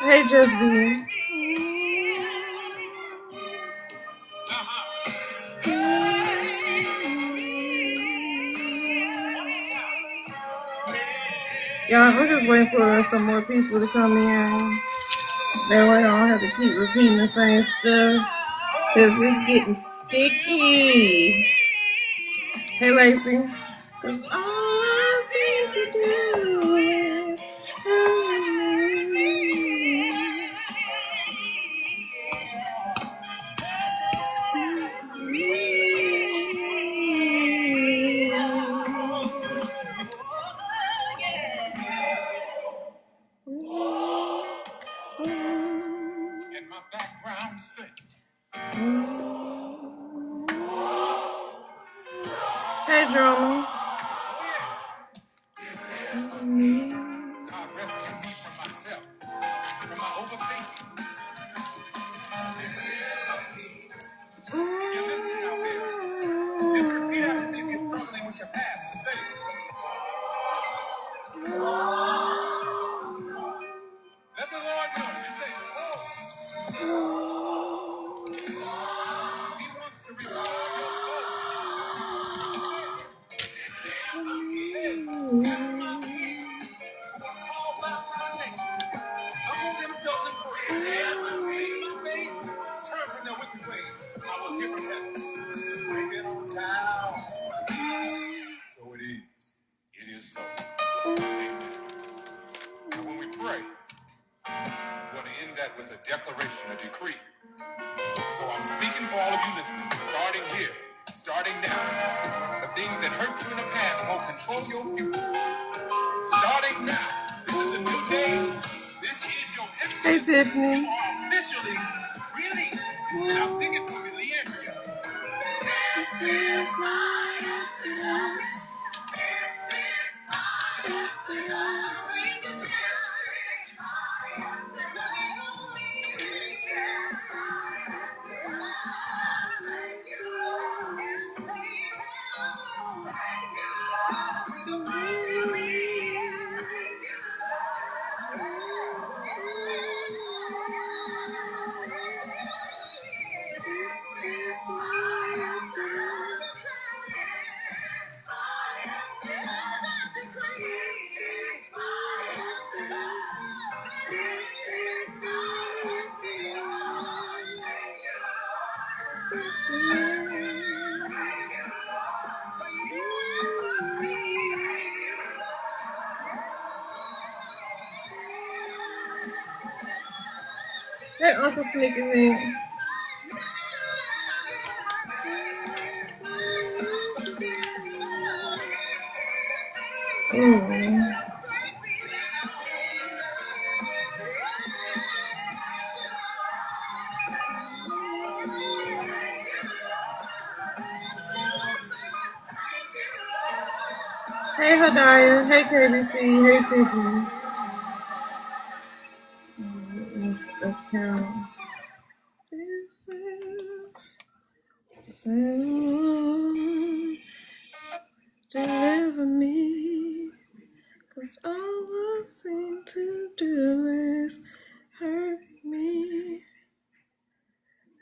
Hey, Just Be. Y'all, I'm just waiting for some more people to come in. That way I don't have to keep repeating the same stuff. Because it's getting sticky. Hey, Lacey. Because all I seem to do is hurt me. And my background sing. Hey, drama. God rescue me from myself, from my overthinking. You're listening out there. Just repeat after me if you're struggling with your past. Say it. Let the Lord know. Just say, oh. He wants to restore your soul. All about my name. Humble themselves in prayer. Seek my face. Turn from their wicked ways. I will give them heaven. Bring it on down. So it is. It is so. Amen. And when we pray, we want to end that with a declaration, a decree. So I'm speaking for all of you listening, starting here, starting now. The things that hurt you in the past won't control your future. Starting now. This is a new day. This is your exodus. Hey, Tiffany. You are officially released. Now sing it for me, Leandria. This is my exodus. This is my exodus. Sing it, this is my exodus. This is my exodus. Thank you, Lord. Say it out. Thank you, Lord. To the victory. Thank you, Lord. This is my exodus. Hey, Uncle Sneak is in. Hey, Hadaya. Hey, KBC. Hey, Tiffany. Account. This is deliver me, 'cause all I seem to do is hurt me,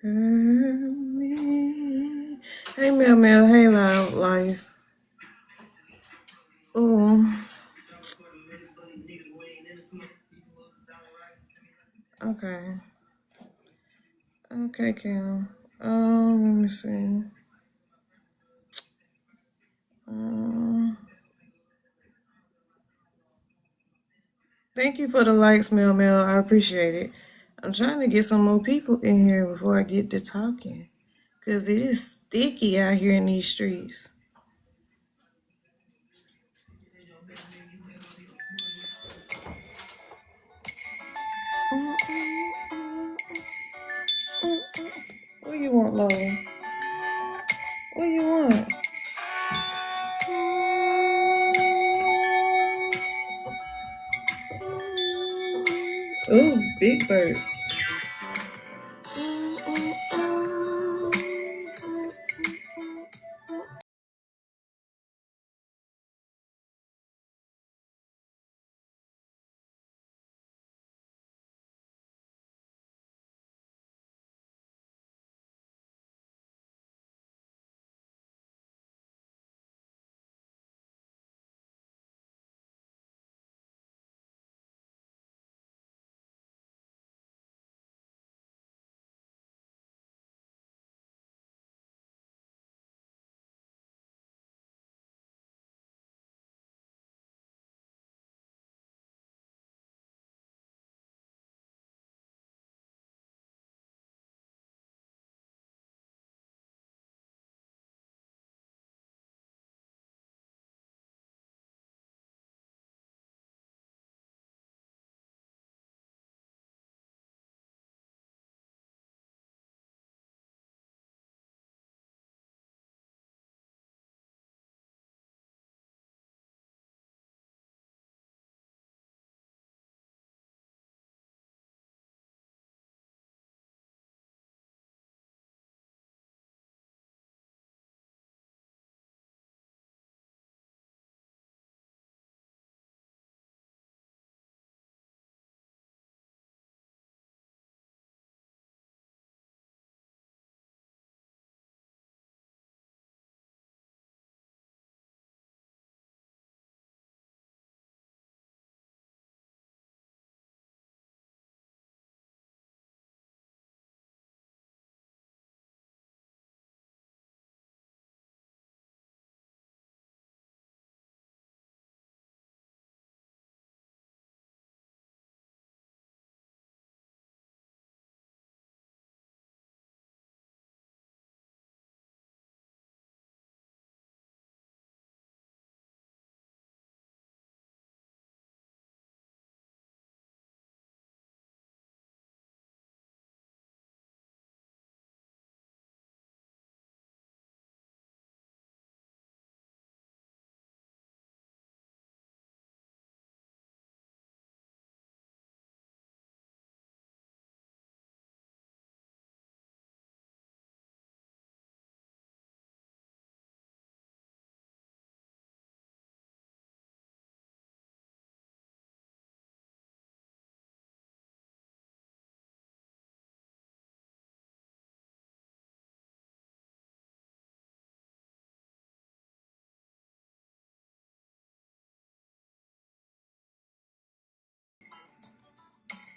hurt me. Hey, Mel, hey, Loud Life. Oh. Okay. Okay, Kim. Let me see. Thank you for the likes, Mel. I appreciate it. I'm trying to get some more people in here before I get to talking, because it is sticky out here in these streets. What you want, Lola? What you want? Ooh, Big Bird.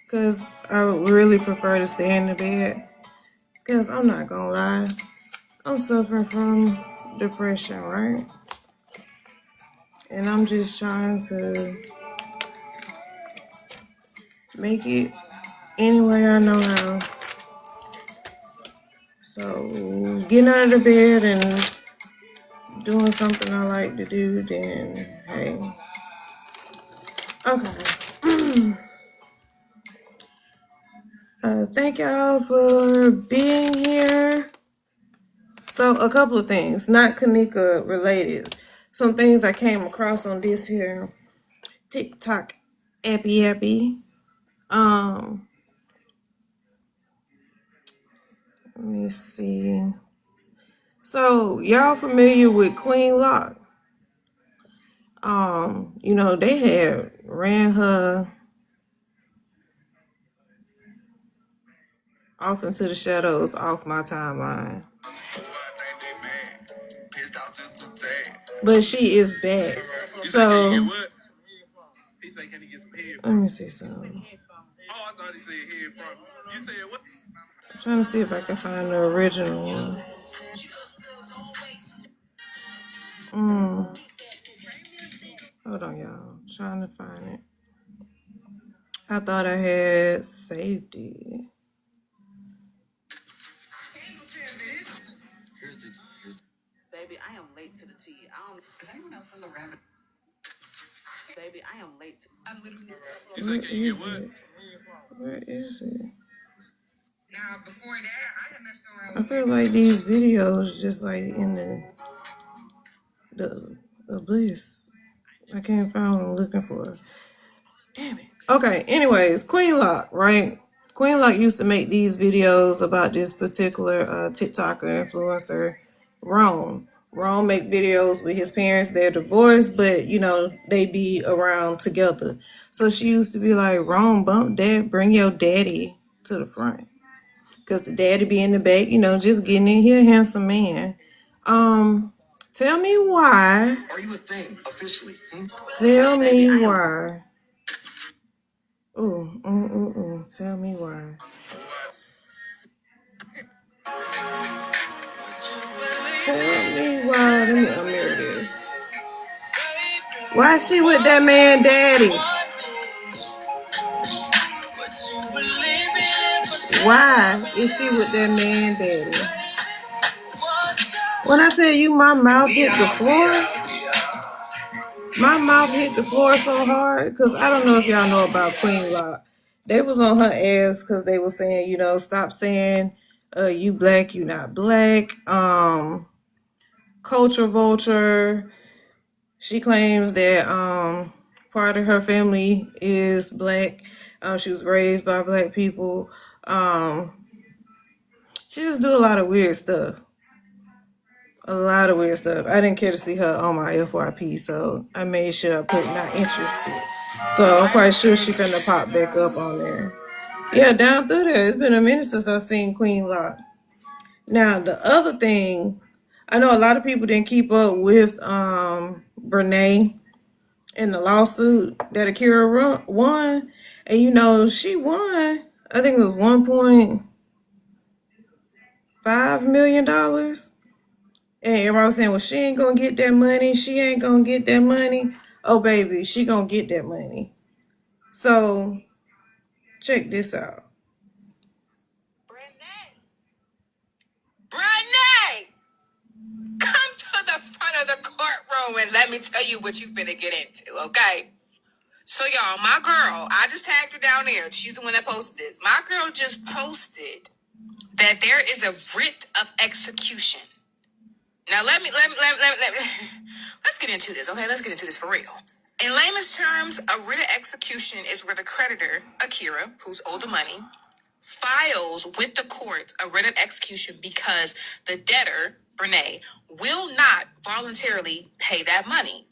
because I would really prefer to stay in the bed. Because I'm not gonna lie, I'm suffering from depression, right? And I'm just trying to make it any way I know how. So getting out of the bed and doing something I like to do, then hey. Okay. Thank y'all for being here. So a couple of things, not Kanika related. Some things I came across on this here TikTok appy. Let me see. So y'all familiar with Queen Lock? You know, they had ran her off into the shadows off my timeline. But she is back. So let me see something. I'm trying to see if I can find the original one. Hold on, y'all. I'm trying to find it. I thought I had saved it. Baby, I am late to the tea. I don't. Is anyone else in the rabbit? Baby, I am late. I'm literally. Where is it? Where is it? Now, before that, I had messed around. I feel like these videos just like in the bliss. I can't find what I'm looking for. Damn it. Okay, anyways, Queen Lock, right? Queen Lock used to make these videos about this particular TikToker influencer, Rome. Rome make videos with his parents. They're divorced, but you know, they be around together. So she used to be like, Rome, bump dad, bring your daddy to the front. Cause the daddy be in the back, you know, just getting in here, handsome man. Tell me why. Are you a thing officially? Tell me why. Tell me why. Tell me why. Let me unmute this. Why is she with that man daddy? Why is she with that man daddy? When I tell you my mouth hit the floor, my mouth hit the floor so hard, because I don't know if y'all know about Queen Lock. They was on her ass because they were saying, you know, stop saying you black, you not black. Culture vulture. She claims that part of her family is black. She was raised by black people. She just do a lot of weird stuff. A lot of weird stuff. I didn't care to see her on my FYP, so I made sure I put not interested. So I'm quite sure she's gonna pop back up on there. Yeah, down through there. It's been a minute since I've seen Queen Lock. Now the other thing, I know a lot of people didn't keep up with Brene in the lawsuit that Akira won. And you know, she won, I think it was $1.5 million. And everybody was saying, well, she ain't gonna get that money. She ain't gonna get that money. Oh, baby, she gonna get that money. So, check this out. Brene! Come to the front of the courtroom and let me tell you what you've been to get into, okay? So, y'all, my girl, I just tagged her down there. She's the one that posted this. My girl just posted that there is a writ of execution. Now, let's get into this, okay? Let's get into this for real. In layman's terms, a writ of execution is where the creditor, Akira, who's owed the money, files with the court a writ of execution because the debtor, Brene, will not voluntarily pay that money.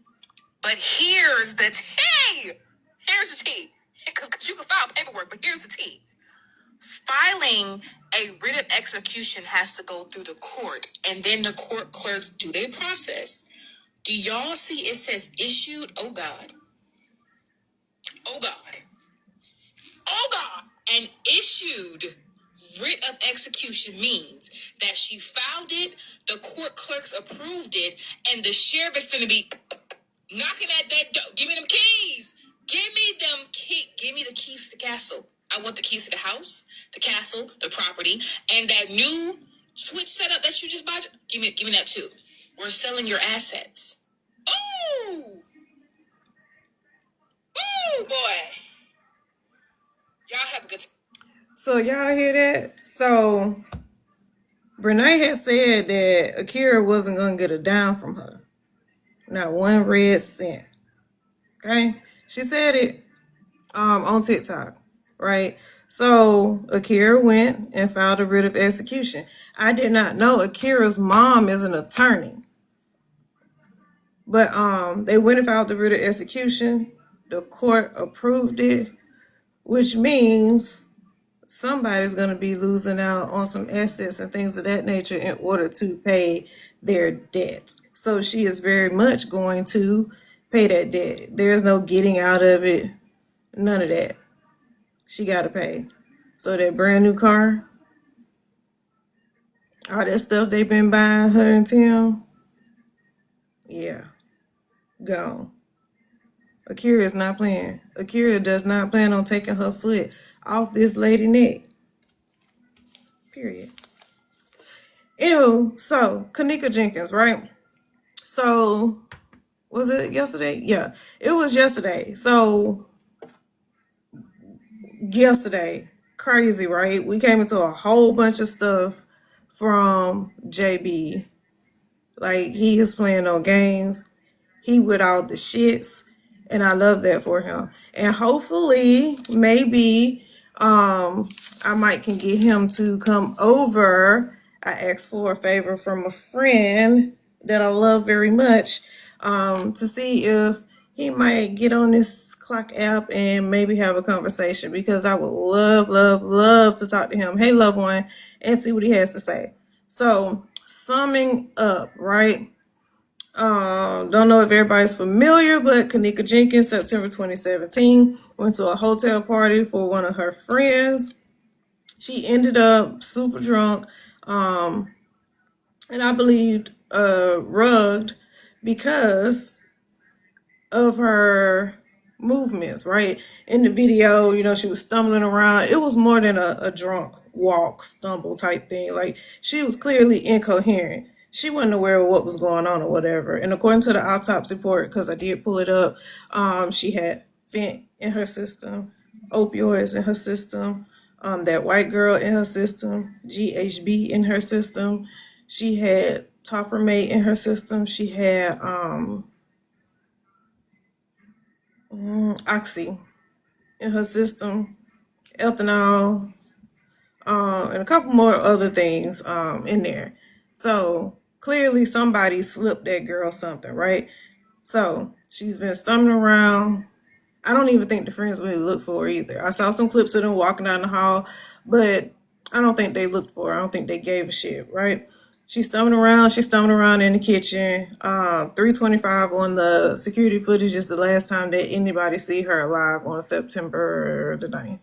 But here's the tea. Here's the tea. Because you can file paperwork, but here's the tea. Filing a writ of execution has to go through the court, and then the court clerks do their process. Do y'all see it says issued? Oh, God. Oh, God. Oh, God. issued writ of execution means that she filed it, the court clerks approved it, and the sheriff is going to be knocking at that door. Give me them keys. Give me them key. Give me the keys to the castle. I want the keys to the house, the castle, the property, and that new switch setup that you just bought. Give me that too. We're selling your assets. Oh, oh boy. Y'all have a good time. So y'all hear that? So Brene had said that Akira wasn't gonna get a dime from her. Not one red cent. Okay? She said it on TikTok, right? So Akira went and filed a writ of execution. I did not know Akira's mom is an attorney. But they went and filed the writ of execution. The court approved it, which means somebody's going to be losing out on some assets and things of that nature in order to pay their debt. So she is very much going to pay that debt. There's no getting out of it. None of that. She got to pay. So that brand new car, all that stuff they've been buying her and Tim, yeah, gone. Akira is not playing. Akira does not plan on taking her foot off this lady neck. Period. Anywho, so Kanika Jenkins, right? So was it yesterday? Yeah, it was yesterday. So yesterday, crazy, right? We came into a whole bunch of stuff from JB. Like he is playing no games. He with all the shits, and I love that for him. And hopefully, maybe I might can get him to come over. I asked for a favor from a friend that I love very much, to see if he might get on this clock app and maybe have a conversation, because I would love, love, love to talk to him. Hey, loved one, and see what he has to say. So, summing up, right? Don't know if everybody's familiar, but Kanika Jenkins, September 2017, went to a hotel party for one of her friends. She ended up super drunk, and I believed rugged because of her movements, right? In the video, you know, she was stumbling around. It was more than a drunk walk, stumble type thing. Like, she was clearly incoherent. She wasn't aware of what was going on or whatever. And according to the autopsy report, because I did pull it up, she had fent in her system, opioids in her system, that white girl in her system, GHB in her system. She had topramate in her system. She had oxy in her system, ethanol, and a couple more other things in there. So clearly somebody slipped that girl something, right? So she's been stumbling around. I don't even think the friends really looked for her either. I saw some clips of them walking down the hall, but I don't think they looked for her. I don't think they gave a shit, right? She's stumbling around in the kitchen. 3:25 on the security footage is the last time that anybody see her alive on September the 9th.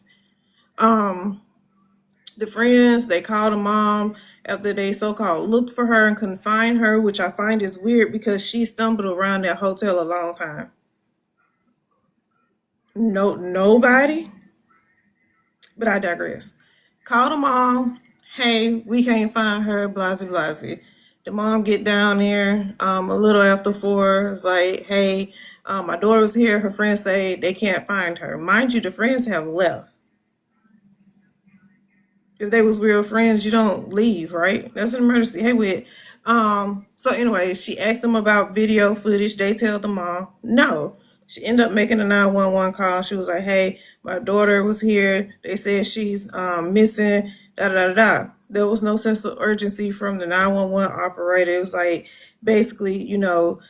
The friends, they called the mom after they so-called looked for her and couldn't find her, which I find is weird because she stumbled around that hotel a long time. Nobody, but I digress. Called the mom. Hey, we can't find her, blasey blasey. The mom get down there a little after 4. It's like, hey, my daughter was here. Her friends say they can't find her. Mind you, the friends have left. If they was real friends, you don't leave, right? That's an emergency. Hey, Whit. So anyway, she asked them about video footage. They tell the mom no. She ended up making a 911 call. She was like, hey, my daughter was here. They said she's missing, da da da da. There was no sense of urgency from the 911 operator. It was like, basically, you know,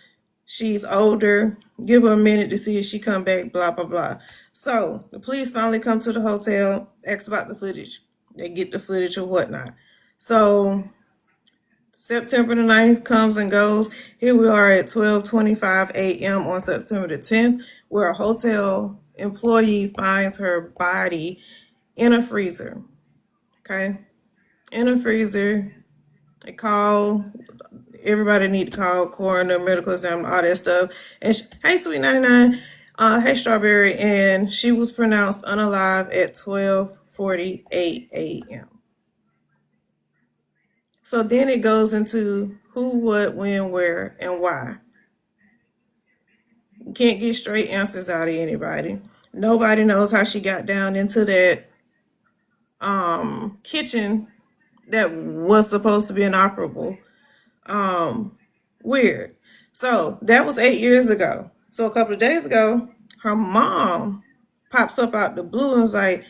she's older. Give her a minute to see if she come back, blah, blah, blah. So the police finally come to the hotel, ask about the footage. They get the footage or whatnot. So September the 9th comes and goes. Here we are at 12:25 a.m. on September the 10th, where a hotel employee finds her body in a freezer. Okay, in a freezer. They call. Everybody need to call coroner, medical exam, all that stuff. And hey, Sweet 99, hey, Strawberry, and she was pronounced unalive at 12:48 a.m. So then it goes into who, what, when, where, and why. You can't get straight answers out of anybody. Nobody knows how she got down into that kitchen that was supposed to be inoperable. Weird. So that was 8 years ago. So a couple of days ago, her mom pops up out the blue and was like,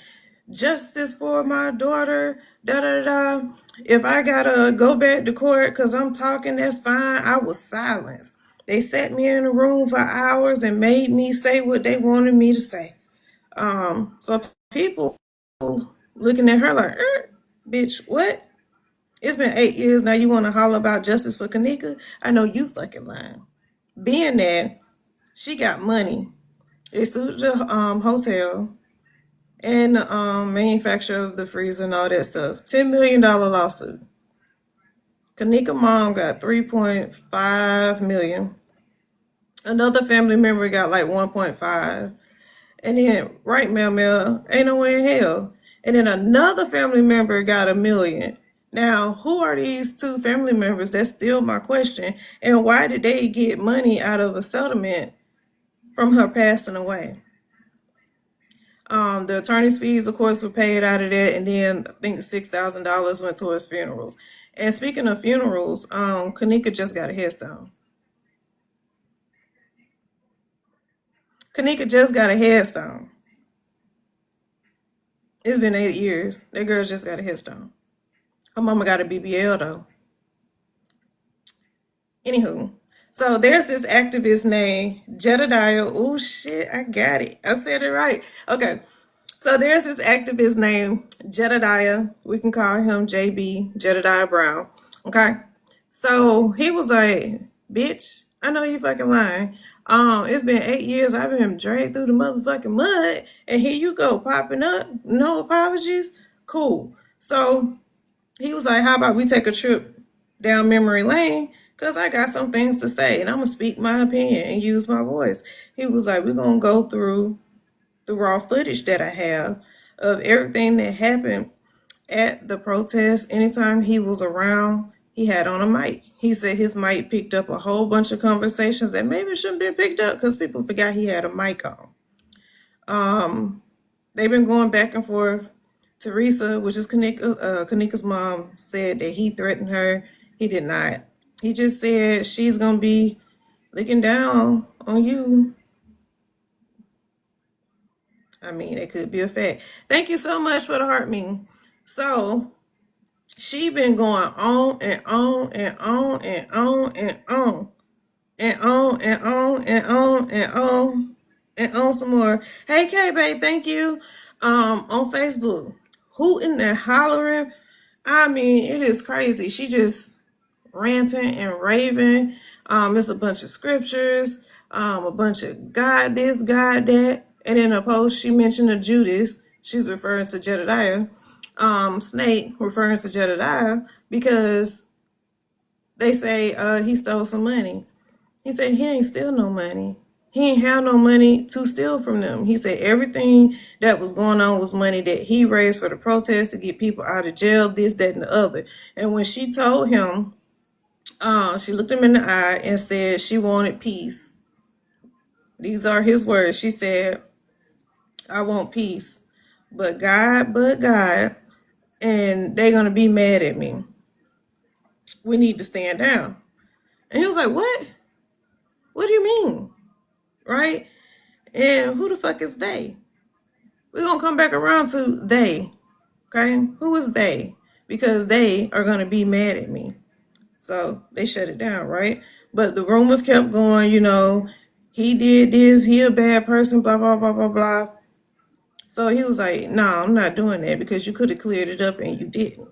justice for my daughter, da da da. If I gotta go back to court because I'm talking, that's fine. I was silenced. They sat me in a room for hours and made me say what they wanted me to say. So people looking at her like, bitch, what? It's been 8 years now. You want to holler about justice for Kanika? I know you fucking lying. Being that she got money, they sued the hotel and the manufacturer of the freezer and all that stuff. $10 million lawsuit. Kanika mom got 3.5 million. Another family member got like 1.5. And then right, Mel, ain't no way in hell. And then another family member got 1 million. Now, who are these two family members? That's still my question. And why did they get money out of a settlement from her passing away? The attorney's fees, of course, were paid out of that, and then I think $6,000 went towards funerals. And speaking of funerals, Kanika just got a headstone. Kanika just got a headstone. It's been 8 years. That girl just got a headstone. Her mama got a BBL though. Anywho, so there's this activist named Jedediah. Oh shit, I got it. I said it right. Okay. So there's this activist named Jedediah. We can call him JB, Jedediah Brown. Okay. So he was like, bitch, I know you fucking lying. It's been 8 years. I've been dragged through the motherfucking mud. And here you go, popping up. No apologies. Cool. So he was like, how about we take a trip down memory lane? Because I got some things to say and I'm going to speak my opinion and use my voice. He was like, we're going to go through the raw footage that I have of everything that happened at the protest. Anytime he was around, he had on a mic. He said his mic picked up a whole bunch of conversations that maybe shouldn't be picked up because people forgot he had a mic on. They've been going back and forth. Teresa, which is Kanika's mom, said that he threatened her. He did not. He just said she's going to be looking down on you. I mean, it could be a fact. Thank you so much for the heart meeting. So she been going on and on and on and on and on and on and on and on and on and on some more. Hey K-Bay, thank you. On Facebook, hooting and hollering. I mean, it is crazy. She just ranting and raving. It's a bunch of scriptures, a bunch of God this, God that. And in a post, she mentioned a Judas. She's referring to Jedediah. Snake referring to Jedediah because they say he stole some money. He said he ain't steal no money. He ain't have no money to steal from them. He said everything that was going on was money that he raised for the protest to get people out of jail, this, that, and the other. And when she told him, she looked him in the eye and said she wanted peace. These are his words. She said, I want peace, but God, and they're going to be mad at me. We need to stand down. And he was like, what? What do you mean? Right? And who the fuck is they? We're going to come back around to they. Okay? Who is they? Because they are going to be mad at me. So they shut it down, right? But the rumors kept going, he did this, he a bad person, blah, blah, blah, blah, blah. So he was like, no, I'm not doing that because you could have cleared it up and you didn't.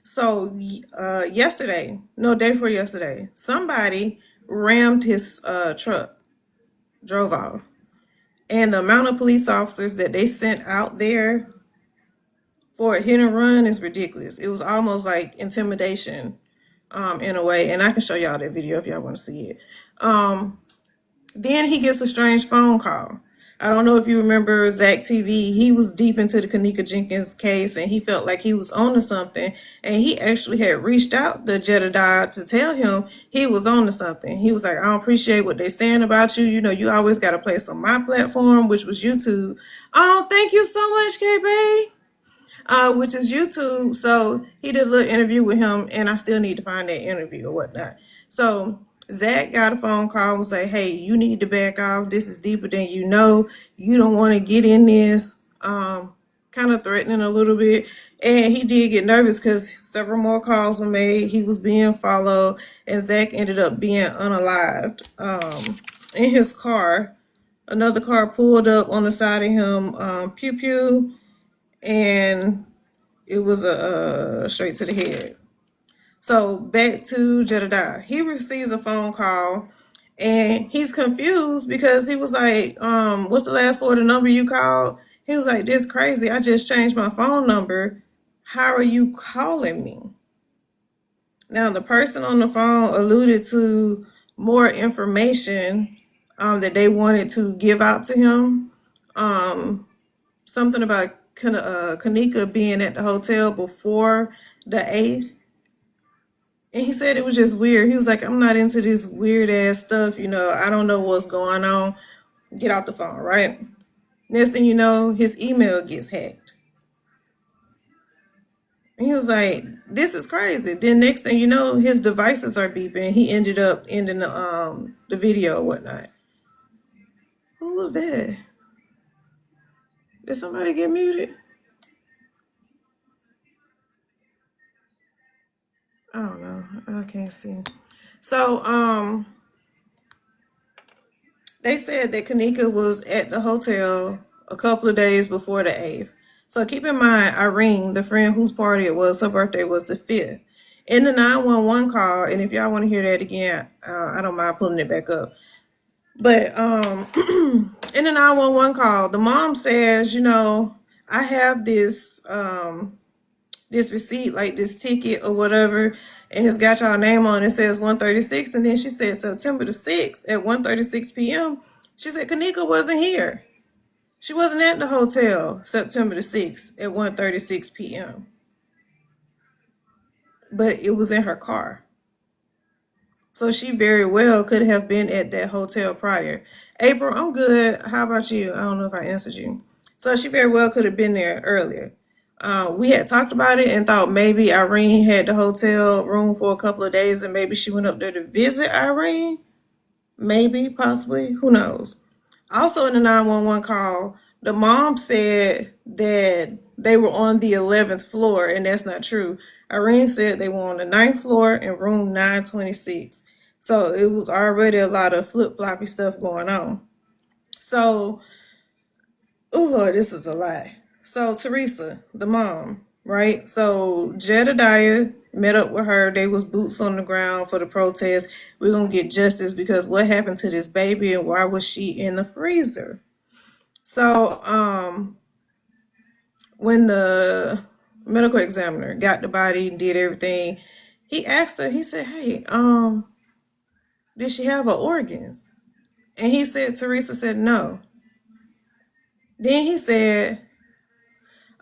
So yesterday, no, day before yesterday, somebody rammed his truck, drove off. And the amount of police officers that they sent out there for a hit and run is ridiculous. It was almost like intimidation, in a way. And I can show y'all that video if y'all want to see it. Then he gets a strange phone call. I don't know if you remember Zach TV. He was deep into the Kanika Jenkins case, and he felt like he was onto something. And he actually had reached out to Jedediah to tell him he was onto something. He was like, "I don't appreciate what they're saying about you. You know, you always got a place on my platform, which was YouTube." Oh, thank you so much, KB. Which is YouTube. So he did a little interview with him, and I still need to find that interview or whatnot. So Zach got a phone call and was like, "Hey, you need to back off. This is deeper than you know. You don't want to get in this." Kind of threatening a little bit. And he did get nervous because several more calls were made. He was being followed, and Zach ended up being unalived in his car. Another car pulled up on the side of him, pew pew, and it was a straight to the head. So back to Jedediah. He receives a phone call and he's confused because he was like, what's the last four of the number you called? He was like, "This crazy. I just changed my phone number. How are you calling me?" Now the person on the phone alluded to more information that they wanted to give out to him. Something about Kanika being at the hotel before the 8th. And he said it was just weird. He was like, "I'm not into this weird ass stuff. You know, I don't know what's going on. Get out the phone," right? Next thing you know, his email gets hacked. And he was like, "This is crazy." Then next thing you know, his devices are beeping. He ended up ending the video or whatnot. Who was that? Did somebody get muted? I don't know. I can't see. So, they said that Kanika was at the hotel a couple of days before the 8th. So keep in mind, Irene, the friend whose party it was, her birthday was the 5th. In the 911 call, and if y'all want to hear that again, I don't mind pulling it back up. But in the 911 call, the mom says, "You know, I have this receipt, like this ticket or whatever, and it's got y'all name on it. It says 1:36." And then she said September the 6th at 1:36 p.m. She said Kanika wasn't here. She wasn't at the hotel September the 6th at 1:36 p.m. But it was in her car. So she very well could have been at that hotel prior. April, I'm good. How about you? I don't know if I answered you. So she very well could have been there earlier. We had talked about it and thought maybe Irene had the hotel room for a couple of days and maybe she went up there to visit Irene. Maybe, possibly, who knows. Also in the 911 call, the mom said that they were on the 11th floor, and that's not true. Irene said they were on the 9th floor in room 926. So it was already a lot of flip-floppy stuff going on. So, oh Lord, this is a lie. So Teresa, the mom, right? So Jedediah met up with her. They was boots on the ground for the protest. We're gonna get justice because what happened to this baby and why was she in the freezer? So when the medical examiner got the body and did everything, he asked her, he said, "Hey, did she have her organs?" And he said, Teresa said no. Then he said,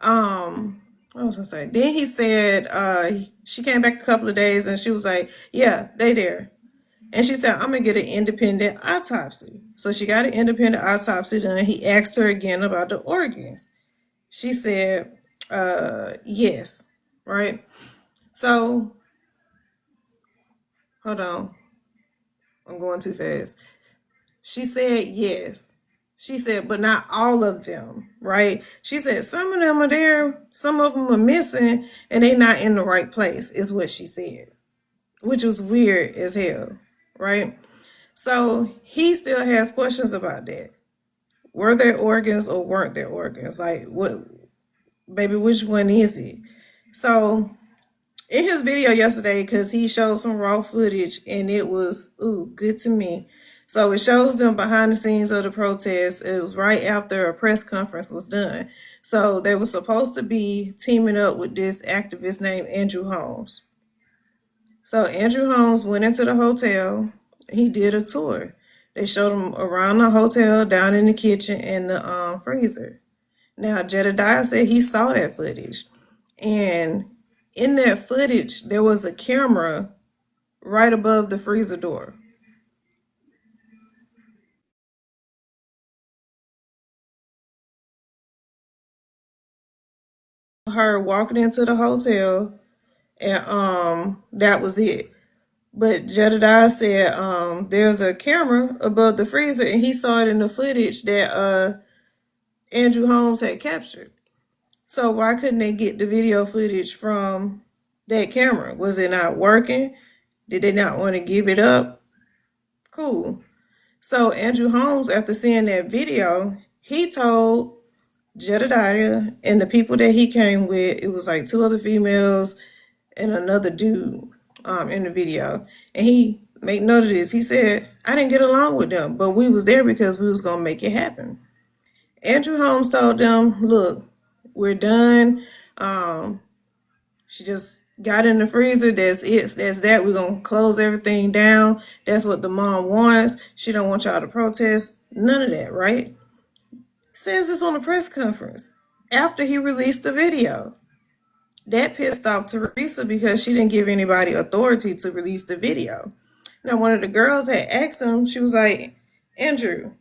what was I saying? Then he said, she came back a couple of days and she was like, "Yeah, they there." And she said, "I'm gonna get an independent autopsy." So she got an independent autopsy done. He asked her again about the organs. She said, yes, right? So, hold on. I'm going too fast. She said yes. She said, but not all of them, right? She said some of them are there, some of them are missing, and they not in the right place, is what she said, which was weird as hell, right? So he still has questions about that. Were there organs or weren't there organs? Like, what, baby, which one is it? So in his video yesterday, because he showed some raw footage and it was, ooh, good to me. So it shows them behind the scenes of the protest. It was right after a press conference was done. So they were supposed to be teaming up with this activist named Andrew Holmes. So Andrew Holmes went into the hotel. He did a tour. They showed him around the hotel, down in the kitchen and the freezer. Now Jedediah said he saw that footage, and in that footage there was a camera right above the freezer door. Her walking into the hotel, and that was it. But Jedediah said there's a camera above the freezer, and he saw it in the footage that Andrew Holmes had captured. So why couldn't they get the video footage from that camera? Was it not working? Did they not want to give it up? Cool. So Andrew Holmes, after seeing that video, he told Jedediah and the people that he came with, it was like two other females and another dude in the video. And he made note of this. He said, I didn't get along with them, but we was there because we was going to make it happen. Andrew Holmes told them, look, we're done. She just got in the freezer. That's it. That's that. We're going to close everything down. That's what the mom wants. She don't want y'all to protest. None of that, right? Says this on a press conference after he released the video. That pissed off Teresa because she didn't give anybody authority to release the video. Now, one of the girls had asked him, she was like, Andrew,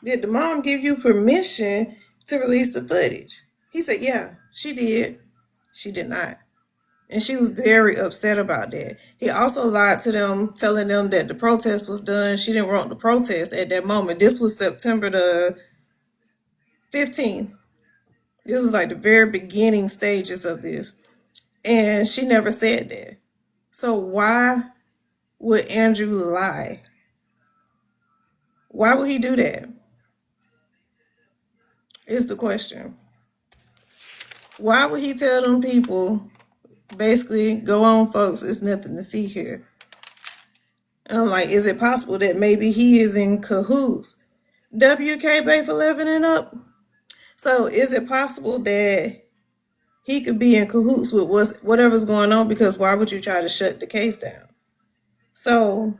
did the mom give you permission to release the footage? He said, yeah, she did. She did not. And she was very upset about that. He also lied to them, telling them that the protest was done. She didn't want the protest at that moment. This was September the 15th. This was like the very beginning stages of this. And she never said that. So why would Andrew lie? Why would he do that? Is the question. Why would he tell them people, basically, go on, folks, it's nothing to see here? And I'm like, is it possible that maybe he is in cahoots? WK Bay for 11 and up? So is it possible that he could be in cahoots with whatever's going on? Because why would you try to shut the case down? So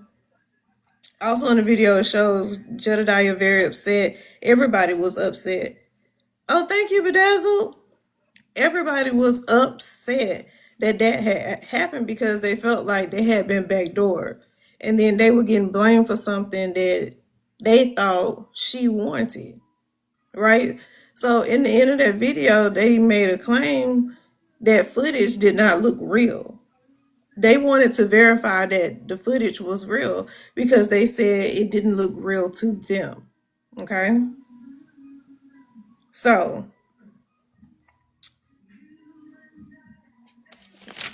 also in the video, it shows Jedediah very upset. Everybody was upset. Oh, thank you, Bedazzled. Everybody was upset that had happened because they felt like they had been backdoored. And then they were getting blamed for something that they thought she wanted, right? So in the end of that video, they made a claim that footage did not look real. They wanted to verify that the footage was real because they said it didn't look real to them. Okay? So,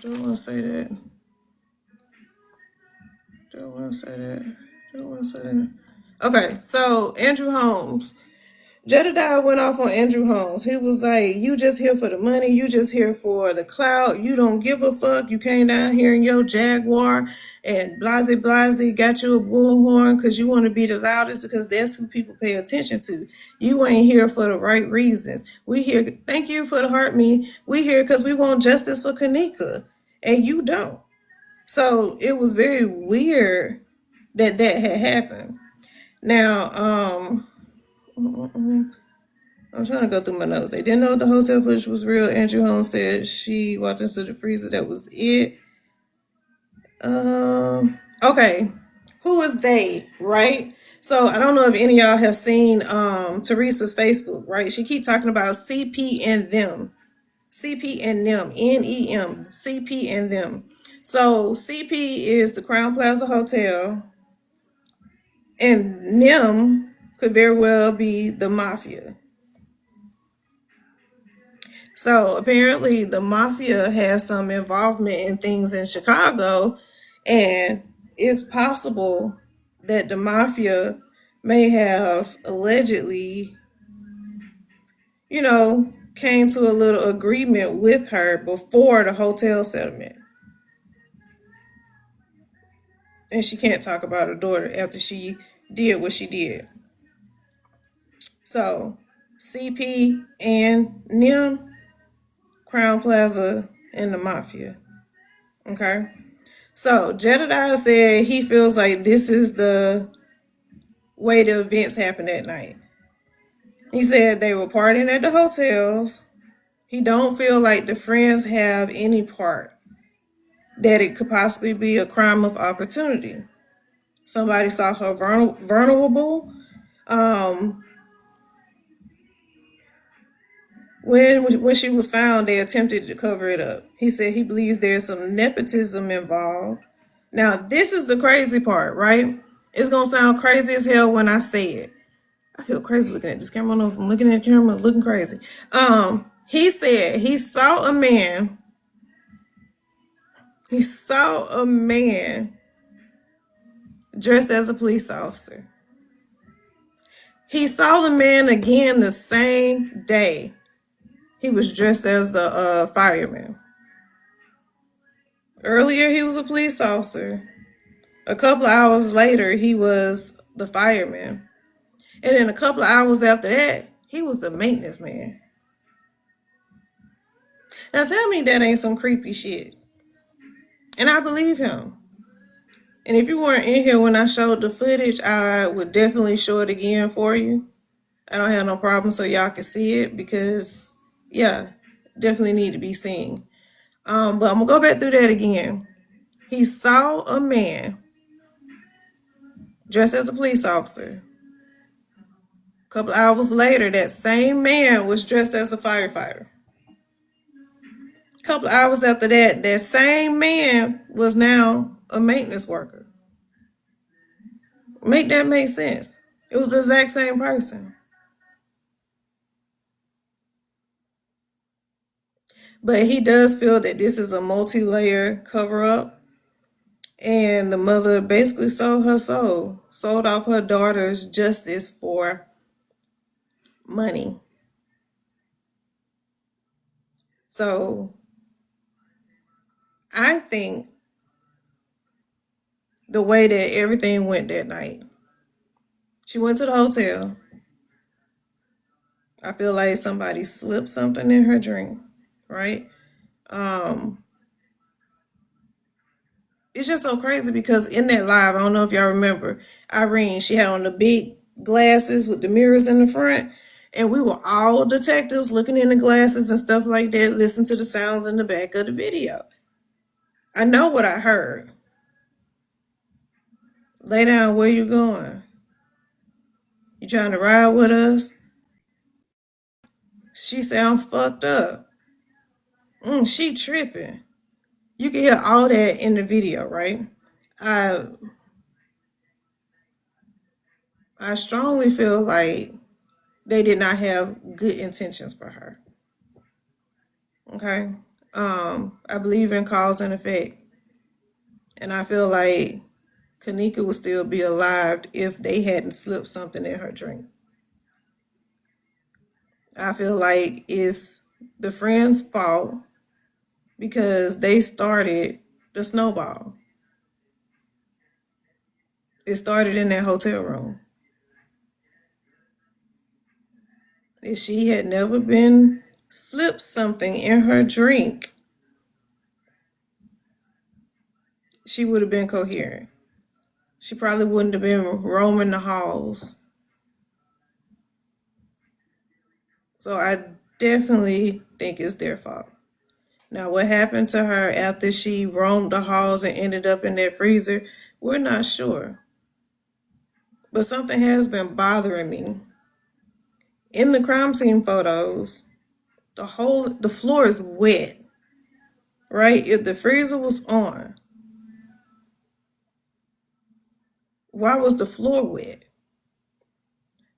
do I want to say that? Do I want to say that? Do I want to say that? Okay, so Andrew Holmes. Jedediah went off on Andrew Holmes. He was like, you just here for the money. You just here for the clout. You don't give a fuck. You came down here in your Jaguar and blase got you a bullhorn because you want to be the loudest because that's who people pay attention to. You ain't here for the right reasons. We here, thank you for the heart me. We here because we want justice for Kanika and you don't. So it was very weird that that had happened. Now, I'm trying to go through my notes. They didn't know the hotel footage was real. Andrew Holmes said she walked into the freezer. That was it. Okay. Who is they, right? So I don't know if any of y'all have seen Teresa's Facebook, right? She keep talking about CP and them. CP and them. NEM. CP and them. So CP is the Crown Plaza Hotel. And NEM could very well be the mafia. So apparently the mafia has some involvement in things in Chicago, and it's possible that the mafia may have allegedly, came to a little agreement with her before the hotel settlement. And she can't talk about her daughter after she did what she did. So CP and Nim, Crown Plaza, and the Mafia. Okay. So Jedediah said he feels like this is the way the events happened that night. He said they were partying at the hotels. He don't feel like the friends have any part that it could possibly be a crime of opportunity. Somebody saw her vulnerable. Um, when she was found, they attempted to cover it up. He said he believes there's some nepotism involved. Now, this is the crazy part, right? It's gonna sound crazy as hell when I say it. I feel crazy looking at this camera. I don't know if I'm looking at the camera, looking crazy. He said he saw a man. He saw a man dressed as a police officer. He saw the man again the same day. He was dressed as the fireman. Earlier, he was a police officer. A couple of hours later, he was the fireman. And then a couple of hours after that, he was the maintenance man. Now tell me that ain't some creepy shit. And I believe him. And if you weren't in here when I showed the footage, I would definitely show it again for you. I don't have no problem so y'all can see it because, yeah, definitely need to be seen. But I'm going to go back through that again. He saw a man dressed as a police officer. A couple hours later, that same man was dressed as a firefighter. A couple hours after that, that same man was now a maintenance worker. Make that make sense. It was the exact same person. But he does feel that this is a multi-layer cover-up. And the mother basically sold her soul, sold off her daughter's justice for money. So I think the way that everything went that night, she went to the hotel. I feel like somebody slipped something in her drink, right? It's just so crazy because in that live, I don't know if y'all remember, Irene, she had on the big glasses with the mirrors in the front. And we were all detectives looking in the glasses and stuff like that, listening to the sounds in the back of the video. I know what I heard. Lay down, where you going? You trying to ride with us? She said, I'm fucked up. She tripping. You can hear all that in the video, right? I I strongly feel like they did not have good intentions for her. Okay? I believe in cause and effect. And I feel like Kanika would still be alive if they hadn't slipped something in her drink. I feel like it's the friends' fault because they started the snowball. It started in that hotel room. If she had never been slipped something in her drink, she would have been coherent. She probably wouldn't have been roaming the halls. So I definitely think it's their fault. Now, what happened to her after she roamed the halls and ended up in that freezer, we're not sure. But something has been bothering me. In the crime scene photos, the floor is wet, right? If the freezer was on, why was the floor wet?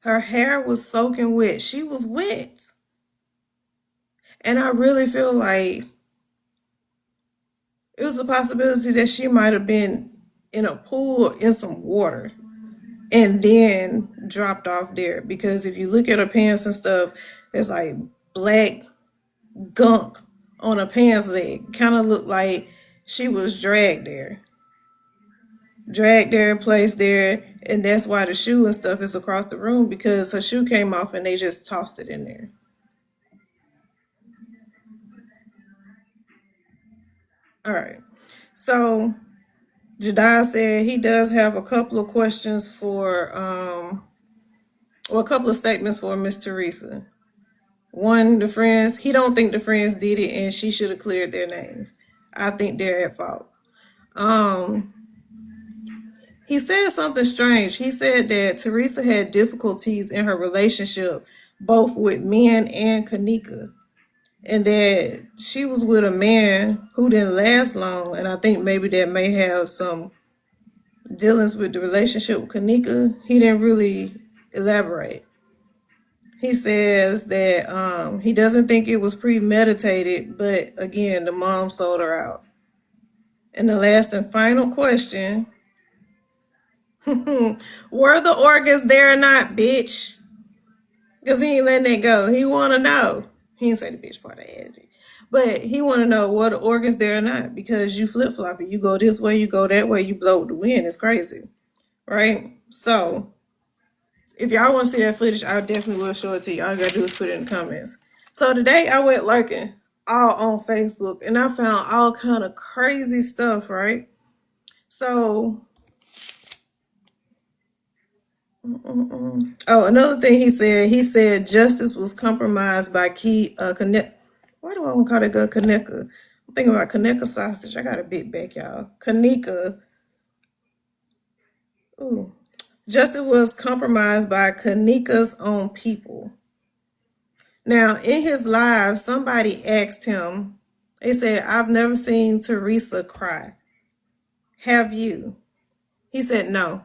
Her hair was soaking wet. She was wet. And I really feel like it was a possibility that she might have been in a pool in some water and then dropped off there. Because if you look at her pants and stuff, it's like black gunk on her pants leg. Kind of looked like she was dragged there, placed there, And that's why the shoe and stuff is across the room, because her shoe came off and they just tossed it in there. All right. So Jedi said he does have a couple of questions for, or a couple of statements for Miss Teresa. One, the friends, he don't think the friends did it and she should have cleared their names. I think they're at fault. Um, he said something strange. He said that Teresa had difficulties in her relationship, both with men and Kanika, and that she was with a man who didn't last long. And I think maybe that may have some dealings with the relationship with Kanika. He didn't really elaborate. He says that he doesn't think it was premeditated, but again, the mom sold her out. And the last and final question: were the organs there or not, bitch? Because he ain't letting it go. He want to know. He didn't say the bitch part, I added it. But he want to know, were the organs there or not? Because you flip flopping. You go this way, you go that way, you blow with the wind. It's crazy, right? So if y'all want to see that footage, I definitely will show it to you. All you gotta do is put it in the comments. So today I went lurking all on Facebook and I found all kind of crazy stuff, right? So, another thing he said justice was compromised by key connect. Why do I want to call that girl Kaneka? I'm thinking about Kaneka sausage. I got a big back, y'all. Kanika. Ooh. Justice was compromised by Kanika's own people. Now, in his live, somebody asked him, they said, I've never seen Teresa cry. Have you? He said, no.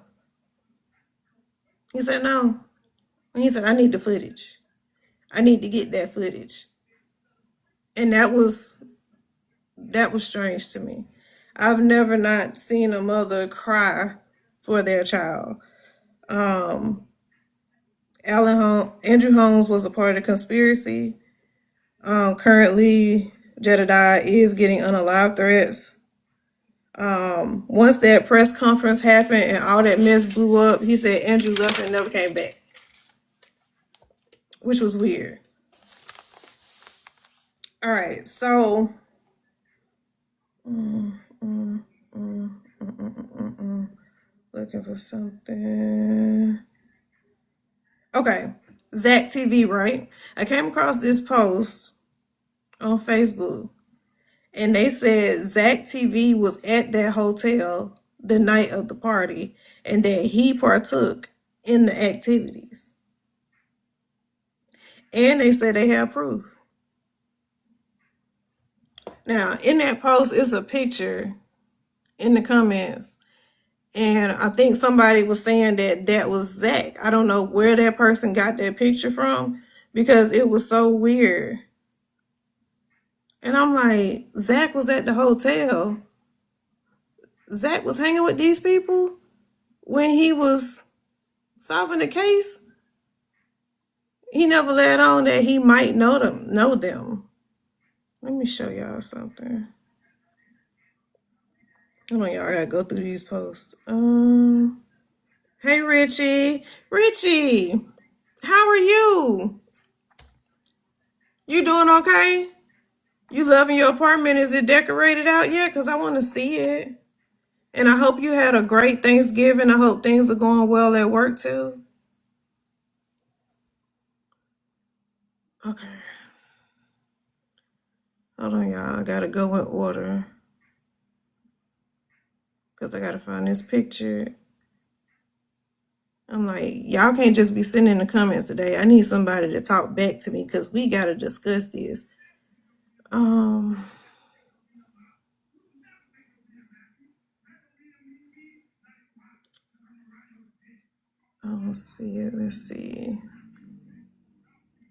He said, no. And he said, I need the footage. I need to get that footage. And that was strange to me. I've never not seen a mother cry for their child. Andrew Holmes was a part of the conspiracy. Currently, Jedediah is getting unalive threats. Once that press conference happened and all that mess blew up, he said Andrew left and never came back, which was weird. All right, so looking for something. Okay, Zach TV, right? I came across this post on Facebook, and they said Zach TV was at that hotel the night of the party, and that he partook in the activities. And they said they have proof. Now, in that post is a picture in the comments, and I think somebody was saying that that was Zach. I don't know where that person got that picture from because it was so weird. And I'm like, Zach was at the hotel. Zach was hanging with these people when he was solving the case. He never let on that he might know them. Let me show y'all something. Hold on, y'all. I gotta go through these posts. Hey, Richie. Richie, how are you? You doing okay? You loving your apartment? Is it decorated out yet? Because I want to see it. And I hope you had a great Thanksgiving. I hope things are going well at work too. Okay. Hold on, y'all. I gotta go in order. Because I gotta find this picture. I'm like, y'all can't just be sitting in the comments today. I need somebody to talk back to me because we gotta discuss this. I don't see it. Let's see.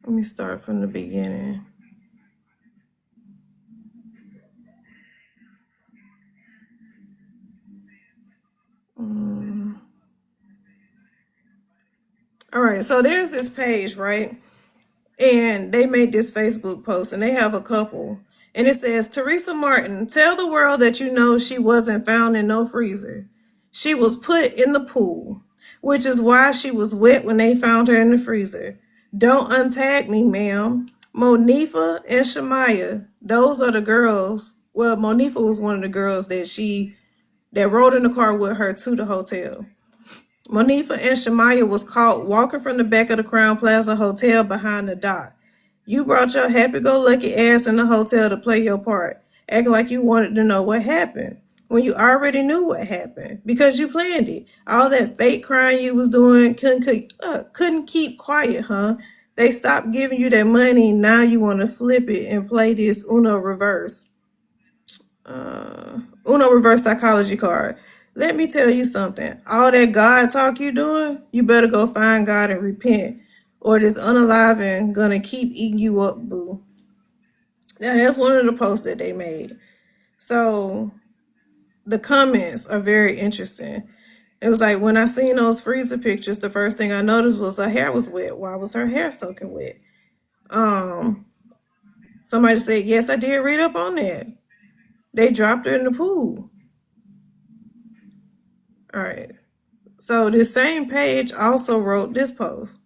Let me start from the beginning. All right, so there's this page, right? And they made this Facebook post, and they have a couple. And it says, Teresa Martin, tell the world that you know she wasn't found in no freezer. She was put in the pool. which is why she was wet when they found her in the freezer. Don't untag me, ma'am. Monifa and Shamaya, those are the girls. Well, Monifa was one of the girls that rode in the car with her to the hotel. Monifa and Shamaya was caught walking from the back of the Crown Plaza Hotel behind the dock. You brought your happy-go-lucky ass in the hotel to play your part, acting like you wanted to know what happened when you already knew what happened because you planned it. All that fake crying you was doing couldn't keep quiet, huh? They stopped giving you that money. Now you want to flip it and play this Uno reverse psychology card. Let me tell you something. All that God talk you doing, you better go find God and repent, or this unaliving gonna keep eating you up, boo. Now that's one of the posts that they made. So the comments are very interesting. It was like when I seen those freezer pictures, the first thing I noticed was her hair was wet. Why was her hair soaking wet? Um, Somebody said, yes, I did read up on that. They dropped her in the pool. All right. So this same page also wrote this post.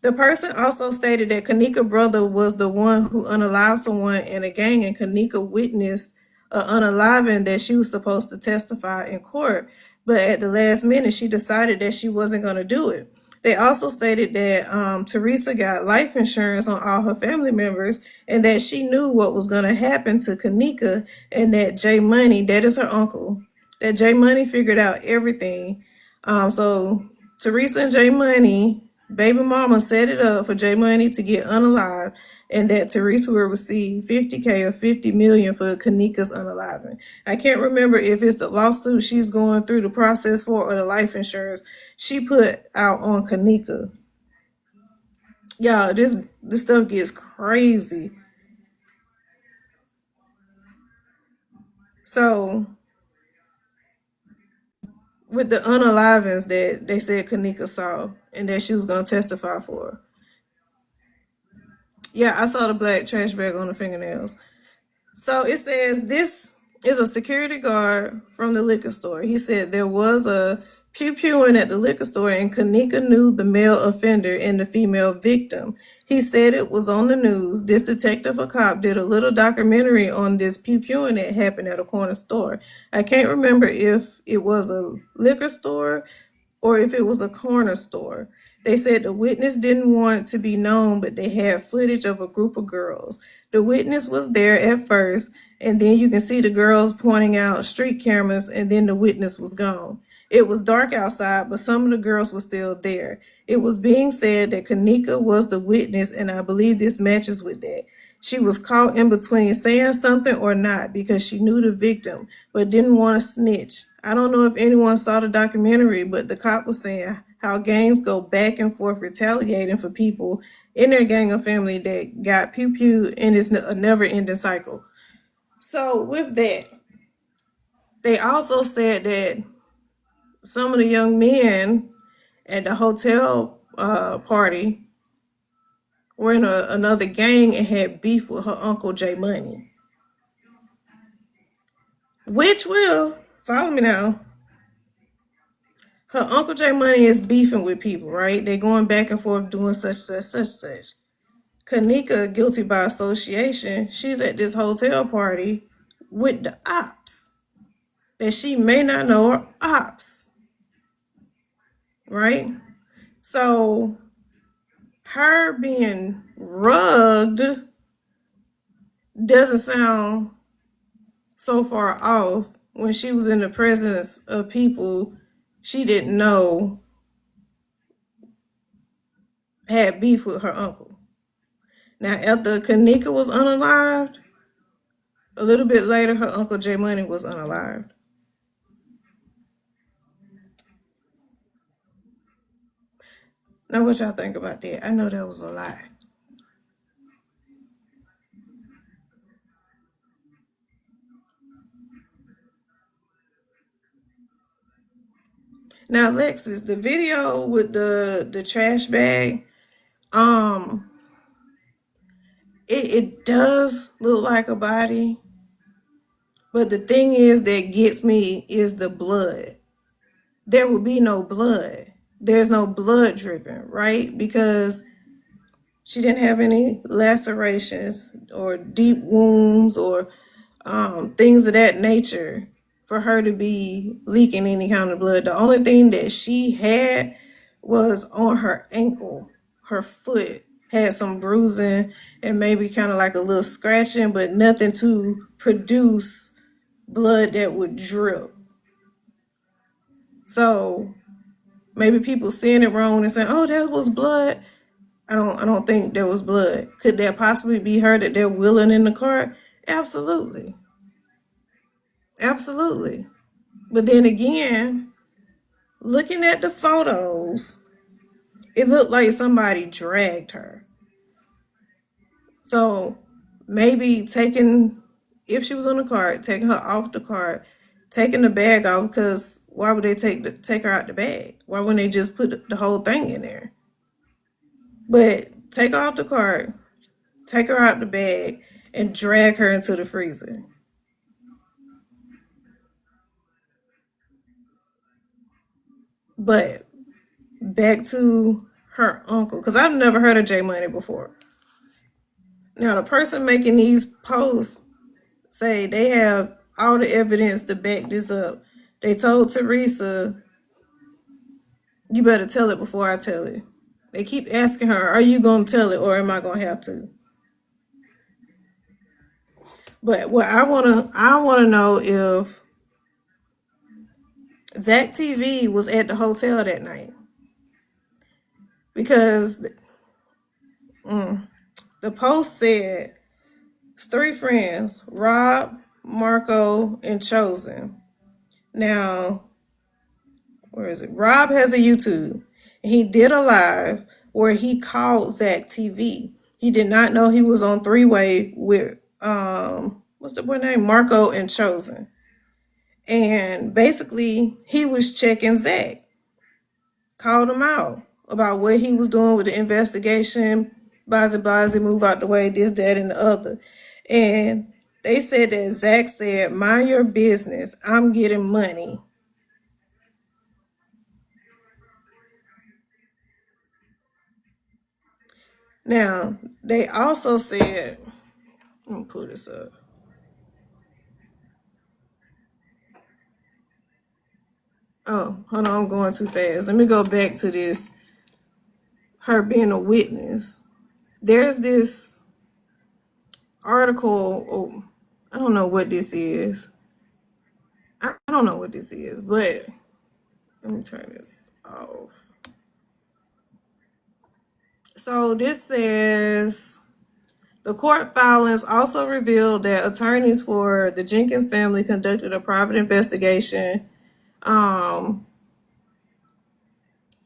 The person also stated that Kanika's brother was the one who unalived someone in a gang, and Kanika witnessed unaliving that she was supposed to testify in court, but at the last minute she decided that she wasn't going to do it. They also stated that Teresa got life insurance on all her family members and that she knew what was going to happen to Kanika, and that J Money, that is her uncle, that J Money figured out everything. So Teresa and J Money, baby mama set it up for J Money to get unalive, and that Teresa will receive 50K or 50 million for Kanika's unaliving. I can't remember if it's the lawsuit she's going through the process for or the life insurance she put out on Kanika. Y'all, this stuff gets crazy. So with the unalivings that they said Kanika saw and that she was gonna testify for. Yeah, I saw the black trash bag on the fingernails. So it says this is a security guard from the liquor store. He said there was a pew-pewing at the liquor store and Kanika knew the male offender and the female victim. He said it was on the news. This detective or cop did a little documentary on this pew-pewing that happened at a corner store. I can't remember if it was a liquor store or if it was a corner store. They said the witness didn't want to be known, but they had footage of a group of girls. The witness was there at first, and then you can see the girls pointing out street cameras, and then the witness was gone. It was dark outside, but some of the girls were still there. It was being said that Kanika was the witness, and I believe this matches with that. She was caught in between saying something or not because she knew the victim but didn't want to snitch. I don't know if anyone saw the documentary, but the cop was saying how gangs go back and forth retaliating for people in their gang or family that got pew-pew, and it's a never-ending cycle. So with that, they also said that some of the young men at the hotel party were in another gang and had beef with her uncle J Money. Which will, follow me now, her uncle J Money is beefing with people, right? They're going back and forth doing such. Kanika, guilty by association, she's at this hotel party with the ops that she may not know are ops, right? So her being rugged doesn't sound so far off when she was in the presence of people she didn't know had beef with her uncle. Now, after Kanika was unalived, a little bit later, her uncle J Money was unalived. Now, what y'all think about that? I know that was a lie. Now, Alexis, the video with the trash bag, um, it does look like a body, but the thing is that gets me is the blood. There would be no blood. there's no blood dripping, right? Because she didn't have any lacerations or deep wounds or things of that nature for her to be leaking any kind of blood. The only thing that she had was on her ankle. Her foot had some bruising and maybe kind of like a little scratching, but nothing to produce blood that would drip. So maybe people seeing it wrong and saying, "Oh, that was blood." I don't think there was blood. Could that possibly be her that they're wheeling in the car? Absolutely. Absolutely. But then again, looking at the photos, it looked like somebody dragged her. So maybe taking, if she was on the cart, taking her off the cart, taking the bag off, because why would they take her out the bag? Why wouldn't they just put the whole thing in there? But take her off the cart, take her out the bag, and drag her into the freezer. But back to her uncle, because I've never heard of J Money before. Now, the person making these posts say they have all the evidence to back this up. They told Teresa, "You better tell it before I tell it." They keep asking her, "Are you going to tell it or am I going to have to?" But what I want to know if Zach TV was at the hotel that night, because the post said it's three friends: Rob, Marco, and Chosen. Now, where is it? Rob has a YouTube. He did a live where he called Zach TV. He did not know he was on three-way with what's the boy name? Marco and Chosen. And basically he was checking Zach, called him out about what he was doing with the investigation, Bazi move out the way, this, that, and the other. And they said that Zach said, "Mind your business. I'm getting money." Now, they also said, let me pull this up. Oh, hold on, I'm going too fast. Let me go back to this, her being a witness. There's this article, oh, I don't know what this is. I don't know what this is, but let me turn this off. So this says the court filings also revealed that attorneys for the Jenkins family conducted a private investigation, found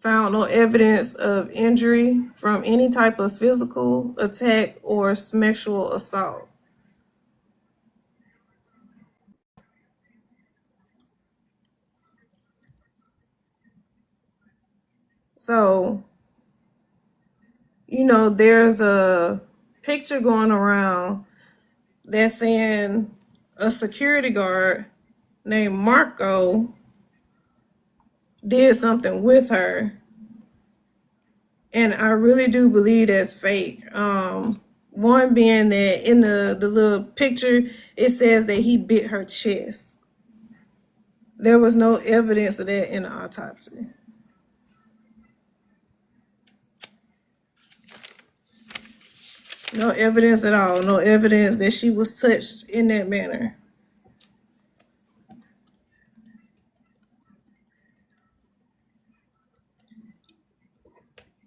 no evidence of injury from any type of physical attack or sexual assault. So, there's a picture going around that's saying a security guard named Marco did something with her. And I really do believe that's fake. One being that in the little picture, it says that he bit her chest. There was no evidence of that in the autopsy. No evidence at all. No evidence that she was touched in that manner.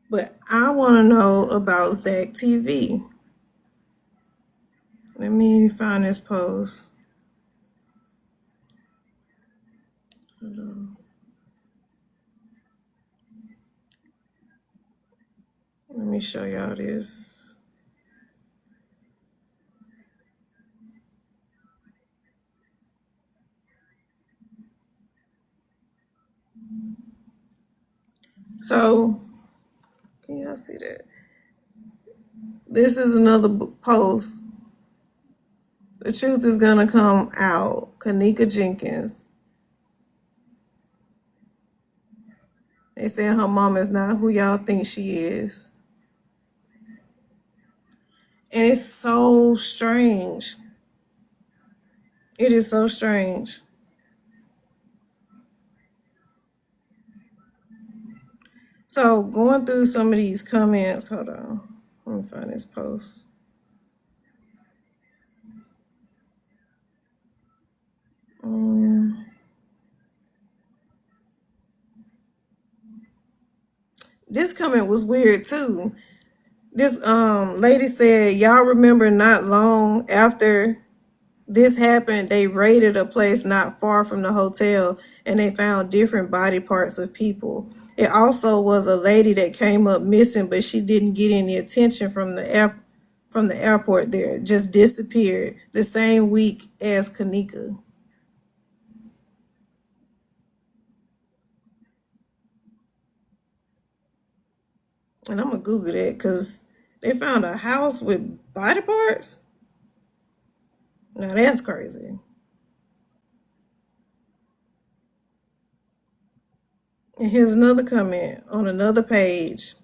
But I want to know about Zach TV. Let me find this post. Let me show y'all this. So, can y'all see that? This is another post. The truth is gonna come out. Kanika Jenkins. They saying her mom is not who y'all think she is. And it's so strange. It is so strange. So going through some of these comments, hold on. Let me find this post. This comment was weird too. This lady said, y'all remember not long after this happened, they raided a place not far from the hotel and they found different body parts of people. It also was a lady that came up missing, but she didn't get any attention from the airport there. Just disappeared the same week as Kanika. And I'm gonna Google that because they found a house with body parts. Now that's crazy. And here's another comment on another page.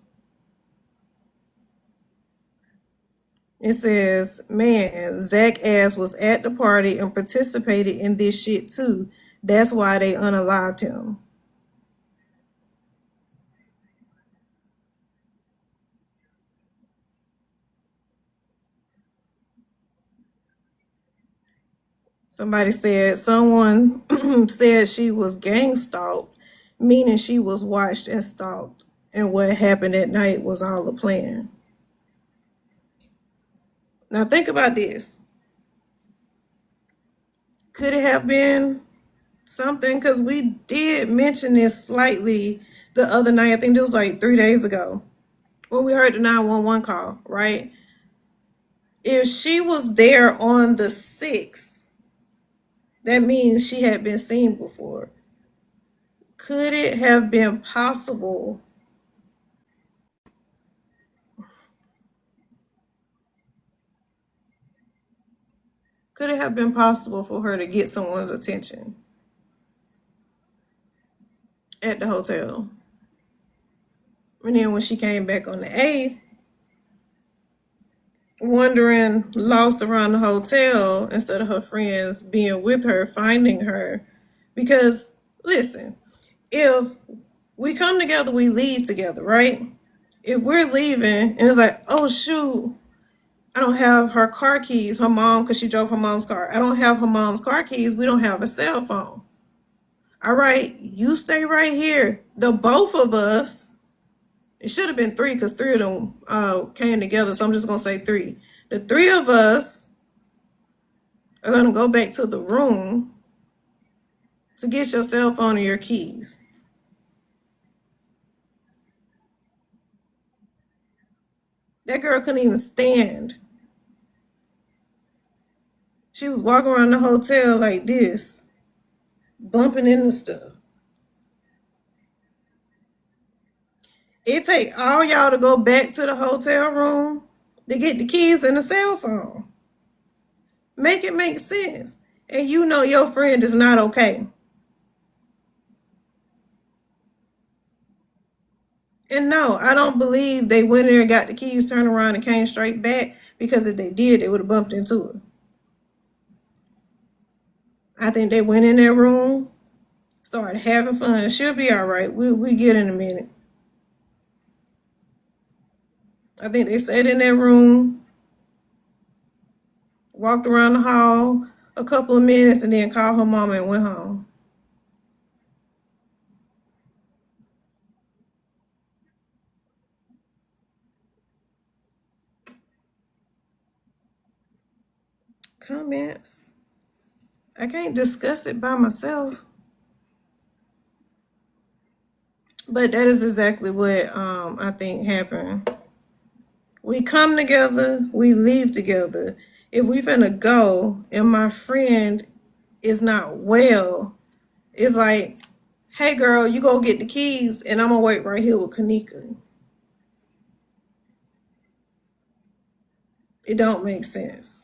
It says, man, Zach ass was at the party and participated in this shit too. That's why they unalived him. Somebody said someone said she was gang stalked, meaning she was watched and stalked. And what happened that night was all a plan. Now think about this. Could it have been something? Because we did mention this slightly the other night. I think it was like 3 days ago when we heard the 911 call, right? If she was there on the 6th, that means she had been seen before. Could it have been possible? Could it have been possible for her to get someone's attention at the hotel? And then when she came back on the 8th, wandering lost around the hotel instead of her friends being with her, finding her. Because, listen, if we come together, we leave together, right? If we're leaving and it's like, oh shoot, I don't have her car keys, her mom, because she drove her mom's car. I don't have her mom's car keys. We don't have a cell phone. All right, you stay right here. The both of us, it should have been three because three of them came together. So I'm just going to say three. The three of us are going to go back to the room to get your cell phone and your keys. That girl couldn't even stand. She was walking around the hotel like this, bumping into stuff. It take all y'all to go back to the hotel room to get the keys and the cell phone. Make it make sense. And you know your friend is not okay. And no, I don't believe they went in there, got the keys, turned around, and came straight back, because if they did, they would have bumped into her. I think they went in their room, started having fun. She'll be all right. We get in a minute. I think they sat in their room, walked around the hall a couple of minutes, and then called her mama and went home. Comments. I can't discuss it by myself. But that is exactly what I think happened. We come together, we leave together. If we finna go and my friend is not well, it's like, hey girl, you go get the keys and I'm gonna wait right here with Kanika. It don't make sense.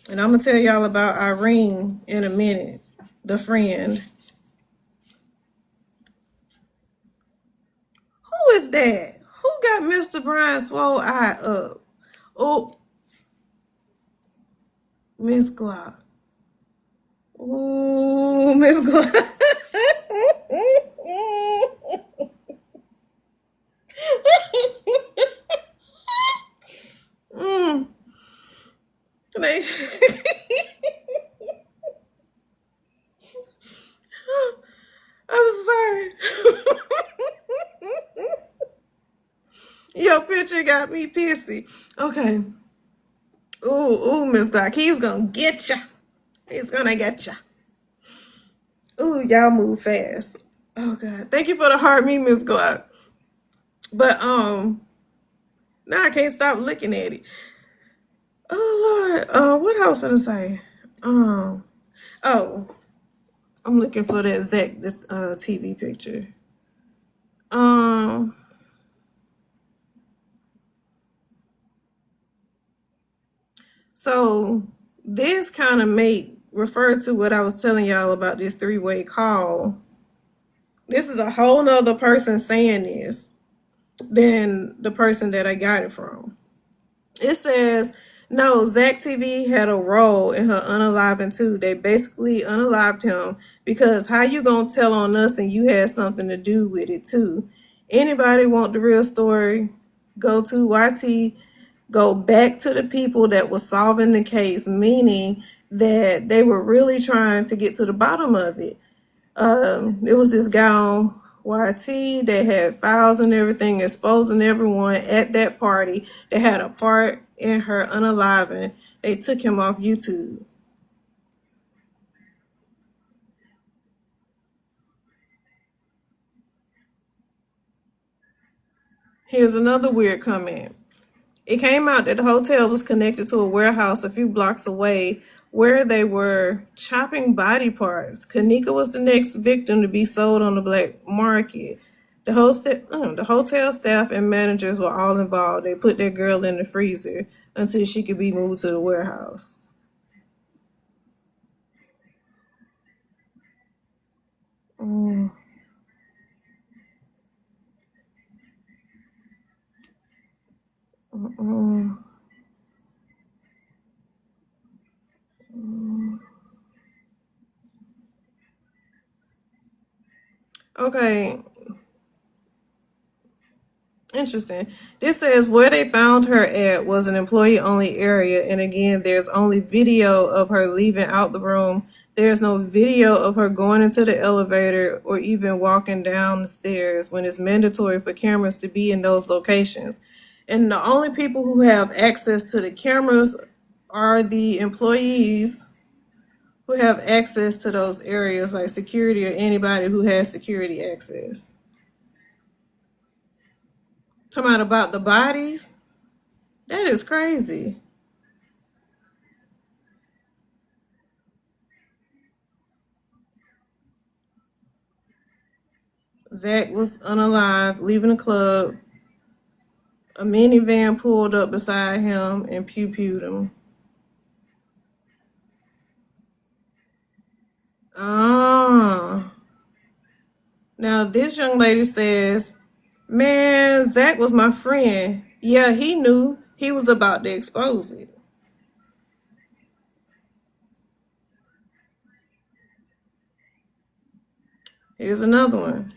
And I'm gonna tell y'all about Irene in a minute, the friend. is that? Who got Mr. Brian swole eye up? Oh, Miss Glock. Ooh, Miss Glock. mm. They, I'm sorry. Your picture got me pissy. Okay. Ooh, Miss Glock. He's gonna get ya. He's gonna get ya. Ooh, y'all move fast. Oh God. Thank you for the heart me, Miss Glock. But now I can't stop looking at it. Oh Lord. What I was gonna say? Oh, I'm looking for that Zach TV picture. Um so this kind of make refer to what I was telling y'all about this three-way call. This is a whole nother person saying this than the person that I got it from. It says, no, Zach TV had a role in her unaliving too. They basically unalived him because how you gonna tell on us and you had something to do with it too? Anybody want the real story? Go to YT, go back to the people that was solving the case, meaning that they were really trying to get to the bottom of it. It was this guy on YT that had files and everything exposing everyone at that party that had a part in her unaliving. They took him off YouTube. Here's another weird comment. It came out that the hotel was connected to a warehouse a few blocks away where they were chopping body parts. Kanika was the next victim to be sold on the black market. The hotel staff and managers were all involved. They put that girl in the freezer until she could be moved to the warehouse. Mm, mm, mm, mm. Okay, interesting. This says where they found her at was an employee only area. And again, there's only video of her leaving out the room. There's no video of her going into the elevator or even walking down the stairs when it's mandatory for cameras to be in those locations. And the only people who have access to the cameras are the employees who have access to those areas, like security or anybody who has security access. Talking about the bodies? That is crazy. Zach was unalive, leaving the club. A minivan pulled up beside him and pew-pewed him. Ah. Now this young lady says, man, Zach was my friend. Yeah, he knew he was about to expose it. Here's another one.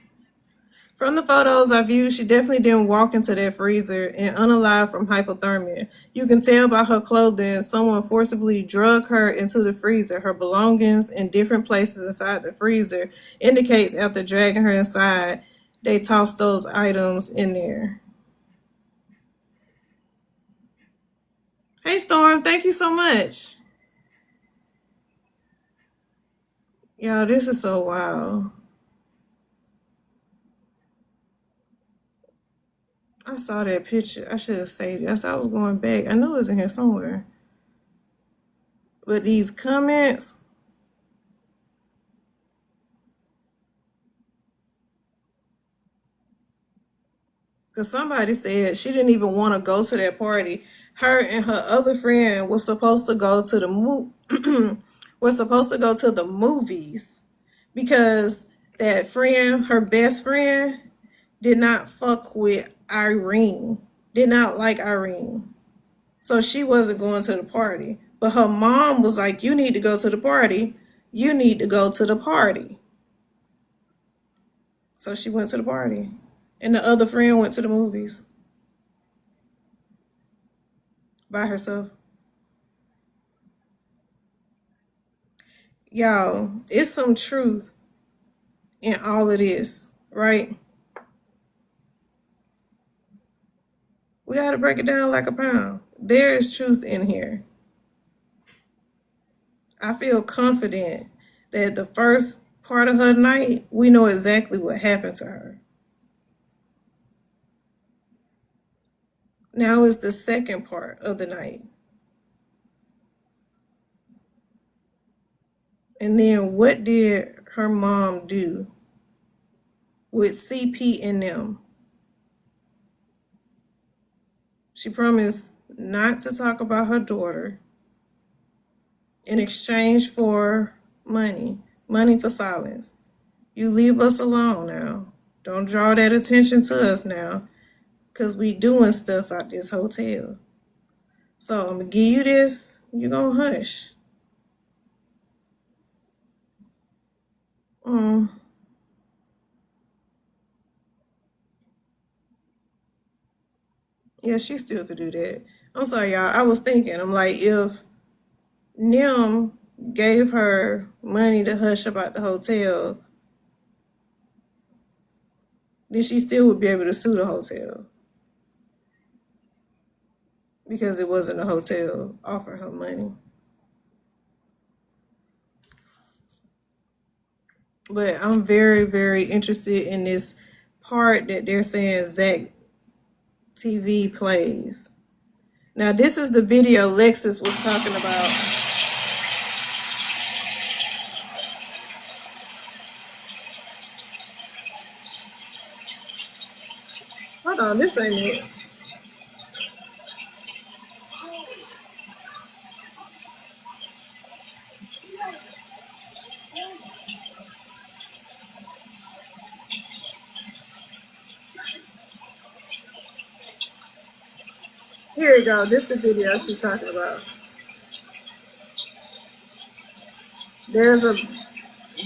From the photos I viewed, she definitely didn't walk into that freezer and unalive from hypothermia. You can tell by her clothing someone forcibly drug her into the freezer. Her belongings in different places inside the freezer indicates after dragging her inside, they tossed those items in there. Hey Storm, thank you so much. Y'all, this is so wild. I saw that picture. I should have saved it. As I was going back, I know it's in here somewhere. But these comments, because somebody said she didn't even want to go to that party. Her and her other friend were supposed to go to the were supposed to go to the movies because that friend, her best friend, did not fuck with Irene, did not like Irene. So she wasn't going to the party. But her mom was like, you need to go to the party. You need to go to the party. So she went to the party. And the other friend went to the movies by herself. Y'all, it's some truth in all of this, right? We got to break it down like a pound. There is truth in here. I feel confident that the first part of her night, we know exactly what happened to her. Now is the second part of the night. And then what did her mom do with CP and them? She promised not to talk about her daughter in exchange for money for silence. You leave us alone now. Don't draw that attention to us now, because we doing stuff out this hotel. So I'm going to give you this. You going to hush. Yeah, she still could do that. I'm sorry, y'all. I was thinking, I'm like, if Nim gave her money to hush about the hotel, then she still would be able to sue the hotel because it wasn't a hotel offering her money. But I'm very, very interested in this part that they're saying Zach TV plays. Now, this is the video Lexus was talking about. Hold on, this ain't it. Here we go. This is the video she's talking about. There's a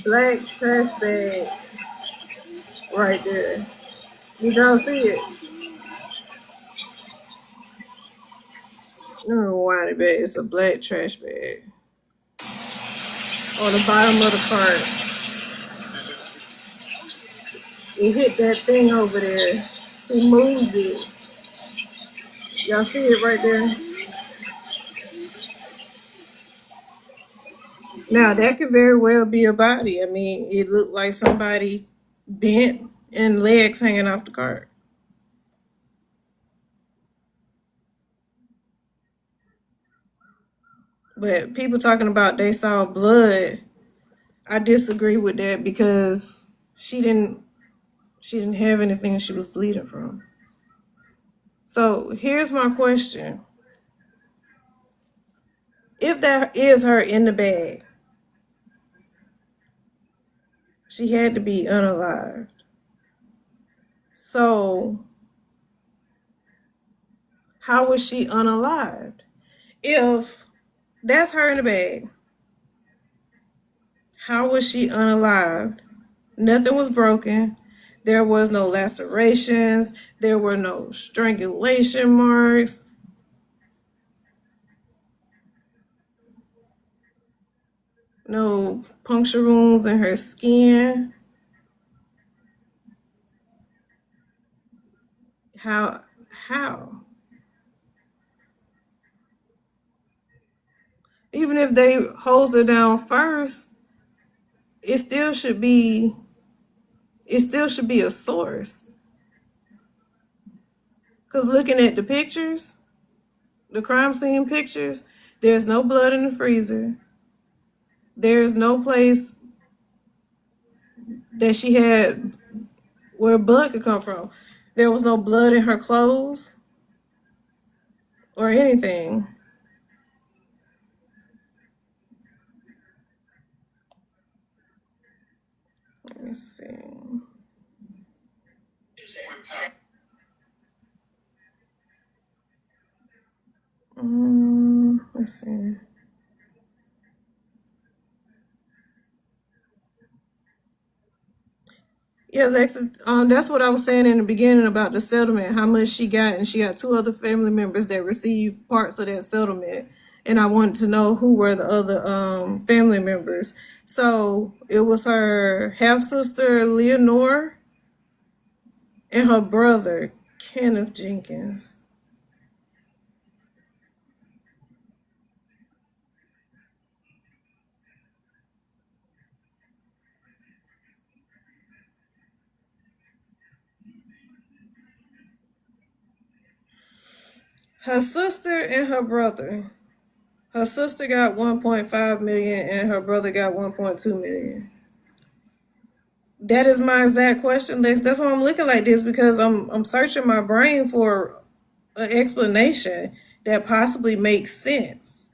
black trash bag right there. You don't see it. Let me rewind it back. It's a black trash bag on the bottom of the cart. It hit that thing over there. He moved it. Y'all see it right there? Now, that could very well be a body. I mean, it looked like somebody bent and legs hanging off the cart. But people talking about they saw blood, I disagree with that because she didn't have anything she was bleeding from. So here's my question. If that is her in the bag, she had to be unalived. So how was she unalived? If that's her in the bag, how was she unalived? Nothing was broken. There was no lacerations. There were no strangulation marks. No puncture wounds in her skin. How? How? Even if they hose her down first, it still should be a source. Because looking at the pictures, the crime scene pictures, there's no blood in the freezer. There's no place that she had where blood could come from. There was no blood in her clothes or anything. Let me see. see. Yeah, Lexus. That's what I was saying in the beginning about the settlement. How much she got, and she got two other family members that received parts of that settlement. And I wanted to know who were the other family members. So it was her half sister Leonore and her brother Kenneth Jenkins. Her sister and her brother. Her sister got 1.5 million and her brother got 1.2 million. That is my exact question, Lex. That's why I'm looking like this because I'm searching my brain for an explanation that possibly makes sense.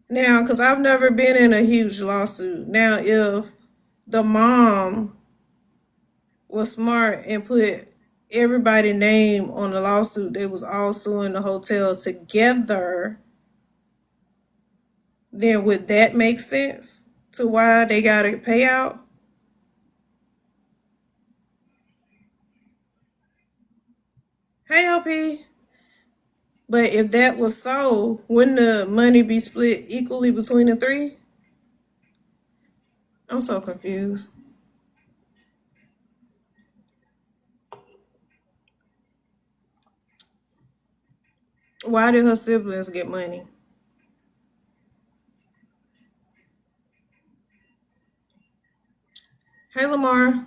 Now, because I've never been in a huge lawsuit. Now, if the mom was smart and put everybody's name on the lawsuit, they was all suing the hotel together, then would that make sense to why they got a payout? Hey, LP. But if that was so, wouldn't the money be split equally between the three? I'm so confused. Why did her siblings get money? Hey, Lamar.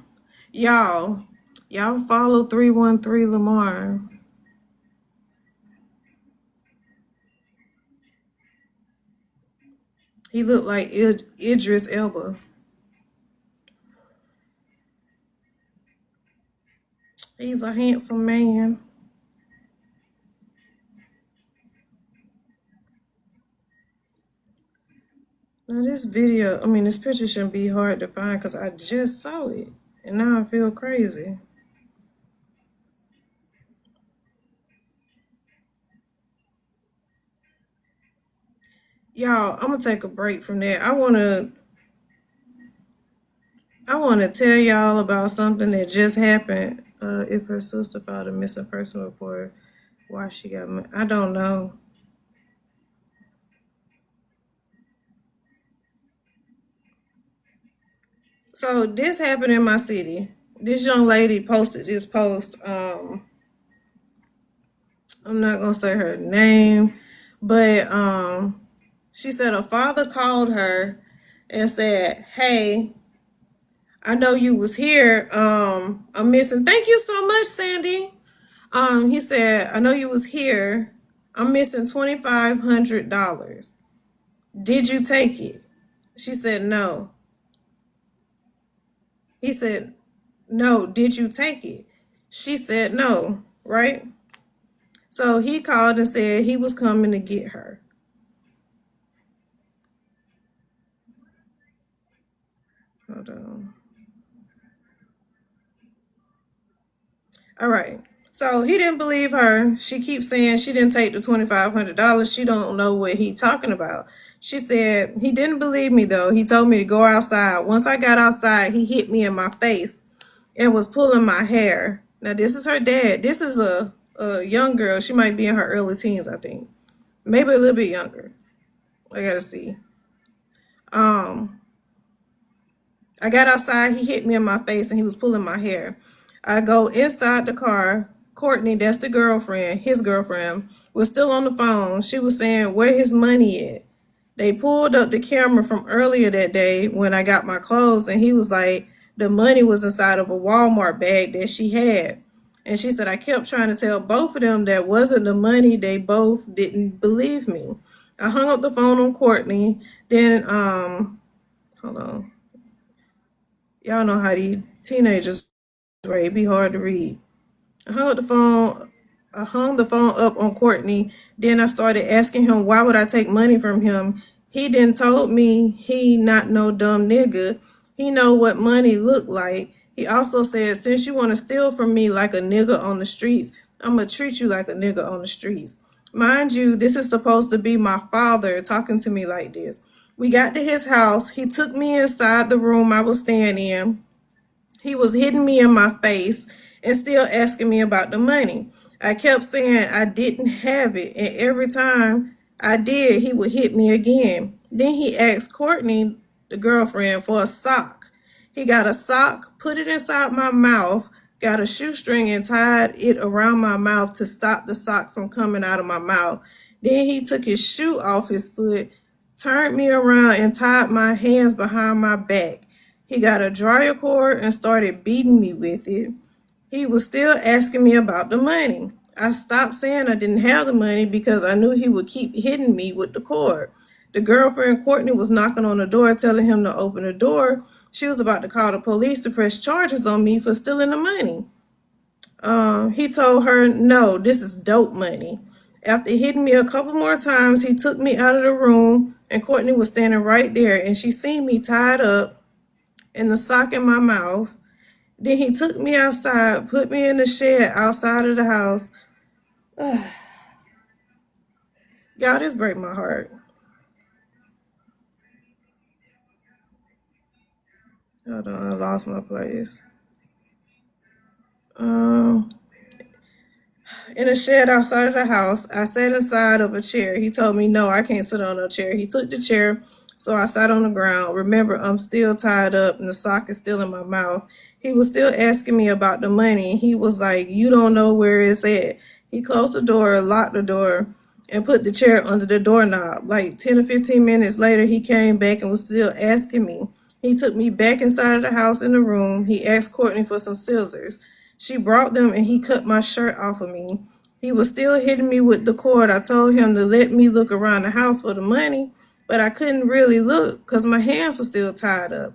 Y'all, y'all follow 313 Lamar. He looked like Idris Elba. He's a handsome man. Now this picture shouldn't be hard to find because I just saw it. And now I feel crazy. Y'all, I'm gonna take a break from that. I wanna tell y'all about something that just happened. If her sister filed a missing person report, why she got I don't know. So this happened in my city. This young lady posted this post. I'm not gonna say her name, but she said a father called her and said, "Hey, I know you was here. I'm missing." Thank you so much, Sandy. He said, "I know you was here. I'm missing $2,500. Did you take it?" She said, "No." He said, "No, did you take it?" She said, "No," right? So he called and said he was coming to get her. Hold on. All right. So he didn't believe her. She keeps saying she didn't take the $2,500. She don't know what he talking about. She said he didn't believe me though. He told me to go outside. Once I got outside, he hit me in my face and was pulling my hair. Now this is her dad. This is a young girl. She might be in her early teens, I think. Maybe a little bit younger. I gotta see. Um, I got outside, he hit me in my face and he was pulling my hair. I go inside the car. Courtney, that's the girlfriend, his girlfriend, was still on the phone. She was saying where his money at. They pulled up the camera from earlier that day when I got my clothes and he was like, the money was inside of a Walmart bag that she had. And she said, I kept trying to tell both of them that wasn't the money. They both didn't believe me. I hung up the phone on Courtney. Then, hold on. Y'all know how these teenagers, right? It'd be hard to read. I hung up the phone. I hung the phone up on Courtney. Then I started asking him why would I take money from him. He then told me he not no dumb nigga. He know what money look like. He also said since you want to steal from me like a nigga on the streets, I'ma treat you like a nigga on the streets. Mind you, this is supposed to be my father talking to me like this. We got to his house. He took me inside the room I was staying in. He was hitting me in my face and still asking me about the money. I kept saying I didn't have it, and every time I did, he would hit me again. Then he asked Courtney, the girlfriend, for a sock. He got a sock, put it inside my mouth, got a shoestring and tied it around my mouth to stop the sock from coming out of my mouth. Then he took his shoe off his foot, turned me around, and tied my hands behind my back. He got a dryer cord and started beating me with it. He was still asking me about the money. I stopped saying I didn't have the money because I knew he would keep hitting me with the cord. The girlfriend, Courtney, was knocking on the door telling him to open the door. She was about to call the police to press charges on me for stealing the money. He told her, no, this is dope money. After hitting me a couple more times, he took me out of the room, and Courtney was standing right there, and she seen me tied up and the sock in my mouth. Then he took me outside, put me in the shed outside of the house. Y'all, this break my heart. Hold on, I lost my place. Um, in a shed outside of the house. I sat inside of a chair. He told me, no, I can't sit on no chair. He took the chair, so I sat on the ground. Remember, I'm still tied up and the sock is still in my mouth. He was still asking me about the money. He was like, you don't know where it's at. He closed the door, locked the door, and put the chair under the doorknob. Like 10 or 15 minutes later, he came back and was still asking me. He took me back inside of the house in the room. He asked Courtney for some scissors. She brought them and he cut my shirt off of me. He was still hitting me with the cord. I told him to let me look around the house for the money, but I couldn't really look because my hands were still tied up.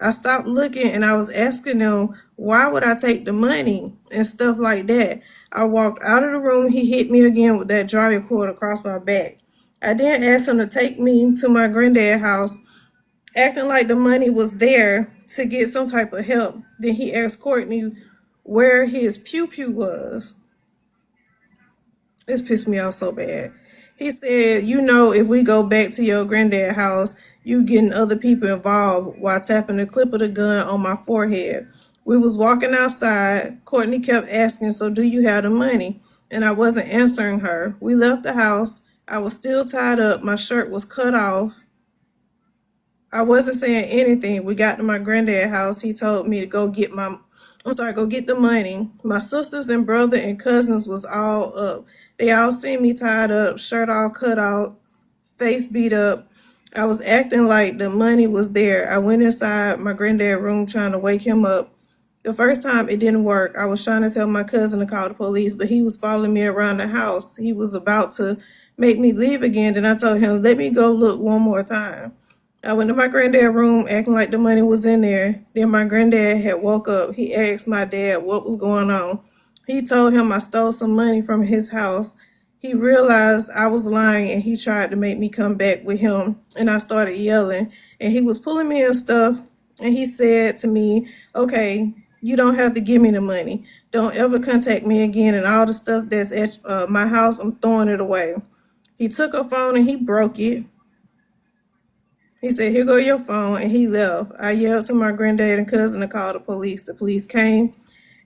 I stopped looking and I was asking him, why would I take the money and stuff like that? I walked out of the room. He hit me again with that dryer cord across my back. I then asked him to take me to my granddad's house, acting like the money was there to get some type of help. Then he asked Courtney where his pew pew was. This pissed me off so bad. He said, you know, if we go back to your granddad's house, you getting other people involved while tapping the clip of the gun on my forehead. We was walking outside. Courtney kept asking, so do you have the money? And I wasn't answering her. We left the house. I was still tied up. My shirt was cut off. I wasn't saying anything. We got to my granddad's house. He told me to go get the money. My sisters and brother and cousins was all up. They all seen me tied up, shirt all cut out, face beat up. I was acting like the money was there. I went inside my granddad's room trying to wake him up. The first time it didn't work. I was trying to tell my cousin to call the police, but he was following me around the house. He was about to make me leave again. Then I told him, let me go look one more time. I went to my granddad's room acting like the money was in there. Then my granddad had woke up. He asked my dad what was going on. He told him I stole some money from his house. He realized I was lying and he tried to make me come back with him. And I started yelling and he was pulling me and stuff. And he said to me, okay, you don't have to give me the money. Don't ever contact me again. And all the stuff that's at my house, I'm throwing it away. He took a phone and he broke it. He said, here go your phone, and he left. I yelled to my granddad and cousin to call the police. The police came,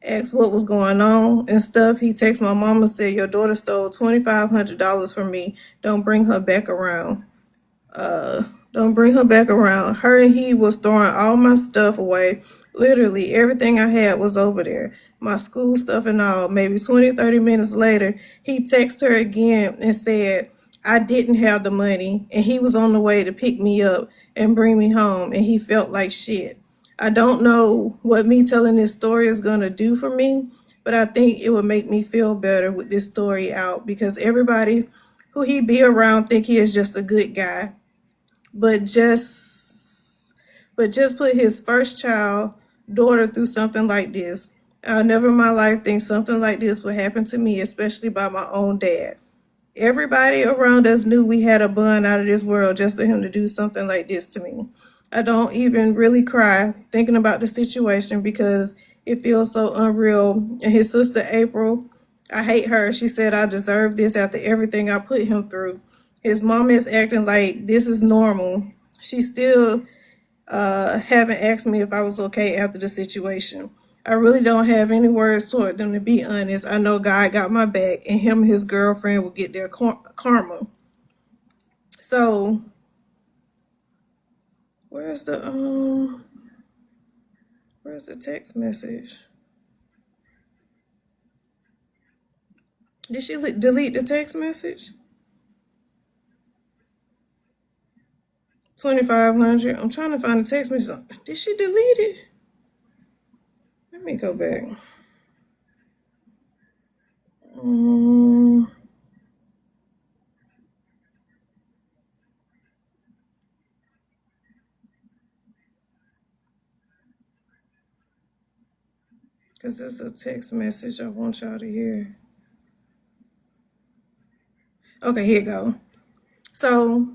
asked what was going on and stuff. He texted my mama and said, your daughter stole $2,500 from me. Don't bring her back around. Don't bring her back around. Her and he was throwing all my stuff away. Literally, everything I had was over there. My school stuff and all. Maybe 20, 30 minutes later, he texted her again and said, I didn't have the money, and he was on the way to pick me up and bring me home, and he felt like shit. I don't know what me telling this story is going to do for me, but I think it would make me feel better with this story out because everybody who he be around think he is just a good guy. But just put his first child daughter through something like this. I'll never in my life think something like this would happen to me, especially by my own dad. Everybody around us knew we had a bun out of this world just for him to do something like this to me. I don't even really cry thinking about the situation because it feels so unreal. And his sister April, I hate her. She said I deserve this after everything I put him through. His mom is acting like this is normal. She still haven't asked me if I was okay after the situation. I really don't have any words toward them, to be honest. I know God got my back, and him and his girlfriend will get their karma. So, where's the text message? Did she delete the text message? 2,500. I'm trying to find the text message. Did she delete it? Let me go back. Because it's a text message I want y'all to hear. Okay, here you go. So,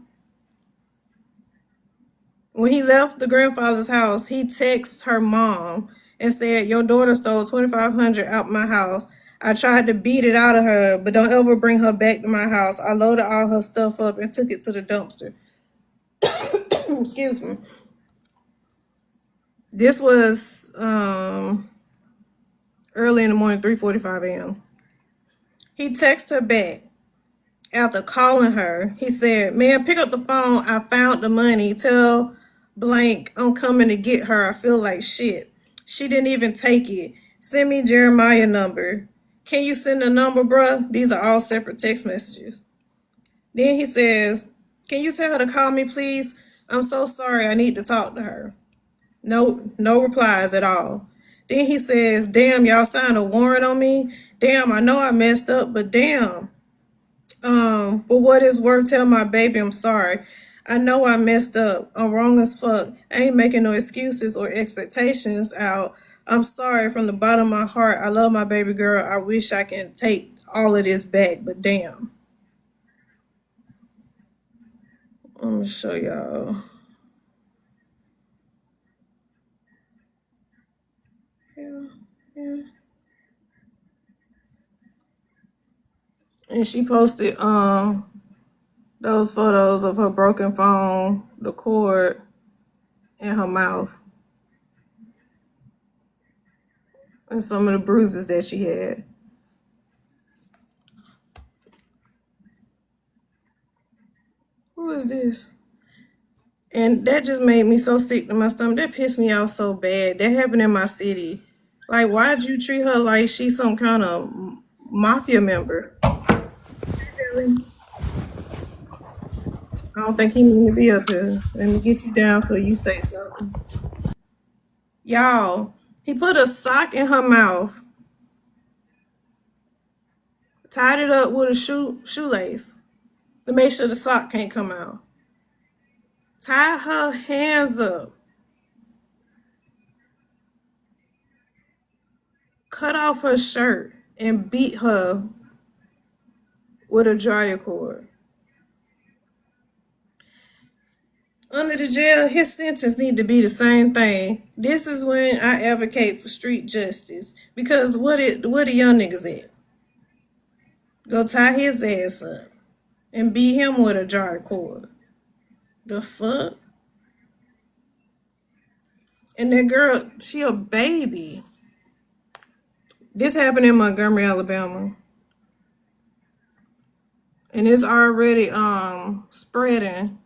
when he left the grandfather's house, he texted her mom and said, your daughter stole 2,500 out my house. I tried to beat it out of her, but don't ever bring her back to my house. I loaded all her stuff up and took it to the dumpster. Excuse me. This was early in the morning, 3:45 a.m. He texted her back after calling her. He said, man, pick up the phone. I found the money. Tell blank I'm coming to get her. I feel like shit. She didn't even take it. Send me Jeremiah number. Can you send the number, bruh? These are all separate text messages. Then he says, can you tell her to call me, please? I'm so sorry. I need to talk to her. No replies at all. Then he says, damn, y'all signed a warrant on me. Damn, I know I messed up, but damn. For what it's worth, tell my baby I'm sorry. I know I messed up. I'm wrong as fuck. I ain't making no excuses or expectations out. I'm sorry from the bottom of my heart. I love my baby girl. I wish I can take all of this back, but damn. I'm gonna show y'all. Yeah. And she posted those photos of her broken phone, the cord, and her mouth, and some of the bruises that she had. Who is this? And that just made me so sick to my stomach. That pissed me off so bad. That happened in my city. Like, why'd you treat her like she's some kind of mafia member? Really? I don't think he need to be up here. Let me get you down for you say something. Y'all, he put a sock in her mouth, tied it up with a shoelace to make sure the sock can't come out. Tied her hands up. Cut off her shirt and beat her with a dryer cord. Under the jail, his sentence need to be the same thing. This is when I advocate for street justice. Because what the young niggas at? Go tie his ass up and beat him with a dryer cord. The fuck? And that girl, she a baby. This happened in Montgomery, Alabama. And it's already spreading.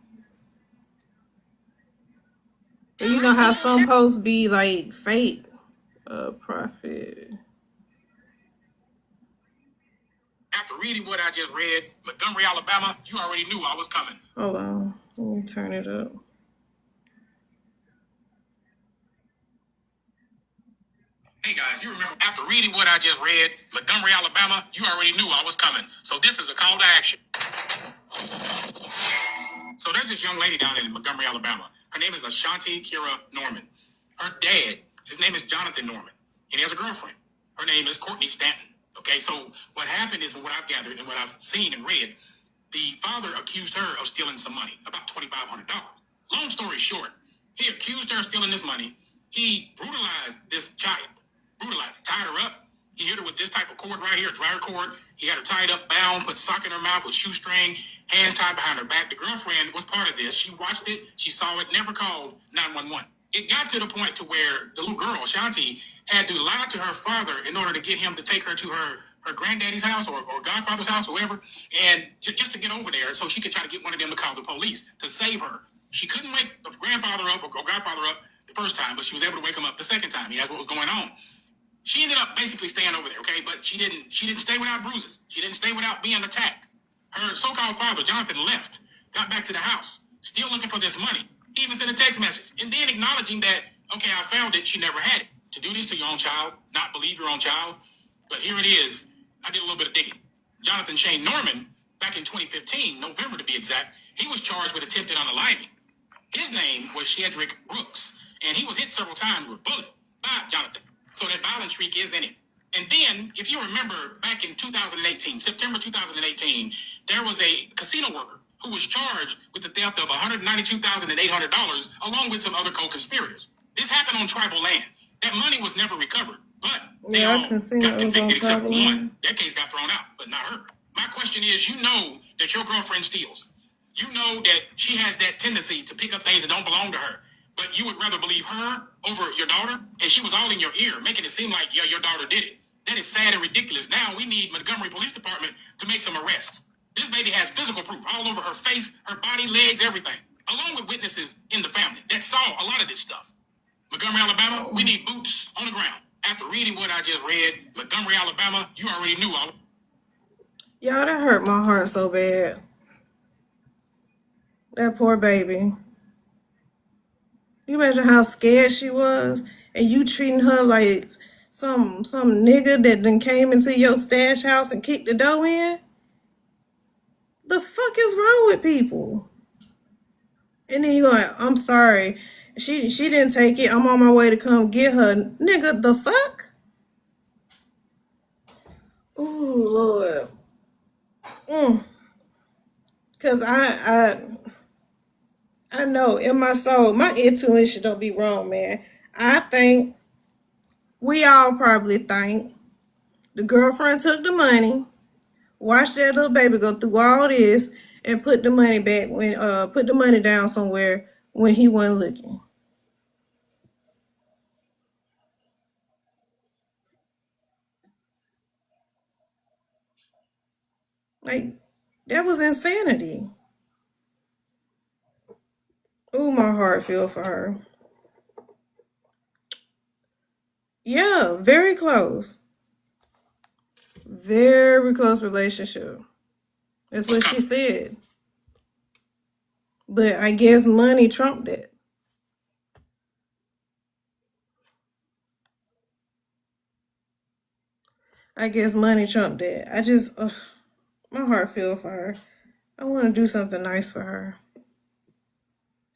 And you know how some posts be like fake profit. After reading what I just read, Montgomery, Alabama, you already knew I was coming. Hold on. Let me turn it up. Hey guys, you remember after reading what I just read, Montgomery, Alabama, you already knew I was coming. So this is a call to action. So there's this young lady down in Montgomery, Alabama. Her name is Ashanti Kira Norman. Her dad, his name is Jonathan Norman, and he has a girlfriend. Her name is Courtney Stanton. Okay, so what happened is, from what I've gathered and what I've seen and read, the father accused her of stealing some money, about $2,500. Long story short, he accused her of stealing this money. He brutalized this child, tied her up, He hit her with this type of cord right here, a dryer cord. He had her tied up, bound, put sock in her mouth with shoestring, hands tied behind her back. The girlfriend was part of this. She watched it, she saw it, never called 911. It got to the point to where the little girl, Shanti, had to lie to her father in order to get him to take her to her granddaddy's house or godfather's house, whoever, and just to get over there so she could try to get one of them to call the police to save her. She couldn't wake the grandfather up or godfather up the first time, but she was able to wake him up the second time. He asked what was going on. She ended up basically staying over there, okay? But she didn't stay without bruises. She didn't stay without being attacked. Her so-called father, Jonathan, left, got back to the house, still looking for this money. He even sent a text message, and then acknowledging that, okay, I found it, she never had it. To do this to your own child, not believe your own child. But here it is. I did a little bit of digging. Jonathan Shane Norman, back in 2015, November to be exact, he was charged with attempted unaliving. His name was Shedrick Brooks, and he was hit several times with a bullet by Jonathan. So that violent streak is in it. And then, if you remember, back in 2018, September 2018, there was a casino worker who was charged with the theft of $192,800 along with some other co-conspirators. This happened on tribal land. That money was never recovered, but they all got convicted except for one. That case got thrown out, but not her. My question is, you know that your girlfriend steals. You know that she has that tendency to pick up things that don't belong to her. But you would rather believe her over your daughter? And she was all in your ear, making it seem like, yeah, your daughter did it. That is sad and ridiculous. Now we need Montgomery Police Department to make some arrests. This baby has physical proof all over her face, her body, legs, everything. Along with witnesses in the family that saw a lot of this stuff. Montgomery, Alabama, we need boots on the ground. After reading what I just read, Montgomery, Alabama, you already knew all. Y'all, that hurt my heart so bad. That poor baby. You imagine how scared she was, and you treating her like some nigga that then came into your stash house and kicked the door in? The fuck is wrong with people? And then you like, I'm sorry, she didn't take it. I'm on my way to come get her, nigga. The fuck? Ooh, Lord. Cause I know in my soul, my intuition don't be wrong, man. I think we all probably think the girlfriend took the money, watched that little baby go through all this, and put the money back when put the money down somewhere when he wasn't looking. Like, that was insanity. Ooh, my heart feel for her. Yeah, very close. Very close relationship. That's what she said. But I guess money trumped it. I guess money trumped that. I just, my heart feel for her. I want to do something nice for her.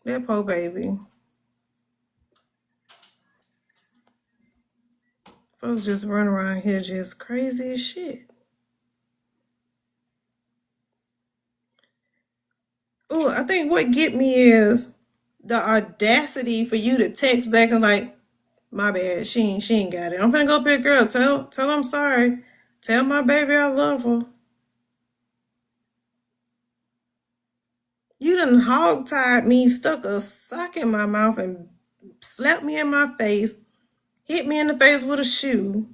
That poor baby. Folks just run around here just crazy as shit. Oh, I think what get me is the audacity for you to text back and like, my bad, she ain't got it. I'm gonna go pick her up. Tell her I'm sorry. Tell my baby I love her. You done hog-tied me, stuck a sock in my mouth and slapped me in my face, hit me in the face with a shoe,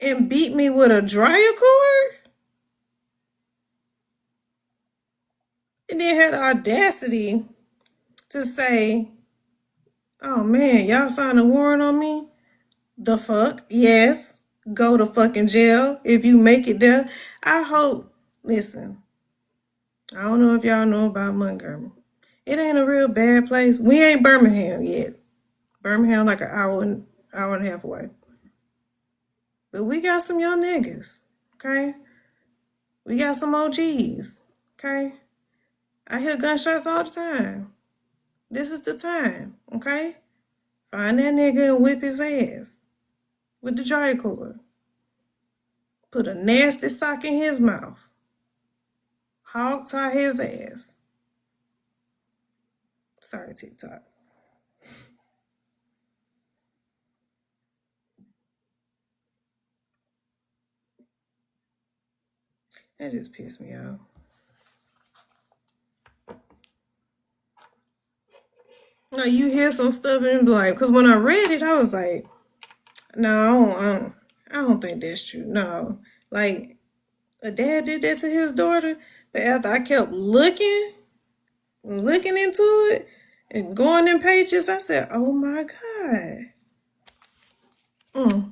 and beat me with a dryer cord? And then had the audacity to say, oh man, y'all signed a warrant on me? The fuck? Yes. Go to fucking jail if you make it there. I hope, listen, I don't know if y'all know about Montgomery. It ain't a real bad place. We ain't Birmingham yet. Birmingham like an hour and a half away. But we got some young niggas, okay? We got some OGs, okay? I hear gunshots all the time. This is the time, okay? Find that nigga and whip his ass with the dry cord. Put a nasty sock in his mouth. Hog tie his ass. Sorry, TikTok. That just pissed me off. No, you hear some stuff and be like, because when I read it, I was like, no, I don't think that's true. No, like a dad did that to his daughter, but after I kept looking into it, and going in pages, I said, oh my god.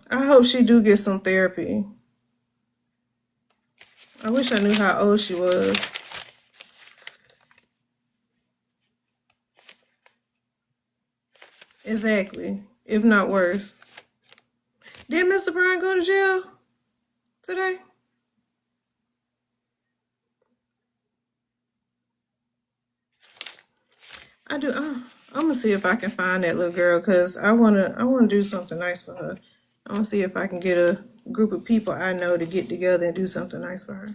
I hope she do get some therapy. I wish I knew how old she was. Exactly, if not worse. Did Mr. Bryan go to jail today? I do. I'm gonna see if I can find that little girl because I wanna do something nice for her. I'm gonna see if I can get a group of people I know to get together and do something nice for her.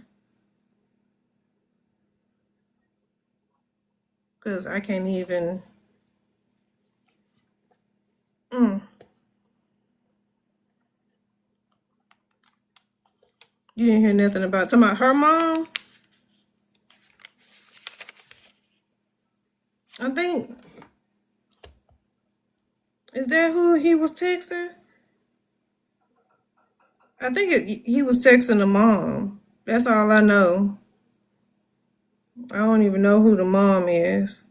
Cause I can't even. Mm, you didn't hear nothing about talking about her mom. I think is that who he was texting? I think he was texting the mom. That's all I know. I don't even know who the mom is.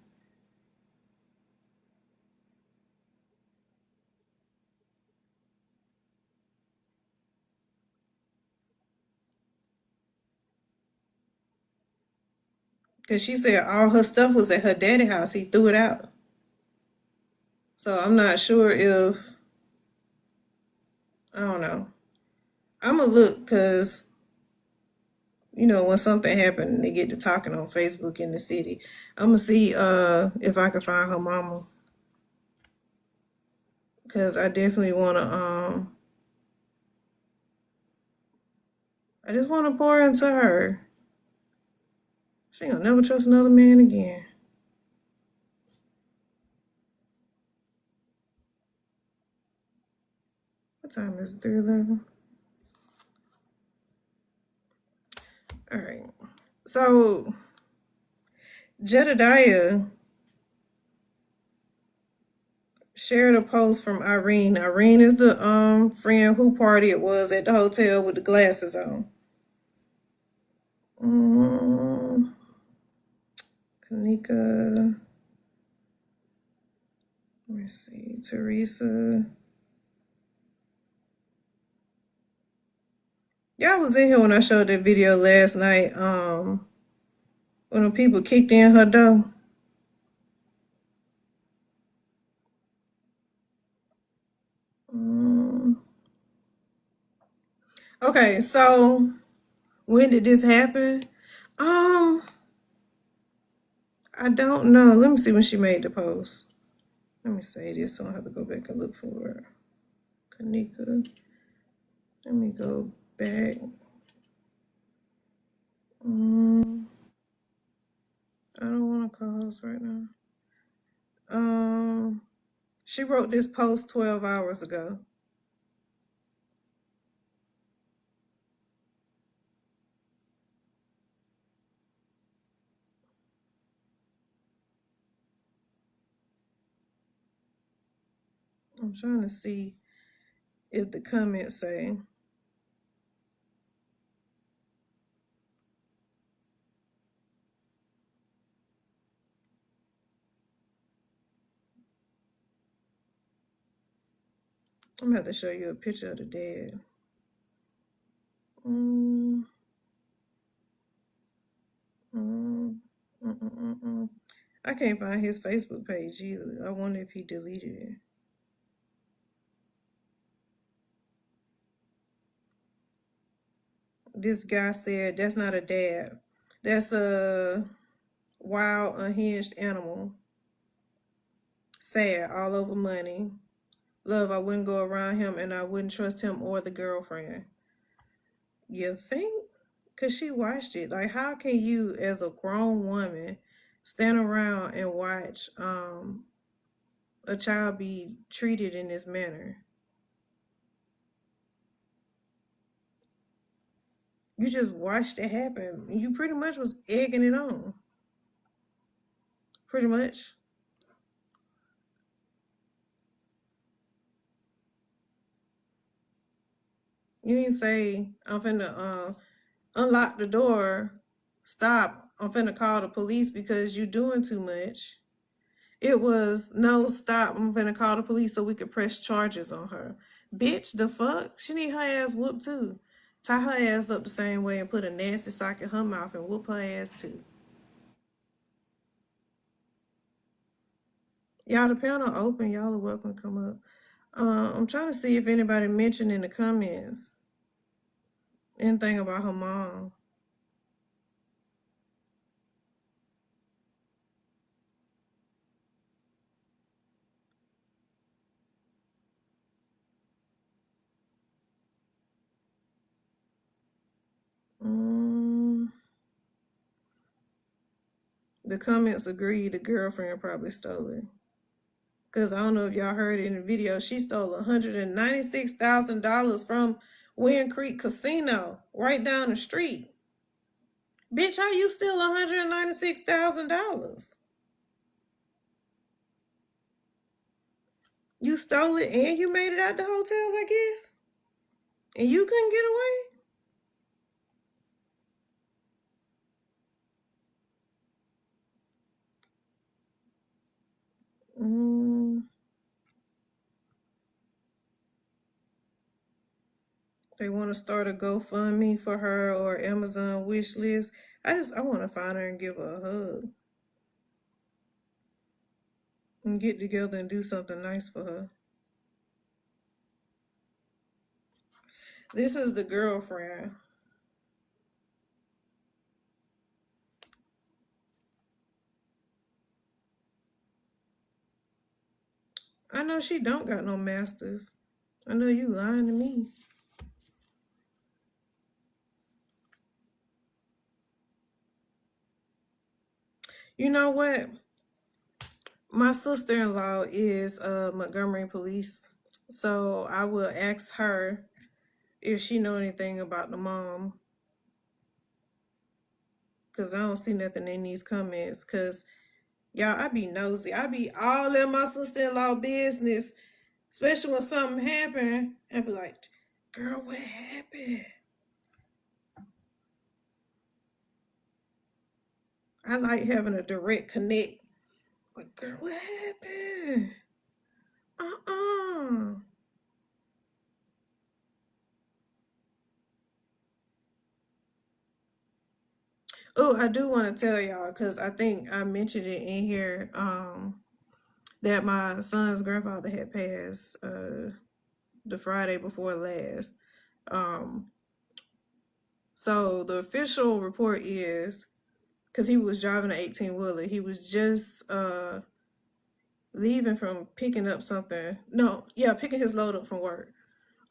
Cause she said all her stuff was at her daddy house. He threw it out. So I'm not sure if I don't know. I'ma look cause when something happened, they get to talking on Facebook in the city. I'm gonna see if I can find her mama, cause I definitely wanna. I just wanna pour into her. She ain't gonna never trust another man again. What time is it? 3:11. All right. So Jedediah shared a post from Irene. Irene is the friend who party it was at the hotel with the glasses on. Kanika. Let me see. Teresa. Y'all was in here when I showed that video last night. When the people kicked in her door. Okay, so when did this happen? I don't know. Let me see when she made the post. Let me say this so I don't have to go back and look for it. Kanika. Let me go back. I don't want to cause right now. She wrote this post 12 hours ago. I'm trying to see if the comments say. I'm gonna have to show you a picture of the dad. Mm, mm, mm, mm, mm. I can't find his Facebook page either. I wonder if he deleted it. This guy said that's not a dad. That's a wild, unhinged animal. Sad, all over money. Love, I wouldn't go around him and I wouldn't trust him or the girlfriend. You think? Because she watched it. Like, how can you, as a grown woman, stand around and watch a child be treated in this manner? You just watched it happen. You pretty much was egging it on. Pretty much. You didn't say, I'm finna unlock the door. Stop. I'm finna call the police because you doing too much. It was, no, stop. I'm finna call the police so we could press charges on her. Bitch, the fuck? She need her ass whooped too. Tie her ass up the same way and put a nasty sock in her mouth and whoop her ass too. Y'all, the panel open. Y'all are welcome to come up. I'm trying to see if anybody mentioned in the comments anything about her mom. Um, the comments agree the girlfriend probably stole it. Because I don't know if y'all heard it in the video. She stole $196,000 from Wind Creek Casino right down the street. Bitch, how you steal $196,000? You stole it and you made it out the hotel, I guess? And you couldn't get away? Mm, they want to start a GoFundMe for her or Amazon wish list. I want to find her and give her a hug and get together and do something nice for her. This is the girlfriend. I know she don't got no masters. I know you lying to me. You know what? My sister-in-law is Montgomery police, so I will ask her if she know anything about the mom, cause I don't see nothing in these comments. Cause y'all, I be nosy. I be all in my sister-in-law business, especially when something happen. I be like, "Girl, what happened?" I like having a direct connect. Like, girl, what happened? Uh-uh. Oh, I do want to tell y'all because I think I mentioned it in here. That my son's grandfather had passed the Friday before last. Um, so the official report is because he was driving an 18-wheeler. He was just leaving from picking up something. No, yeah, picking his load up from work.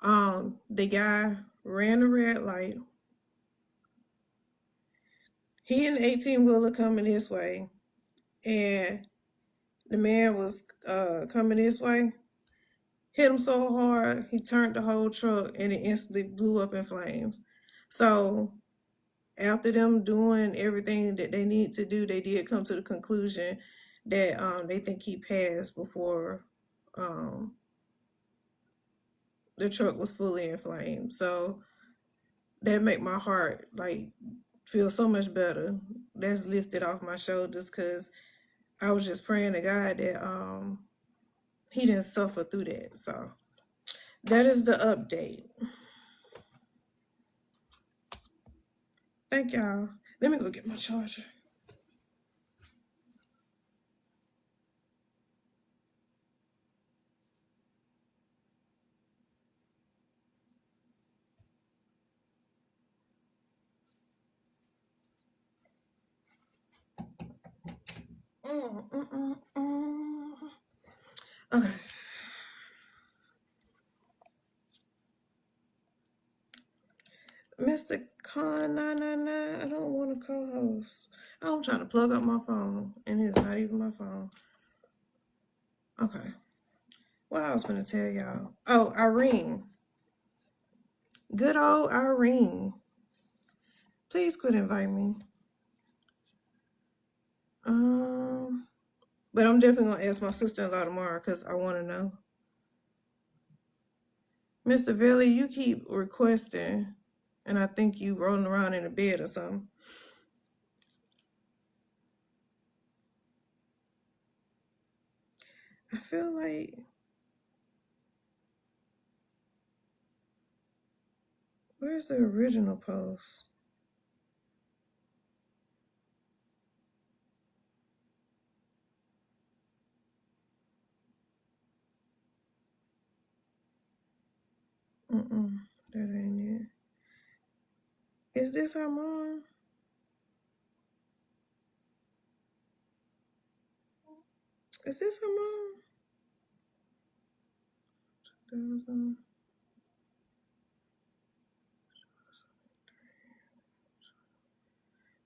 The guy ran a red light. He and the 18-wheeler coming this way, and the man was coming this way. Hit him so hard, he turned the whole truck and it instantly blew up in flames. So after them doing everything that they need to do, they did come to the conclusion that they think he passed before um, the truck was fully in flames. So that make my heart like feel so much better. That's lifted off my shoulders because I was just praying to God that he didn't suffer through that. So that is the update. Thank y'all. Let me go get my charger. Okay. Mr. Khan 999, I don't want to co-host. I'm trying to plug up my phone, and it's not even my phone. Okay. What I was gonna tell y'all? Oh, Irene. Good old Irene. Please quit inviting me. But I'm definitely gonna ask my sister-in-law tomorrow because I want to know. Mr. Villy, you keep requesting, and I think you rolling around in the bed or something. I feel like where's the original post? That ain't it. Is this her mom? Is this her mom?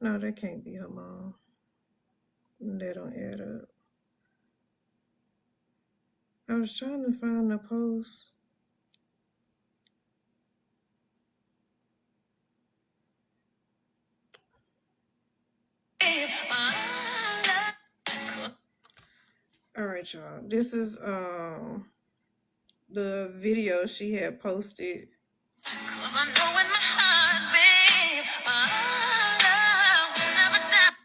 No, that can't be her mom. That don't add up. I was trying to find the post. All right, y'all. This is the video she had posted. 'Cause I know in my heart, babe, our love will never die.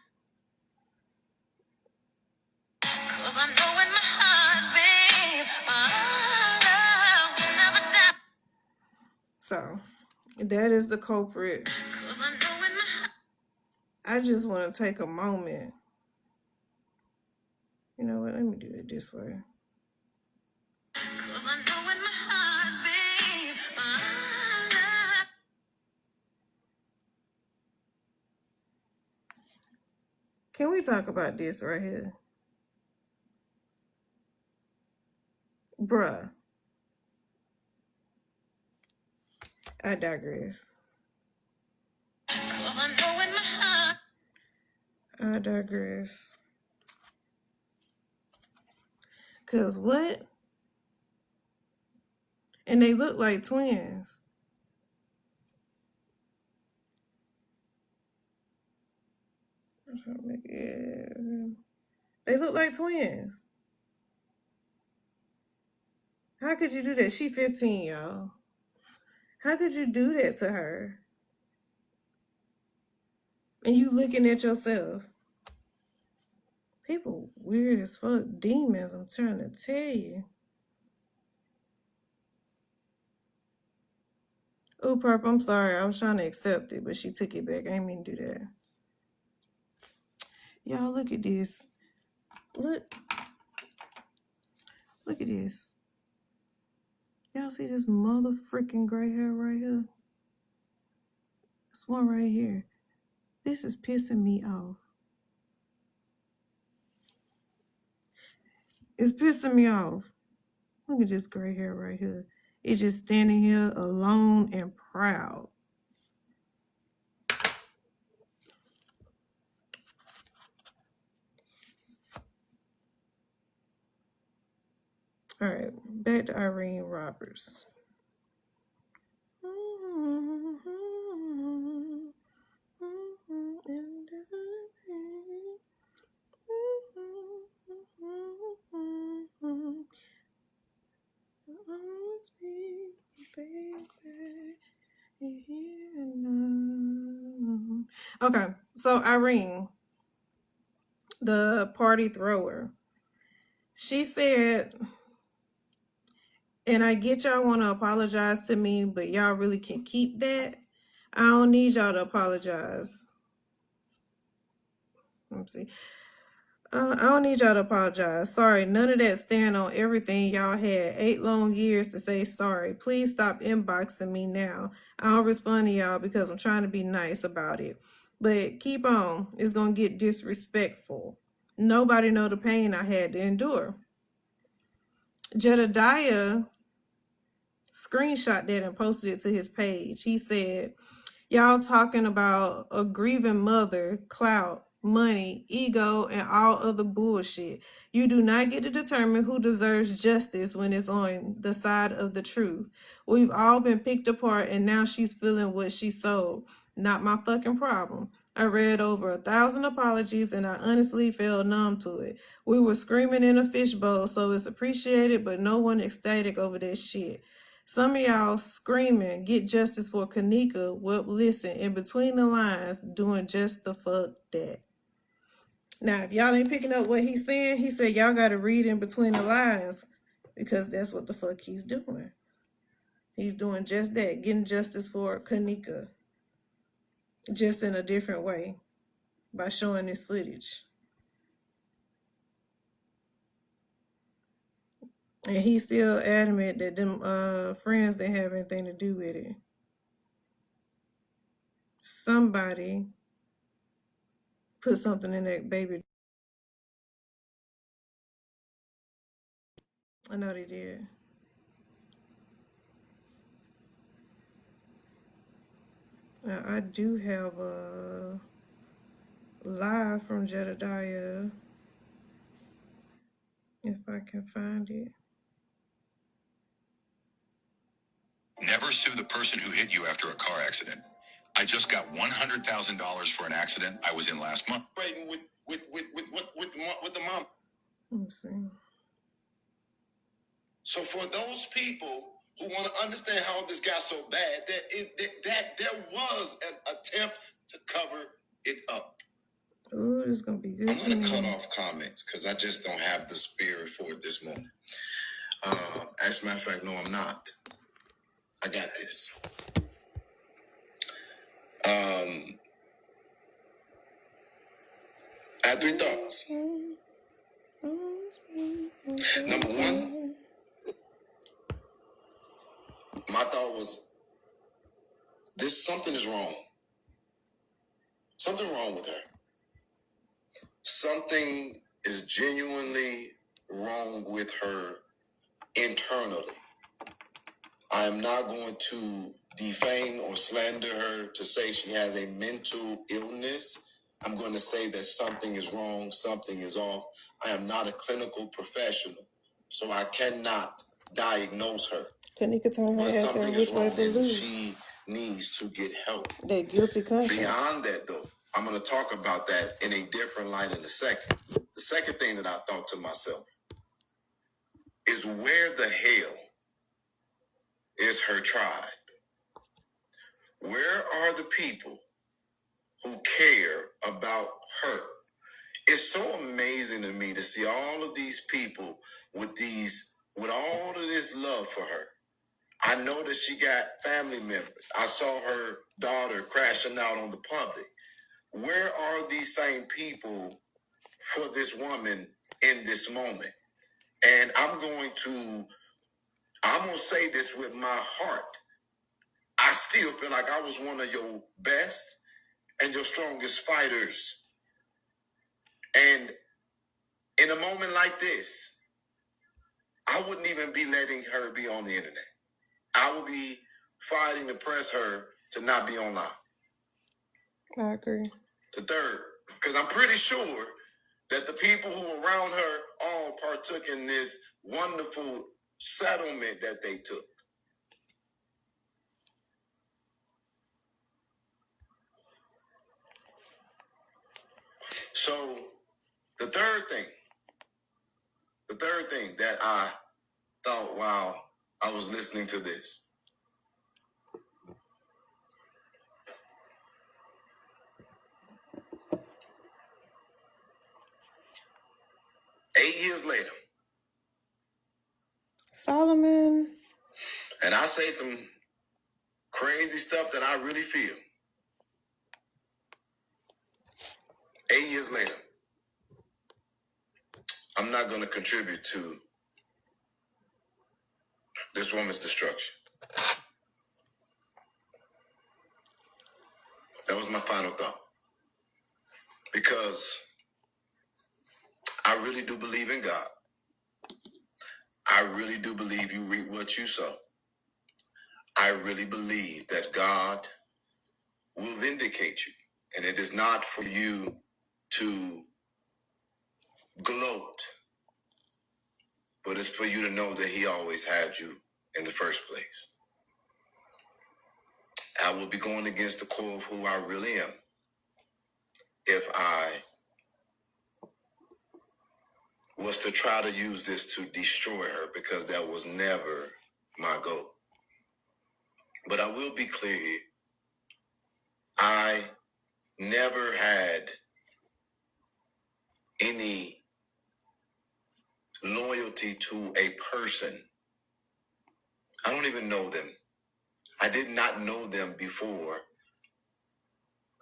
'Cause I know in my heart, babe, our love will never die. So that is the culprit. 'Cause I know in my heart. I just want to take a moment. You know what? Let me do it this way. 'Cause I know in my heart, babe, our love. Can we talk about this right here? Bruh. I digress. 'Cause I know in my heart. I digress. 'Cause what? And they look like twins. I'm trying to make it. They look like twins. How could you do that? She 15, y'all. How could you do that to her? And you looking at yourself. People weird as fuck. Demons, I'm trying to tell you. Oh, Purp, I'm sorry. I was trying to accept it, but she took it back. I didn't mean to do that. Y'all, look at this. Look. Look at this. Y'all see this mother freaking gray hair right here? This one right here. This is pissing me off. It's pissing me off. Look at this gray hair right here. It's just standing here alone and proud. All right, back to Irene Roberts. Okay, so Irene, the party thrower, she said, and I get y'all want to apologize to me, but y'all really can keep that. I don't need y'all to apologize. Let me see. I don't need y'all to apologize. Sorry, none of that staring on everything. Y'all had 8 long years to say sorry. Please stop inboxing me now. I'll respond to y'all because I'm trying to be nice about it. But keep on. It's going to get disrespectful. Nobody know the pain I had to endure. Jedediah screenshot that and posted it to his page. He said, y'all talking about a grieving mother, clout, money, ego, and all other bullshit. You do not get to determine who deserves justice when it's on the side of the truth. We've all been picked apart and now she's feeling what she sold. Not my fucking problem. I read over 1,000 apologies and I honestly felt numb to it. We were screaming in a fishbowl, so it's appreciated, but no one ecstatic over that shit. Some of y'all screaming, get justice for Kanika. Well, listen, in between the lines, doing just the fuck that. Now, if y'all ain't picking up what he's saying, he said y'all gotta read in between the lines because that's what the fuck he's doing. He's doing just that, getting justice for Kanika, just in a different way by showing this footage. And he's still adamant that them friends didn't have anything to do with it. Somebody put something in that baby. I know they did. Now, I do have a live from Jedediah, if I can find it. Never sue the person who hit you after a car accident. I just got $100,000 for an accident I was in last month. With the mom. Let me see. So for those people who want to understand how this got so bad, that there was an attempt to cover it up. Oh, this is gonna be good. I'm gonna cut off comments because I just don't have the spirit for it this moment. As a matter of fact, no, I'm not. I got this. I have 3 thoughts. Number one, my thought was something is wrong. Something wrong with her. Something is genuinely wrong with her internally. I am not going to defame or slander her to say she has a mental illness. I'm going to say that something is wrong, something is off. I am not a clinical professional, so I cannot diagnose her. Kanika turn her ass in which way but lose. She needs to get help. That guilty conscience. Beyond that, though, I'm going to talk about that in a different light in a second. The second thing that I thought to myself is, where the hell is her tribe? Where are the people who care about her? It's so amazing to me to see all of these people with all of this love for her. I know that she got family members. I saw her daughter crashing out on the public. Where are these same people for this woman in this moment? And I'm going to say this with my heart. I still feel like I was one of your best and your strongest fighters. And in a moment like this, I wouldn't even be letting her be on the internet. I would be fighting to press her to not be online. I agree. The third, because I'm pretty sure that the people who were around her all partook in this wonderful settlement that they took. So the third thing that I thought while I was listening to this, years later, Solomon. and I say some crazy stuff that I really feel. 8 years later, I'm not going to contribute to this woman's destruction. That was my final thought. Because I really do believe in God. I really do believe you reap what you sow. I really believe that God will vindicate you. And it is not for you to gloat, but it's for you to know that he always had you in the first place. I will be going against the core of who I really am if I was to try to use this to destroy her, because that was never my goal. But I will be clear here. I never had any loyalty to a person. I don't even know them. I did not know them before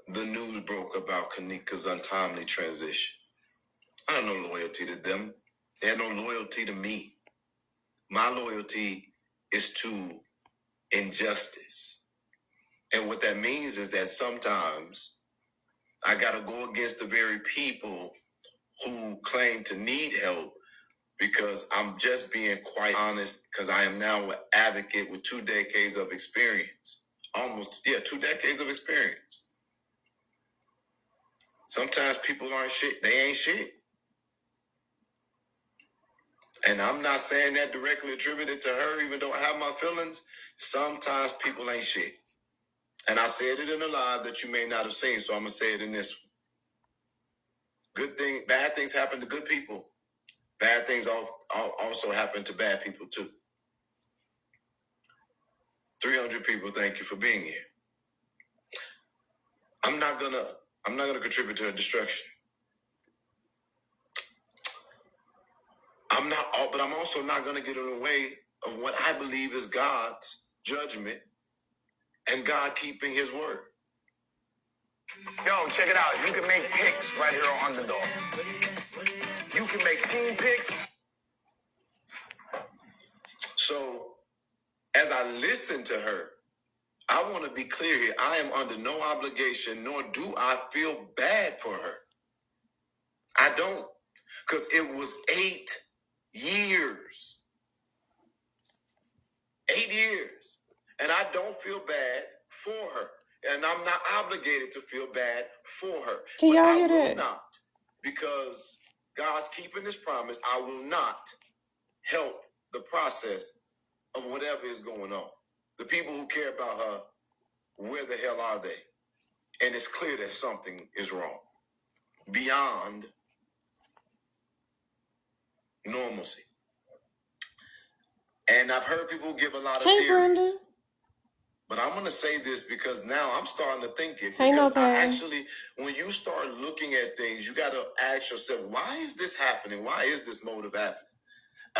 the news broke about Kanika's untimely transition. I had no loyalty to them. They had no loyalty to me. My loyalty is to injustice. And what that means is that sometimes I got to go against the very people who claim to need help, because I'm just being quite honest, because I am now an advocate with 2 decades of experience. 2 decades of experience. Sometimes people aren't shit. They ain't shit. And I'm not saying that directly attributed to her, even though I have my feelings. Sometimes people ain't shit. And I said it in a live that you may not have seen, so I'm going to say it in this one. Bad things happen to good people. Bad things also happen to bad people too. 300 people, thank you for being here. I'm not gonna contribute to her destruction. But I'm also not gonna get in the way of what I believe is God's judgment and God keeping his word. Yo, check it out. You can make picks right here on Underdog. You can make team picks. So, as I listen to her, I want to be clear here. I am under no obligation, nor do I feel bad for her. I don't. Because it was 8 years. 8 years. And I don't feel bad for her. And I'm not obligated to feel bad for her. Can y'all hear I will that? not, because God's keeping his promise, I will not help the process of whatever is going on. The people who care about her, where the hell are they? And it's clear that something is wrong beyond normalcy. And I've heard people give a lot of theories. Brenda. But I'm going to say this because now I'm starting to think it. Because when you start looking at things, you got to ask yourself, why is this happening? Why is this motive happening?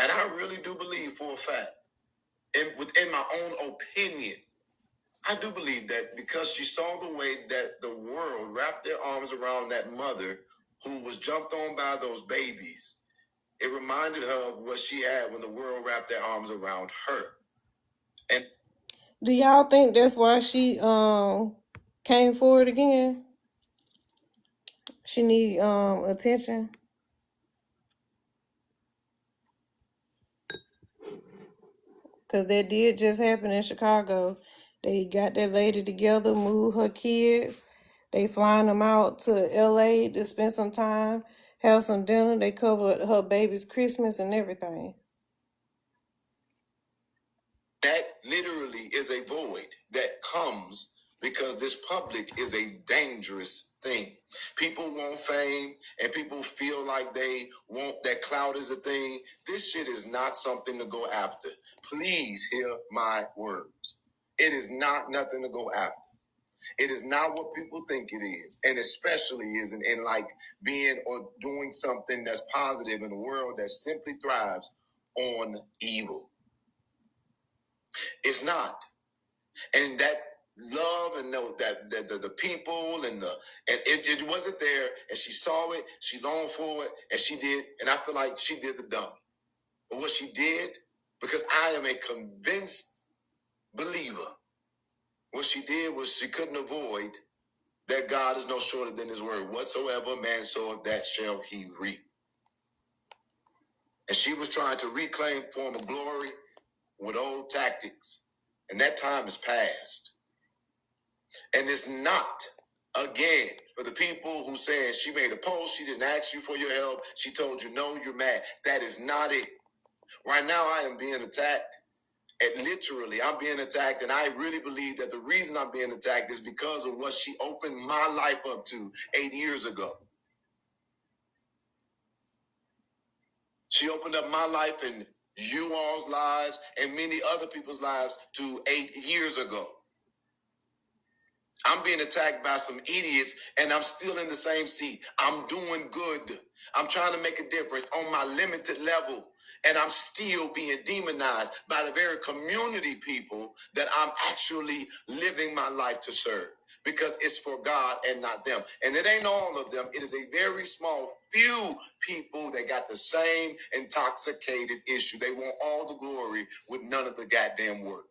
And I really do believe for a fact, within my own opinion, I do believe that because she saw the way that the world wrapped their arms around that mother who was jumped on by those babies, it reminded her of what she had when the world wrapped their arms around her. And do y'all think that's why she came forward again? She need attention. Because that did just happen in Chicago. They got that lady together, moved her kids. They flying them out to LA to spend some time, have some dinner. They covered her baby's Christmas and everything. That literally is a void that comes because this public is a dangerous thing. People want fame and people feel like they want that clout is a thing. This shit is not something to go after. Please hear my words. It is not nothing to go after. It is not what people think it is. And especially isn't in like being or doing something that's positive in a world that simply thrives on evil. It's not. And that love and the people and it wasn't there, and she saw it, she longed for it, and she did, and I feel like she did the dumb. But what she did, because I am a convinced believer, what she did was she couldn't avoid that God is no shorter than his word. Whatsoever man soweth, that shall he reap. And she was trying to reclaim form of glory with old tactics. And that time is past. And it's not, again, for the people who said she made a post, she didn't ask you for your help, she told you no, you're mad. That is not it. Right now I am being attacked And literally, I'm being attacked, and I really believe that the reason I'm being attacked is because of what she opened my life up to 8 years ago. She opened up my life and you all's lives and many other people's lives to 8 years ago. I'm being attacked by some idiots and I'm still in the same seat. I'm doing good. I'm trying to make a difference on my limited level. And I'm still being demonized by the very community people that I'm actually living my life to serve. Because it's for God and not them. And it ain't all of them. It is a very small few people that got the same intoxicated issue. They want all the glory with none of the goddamn work.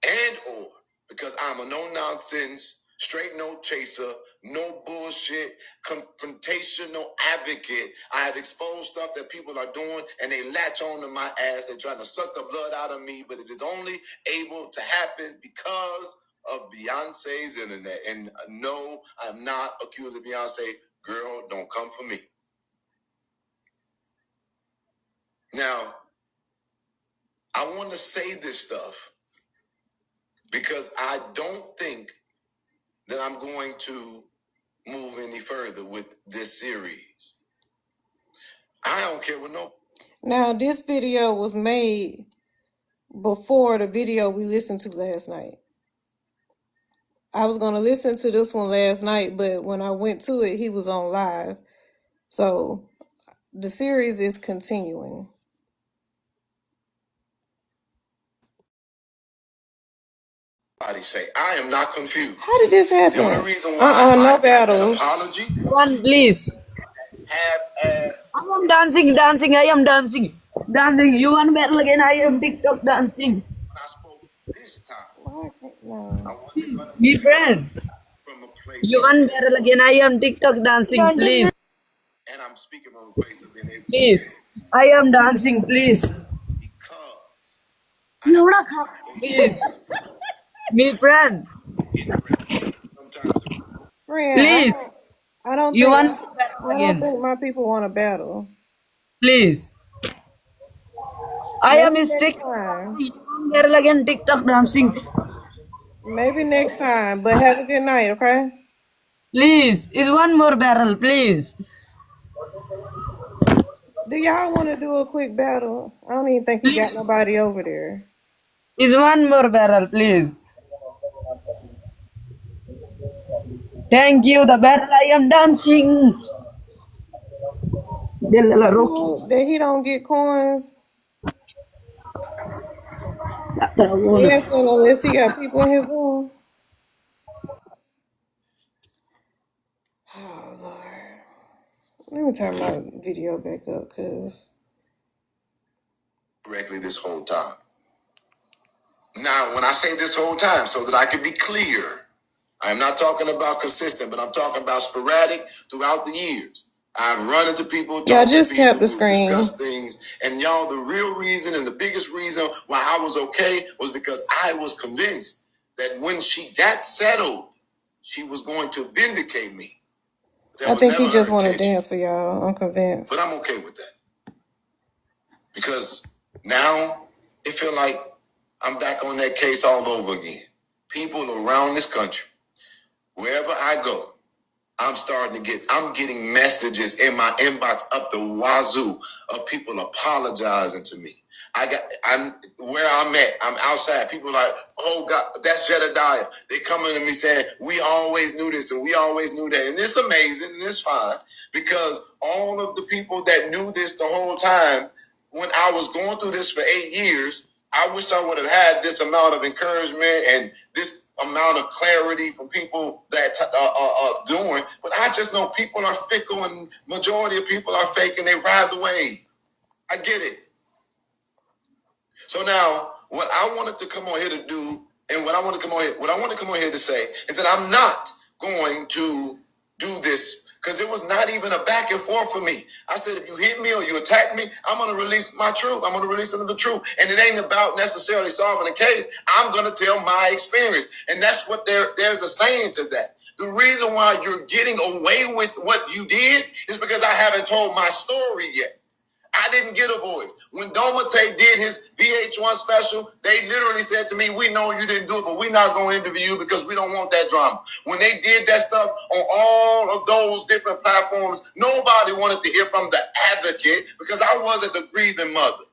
And or because I'm a no-nonsense, straight no chaser, no bullshit, confrontational advocate. I have exposed stuff that people are doing and they latch on to my ass. They're trying to suck the blood out of me, but it is only able to happen because of Beyonce's internet. And no, I'm not accused of Beyonce. Girl, don't come for me. Now, I want to say this stuff because I don't think that I'm going to move any further with this series. I don't care what no. Now, this video was made before the video we listened to last night. I was going to listen to this one last night, but when I went to it, he was on live. So the series is continuing. Somebody say, I am not confused. How did this happen? The only reason why no I got battles. an apology. One, please. I am dancing. I am dancing. You want battle again? I am TikTok dancing. When I spoke this time, No. I wasn't going to Be friend. from a place. You want battle again? I am TikTok dancing, please. And I'm speaking from a place of being able to Please. I am dancing, please. because Please. Be friend. sometimes Friend, Please. I don't You think want battle I don't again? think my people want to battle. Please. I Maybe am next strict. time. You want battle again? TikTok dancing. Maybe next time. But have a good night, okay? Please. Is one more barrel, please. Do y'all want to do a quick battle? I don't even think he got Please. nobody over there. Is one more barrel, please. Thank you. The battle I am dancing. That he don't get coins. Yes, unless he got people in his room. Oh Lord. Let me turn my video back up, cause correctly this whole time. Now, when I say this whole time, so that I can be clear, I'm not talking about consistent, but I'm talking about sporadic throughout the years. I've run into people, talked to just tap people, the screen. discussed things, and y'all, the real reason and the biggest reason why I was okay was because I was convinced that when she got settled, she was going to vindicate me. I think he just want to dance for y'all. I'm convinced. But I'm okay with that. Because now it feel like I'm back on that case all over again. People around this country, wherever I go, I'm getting messages in my inbox up the wazoo of people apologizing to me. I'm where I'm at. I'm outside. People like, oh God, that's Jedediah. They coming to me saying, we always knew this and we always knew that. And it's amazing and it's fine because all of the people that knew this the whole time, when I was going through this for 8 years, I wish I would have had this amount of encouragement and this amount of clarity from people that are doing. But I just know people are fickle and majority of people are fake and they ride the wave. I get it. So now, what I wanted to come on here to do, and what I want to come on here to say is that I'm not going to do this because it was not even a back and forth for me. I said, if you hit me or you attack me, I'm going to release my truth. I'm going to release another truth. And it ain't about necessarily solving a case. I'm going to tell my experience. And that's what there's a saying to that. The reason why you're getting away with what you did is because I haven't told my story yet. I didn't get a voice. When Domate did his VH1 special, they literally said to me, we know you didn't do it, but we're not going to interview you because we don't want that drama. When they did that stuff on all of those different platforms, nobody wanted to hear from the advocate because I wasn't the grieving mother.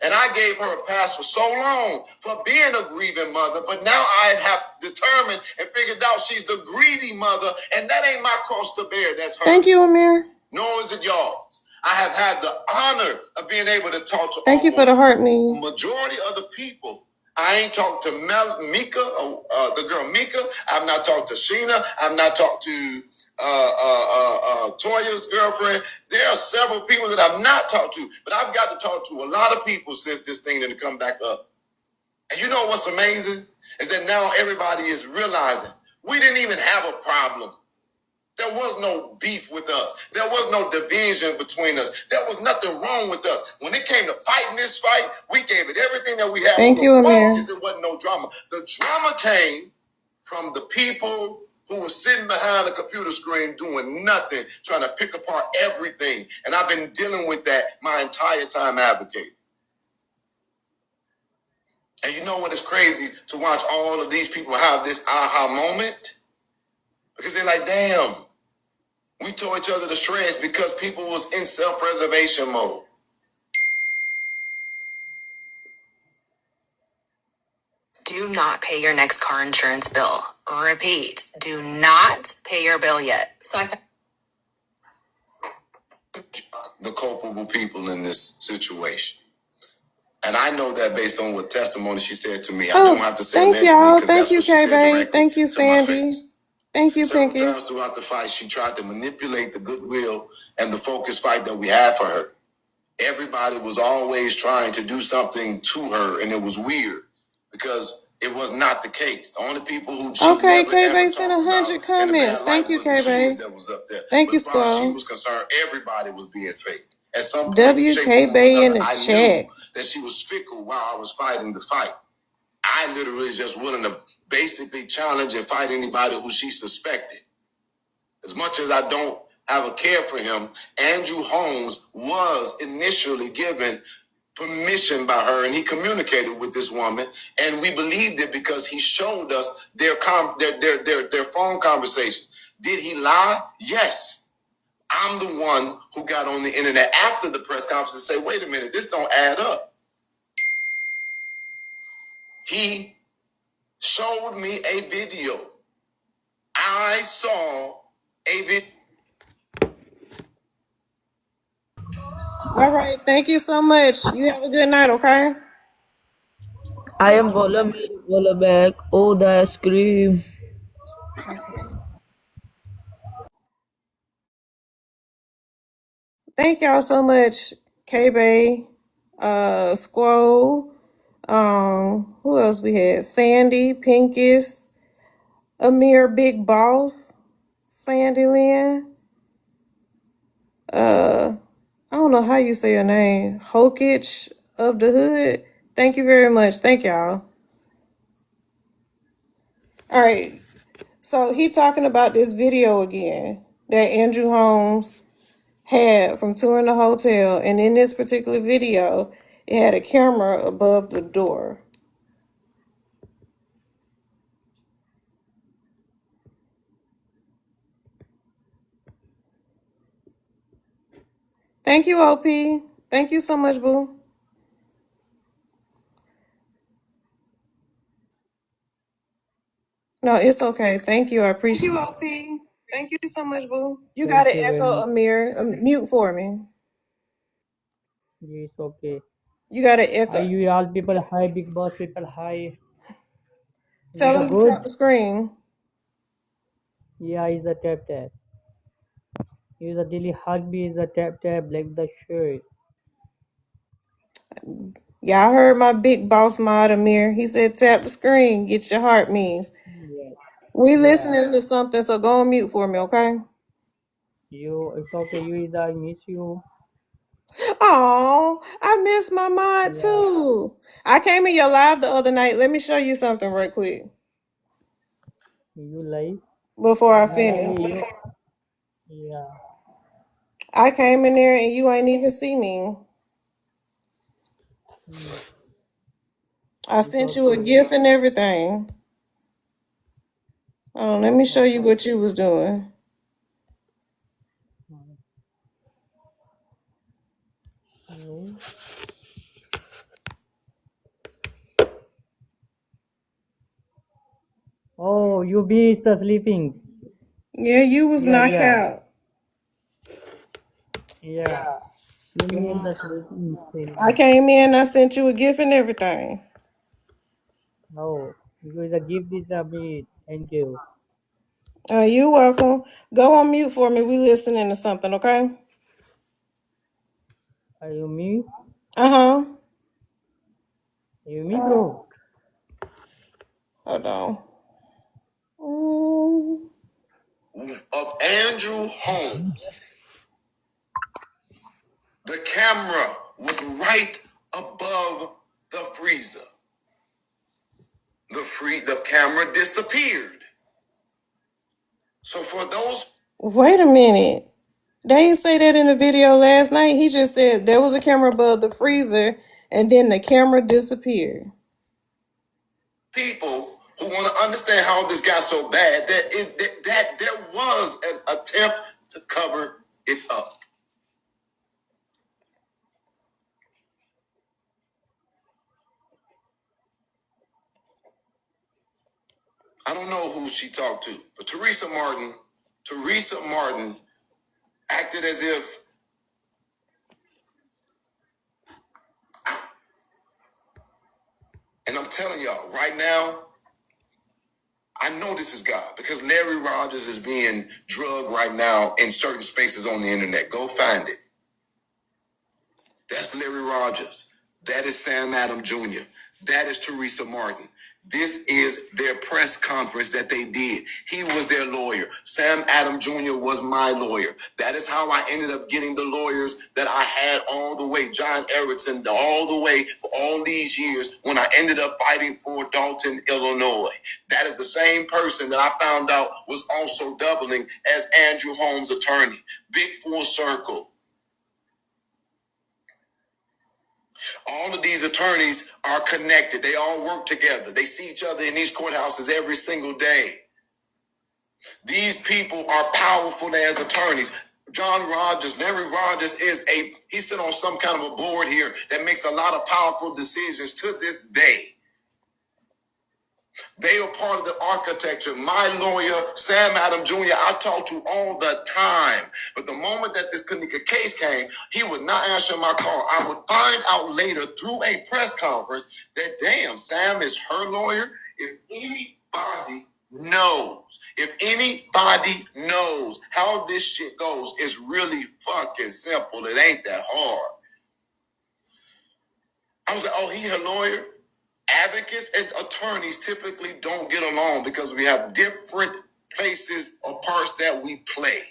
And I gave her a pass for so long for being a grieving mother, but now I have determined and figured out she's the greedy mother, and that ain't my cross to bear. That's her. Thank you, Amir. Nor is it yours. I have had the honor of being able to talk to Thank you for the heart me. majority of the people. I ain't talked to Mika, the girl Mika. I've not talked to Sheena. I've not talked to Toya's girlfriend. There are several people that I've not talked to, but I've got to talk to a lot of people since this thing didn't come back up. And you know what's amazing is that now everybody is realizing we didn't even have a problem. There was no beef with us. There was no division between us. There was nothing wrong with us. When it came to fighting this fight, we gave it everything that we had. Thank you, Amir. It wasn't no drama. The drama came from the people who were sitting behind a computer screen doing nothing, trying to pick apart everything. And I've been dealing with that my entire time advocating. And you know what is crazy? To watch all of these people have this aha moment? Because they're like, damn. We tore each other to shreds because people was in self-preservation mode. Do not pay your next car insurance bill. Repeat, do not pay your bill yet. The culpable people in this situation. And I know that based on what testimony she said to me. I don't have to say thank y'all. Thank you, K-Bay. Thank you, Sandy. Thank you, Several Pinkies. times throughout the fight, she tried to manipulate the goodwill and the focus fight that we had for her. Everybody was always trying to do something to her, and it was weird because it was not the case. The only people who she okay, never K-Bay ever sent talked 100 about comments. Thank you, K-Bay. that was up there. Thank but you, as far as she Squall. was concerned, everybody was being fake. At some point, WK Bay in the I chat. knew that she was fickle while I was fighting the fight. I literally was just willing to basically challenge and fight anybody who she suspected. As much as I don't have a care for him, Andrew Holmes was initially given permission by her, and he communicated with this woman, and we believed it because he showed us their phone conversations. Did he lie? Yes. I'm the one who got on the internet after the press conference and say, wait a minute, this don't add up. He showed me a video. I saw a video. All right, thank you so much. You have a good night, okay? I am Walla back. Oh, the ice cream. Okay. Thank y'all so much, K-Bay, Squall, who else we had? Sandy, Pinkest, Amir, Big Boss, Sandy Lynn, I don't know how you say your name, Hokich of the Hood. Thank you very much. Thank y'all. All right. So he talking about this video again that Andrew Holmes had from touring the hotel, and in this particular video, it had a camera above the door. Thank you, OP. Thank you so much, boo. No, it's okay. Thank you. I appreciate it. Thank you, OP. Thank you so much, boo. You got Thank to you very echo, much. Amir. Mute for me. Yes, okay. You got to Hi, echo. you all people. Hi, big boss people. Hi. Tell You him to good? tap the screen. Yeah, is a tap tap. Is a daily heartbeat. Is a tap tap like the shirt. Y'all heard my big boss mod, Amir. He said tap the screen. Get your heart means. Yeah. We Yeah. listening to something, so go on mute for me, okay? You. It's okay. You is I miss you. Oh, I miss my mod Yeah. too. I came in your live the other night. Let me show you something right quick You like. before I By the finish. way, you. Yeah. I came in there and you ain't even see me. I It's sent you a okay. gift and everything. Oh, let me show you Okay. what you was doing. No. Oh, you missed the sleepings. Yeah, you was Yeah, knocked yeah, out. yeah. You missed the sleepings. I came in, I sent you a gift and everything. No, because the gift is a miss. Thank you. You welcome. Go on mute for me. We listening to something, okay? Are you miss? Uh-huh. You me, bro? Hold on. Mm. Of Andrew Holmes. The camera was right above the freezer. The camera disappeared. So for those, Wait a minute. They didn't say that in the video last night. He just said there was a camera above the freezer and then the camera disappeared. people who want to understand how this got so bad, that there was an attempt to cover it up. I don't know who she talked to, but Teresa Martin acted as if, and I'm telling y'all right now, I know this is God because Larry Rogers is being drugged right now in certain spaces on the internet. Go find it. That's Larry Rogers. That is Sam Adams Jr. That is Teresa Martin. This is their press conference that they did. He was their lawyer. Sam Adams Jr. was my lawyer. That is how I ended up getting the lawyers that I had all the way, John Erickson, all the way for all these years when I ended up fighting for Dalton, Illinois. That is the same person that I found out was also doubling as Andrew Holmes' attorney. Big full circle. All of these attorneys are connected. They all work together. They see each other in these courthouses every single day. These people are powerful as attorneys. John Rogers, Larry Rogers he sit on some kind of a board here that makes a lot of powerful decisions to this day. They are part of the architecture. My lawyer, Sam Adams Jr., I talk to all the time. But the moment that this Kanika case came, he would not answer my call. I would find out later through a press conference that, damn, Sam is her lawyer. If anybody knows how this shit goes, it's really fucking simple. It ain't that hard. I was like, oh, he her lawyer? Advocates and attorneys typically don't get along because we have different places or parts that we play.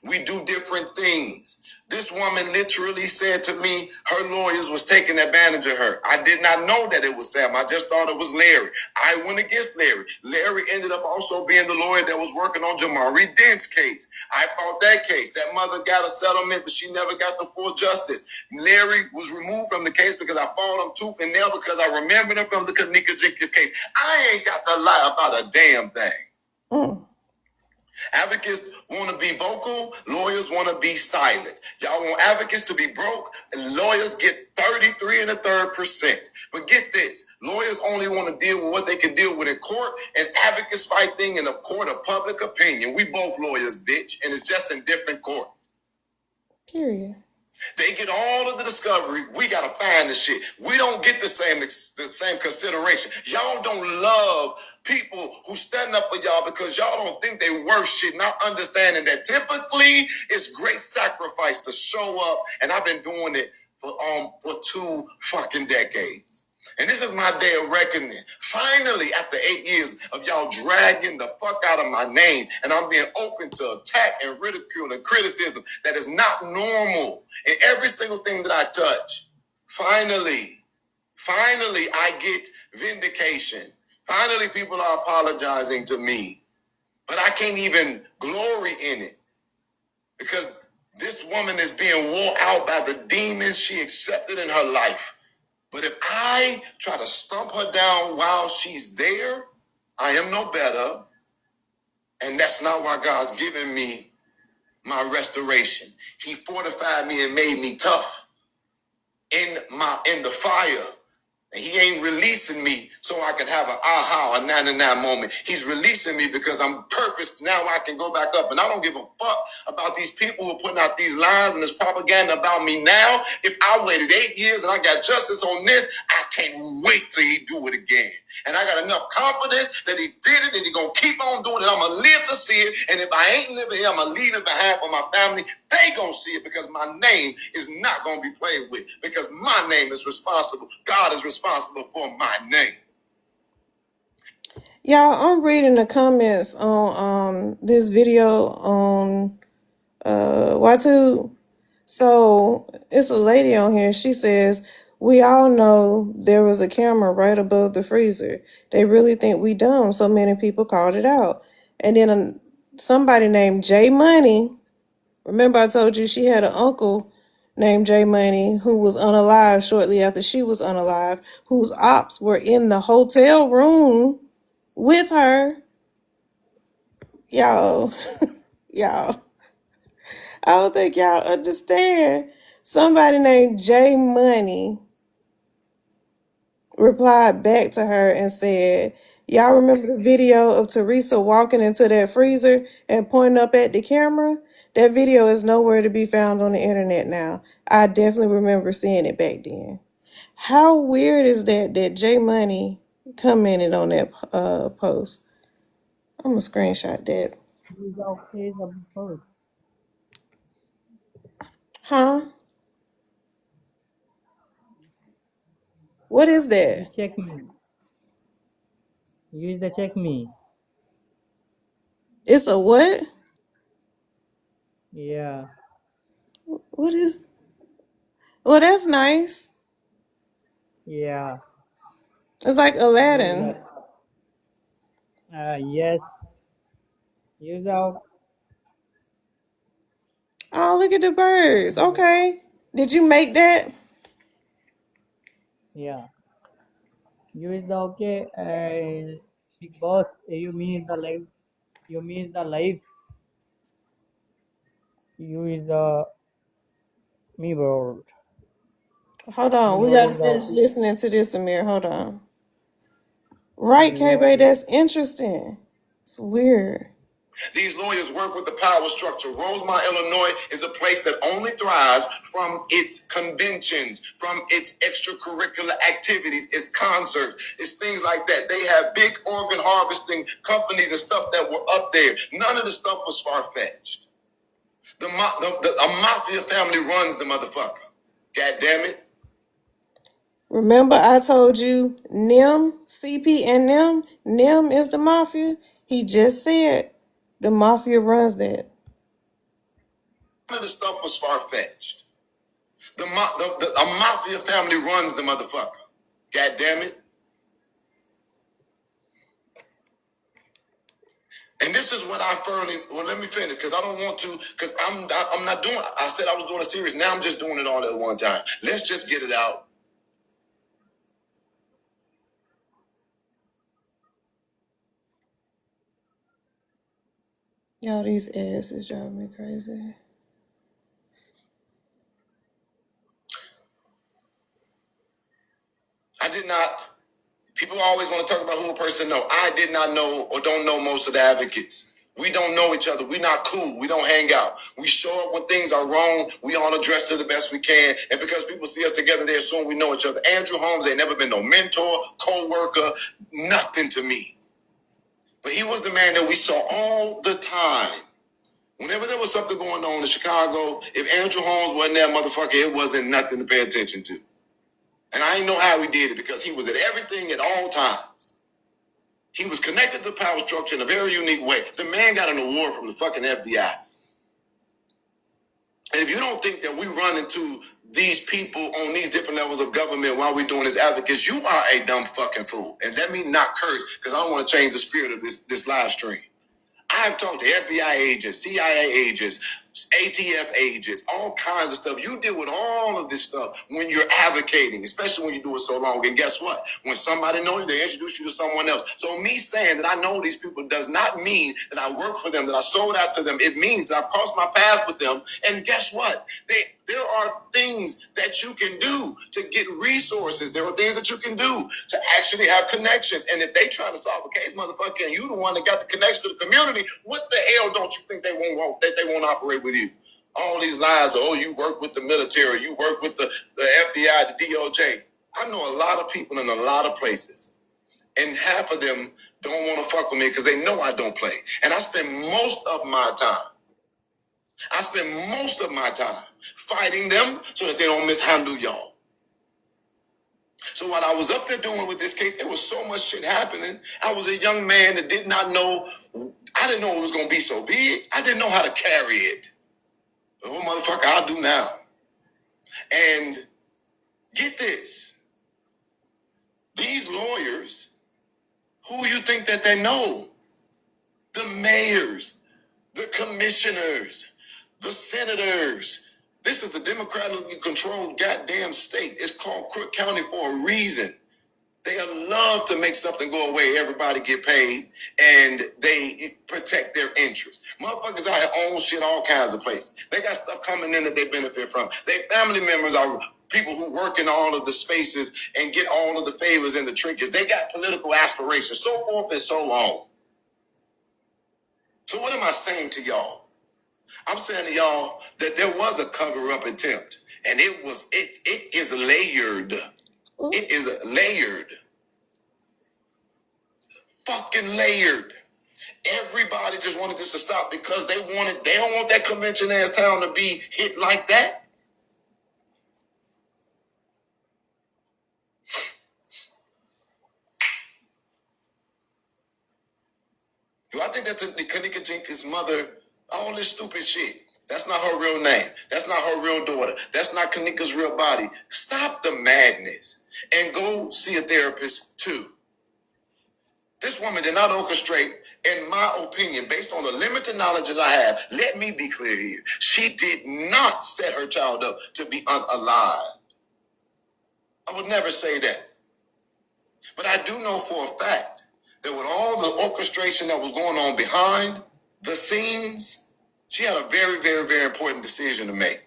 We do different things. This woman literally said to me her lawyers was taking advantage of her. I did not know that it was Sam. I just thought it was Larry. I went against Larry. Larry ended up also being the lawyer that was working on Jamari Dent's case. I fought that case. That mother got a settlement, but she never got the full justice. Larry was removed from the case because I fought him tooth and nail because I remembered him from the Kanika Jenkins case. I ain't got to lie about a damn thing. Mm. Advocates want to be vocal, lawyers want to be silent. Y'all want advocates to be broke, and lawyers get 33 and a third percent. But get this, lawyers only want to deal with what they can deal with in court, and advocates fight things in a court of public opinion. We both lawyers, bitch, and it's just in different courts. Period. They get all of the discovery. We gotta find the shit. We don't get the same consideration. Y'all don't love people who stand up for y'all because y'all don't think they worth shit. Not understanding that typically it's great sacrifice to show up. And I've been doing it for 2 fucking decades. And this is my day of reckoning. Finally, after 8 years of y'all dragging the fuck out of my name, and I'm being open to attack and ridicule and criticism that is not normal in every single thing that I touch. Finally, I get vindication. Finally, people are apologizing to me. But I can't even glory in it because This woman is being wore out by the demons she accepted in her life. But if I try to stomp her down while she's there, I am no better. And that's not why God's given me my restoration. He fortified me and made me tough in the fire. And he ain't releasing me so I can have an aha, a 99 moment. He's releasing me because I'm purposed. Now I can go back up. And I don't give a fuck about these people who are putting out these lies and this propaganda about me now. If I waited 8 years and I got justice on this, I can't wait till he do it again. And I got enough confidence that he did it and he gonna keep on doing it. I'm gonna live to see it. And if I ain't living here, I'm gonna leave it behind for my family. They gonna see it because my name is not gonna be played with. Because my name is responsible. God is responsible for my name. Y'all, I'm reading the comments on this video on YouTube. So it's a lady on here. She says, we all know there was a camera right above the freezer. They really think we dumb. So many people called it out. And then somebody named J Money. Remember I told you she had an uncle named J Money who was unalive shortly after she was unalive, whose ops were in the hotel room with her. Y'all, y'all, I don't think y'all understand. Somebody named J Money replied back to her and said, y'all remember the video of Teresa walking into that freezer and pointing up at the camera? That video is nowhere to be found on the internet now. I definitely remember seeing it back then. How weird is that J Money commented on that post? I'm gonna screenshot that. Use the okay the first. Huh? What is You that? check me. Use the check me. It's a what? Yeah. What is? Well, that's nice. Yeah. It's like Use Aladdin. that. Yes. Use the Oh, look at the birds. Okay. Did you make that? yeah. Use the okay. Big boss. You mean the life. You mean the life. You is the me world. Hold on. Me We world gotta is the finish listening to this, Amir. Hold on. Right, K-Bay, okay. that's interesting. It's weird. These lawyers work with the power structure. Rosemont, Illinois is a place that only thrives from its conventions, from its extracurricular activities, its concerts, its things like that. They have big organ harvesting companies and stuff that were up there. None of the stuff was far-fetched. A mafia family runs the motherfucker. God damn it. Remember I told you NIM, CP and NIM is the mafia? He just said the mafia runs that. None of the stuff was far-fetched. A mafia family runs the motherfucker. God damn it. And this is what I firmly, well, let me finish because I don't want to, because I'm not doing, I said I was doing a series. Now I'm just doing it all at one time. Let's just get it out. Y'all, these ads is driving me crazy. I did not, people always want to talk about who a person know. I did not know or don't know most of the advocates. We don't know each other. We're not cool. We don't hang out. We show up when things are wrong. We all address it the best we can. And because people see us together, they assume we know each other. Andrew Holmes ain't never been no mentor, co-worker, nothing to me. But he was the man that we saw all the time. Whenever there was something going on in Chicago, if Andrew Holmes wasn't there, motherfucker, it wasn't nothing to pay attention to. And I didn't know how he did it because he was at everything at all times. He was connected to the power structure in a very unique way. The man got an award from the fucking FBI. And if you don't think that we run into these people on these different levels of government while we're doing this advocates, you are a dumb fucking fool. And let me not curse because I don't want to change the spirit of this live stream. I've talked to FBI agents, CIA agents, ATF agents, all kinds of stuff. You deal with all of this stuff when you're advocating, especially when you do it so long. And guess what? When somebody knows you, they introduce you to someone else. So me saying that I know these people does not mean that I work for them, that I sold out to them. It means that I've crossed my path with them. And guess what? There are things that you can do to get resources. There are things that you can do to actually have connections. And if they try to solve a case, motherfucker, and you the one that got the connection to the community, what the hell don't you think they won't operate with you? All these lies of, oh, you work with the military, you work with the FBI, the DOJ. I know a lot of people in a lot of places, and half of them don't want to fuck with me because they know I don't play. And I spend most of my time fighting them so that they don't mishandle y'all. So what I was up there doing with this case, it was so much shit happening. I was a young man that did not know, I didn't know it was going to be so big. I didn't know how to carry it. But what motherfucker I'll do now. And get this. These lawyers, who you think that they know? The mayors, the commissioners, the senators. This is a democratically controlled goddamn state. It's called Crook County for a reason. They love to make something go away. Everybody get paid, and they protect their interests. Motherfuckers out here own shit all kinds of places. They got stuff coming in that they benefit from. Their family members are people who work in all of the spaces and get all of the favors and the trinkets. They got political aspirations, so forth and so on. So what am I saying to y'all? I'm saying to y'all that there was a cover-up attempt, and it is layered. It is layered. Fucking layered. Everybody just wanted this to stop because they don't want that convention ass town to be hit like that. Do I think that the Kanika Jenkins' mother, all this stupid shit, that's not her real name. That's not her real daughter. That's not Kanika's real body. Stop the madness and go see a therapist too. This woman did not orchestrate, in my opinion, based on the limited knowledge that I have. Let me be clear here. She did not set her child up to be unalive. I would never say that. But I do know for a fact that with all the orchestration that was going on behind the scenes, she had a very, very, very important decision to make.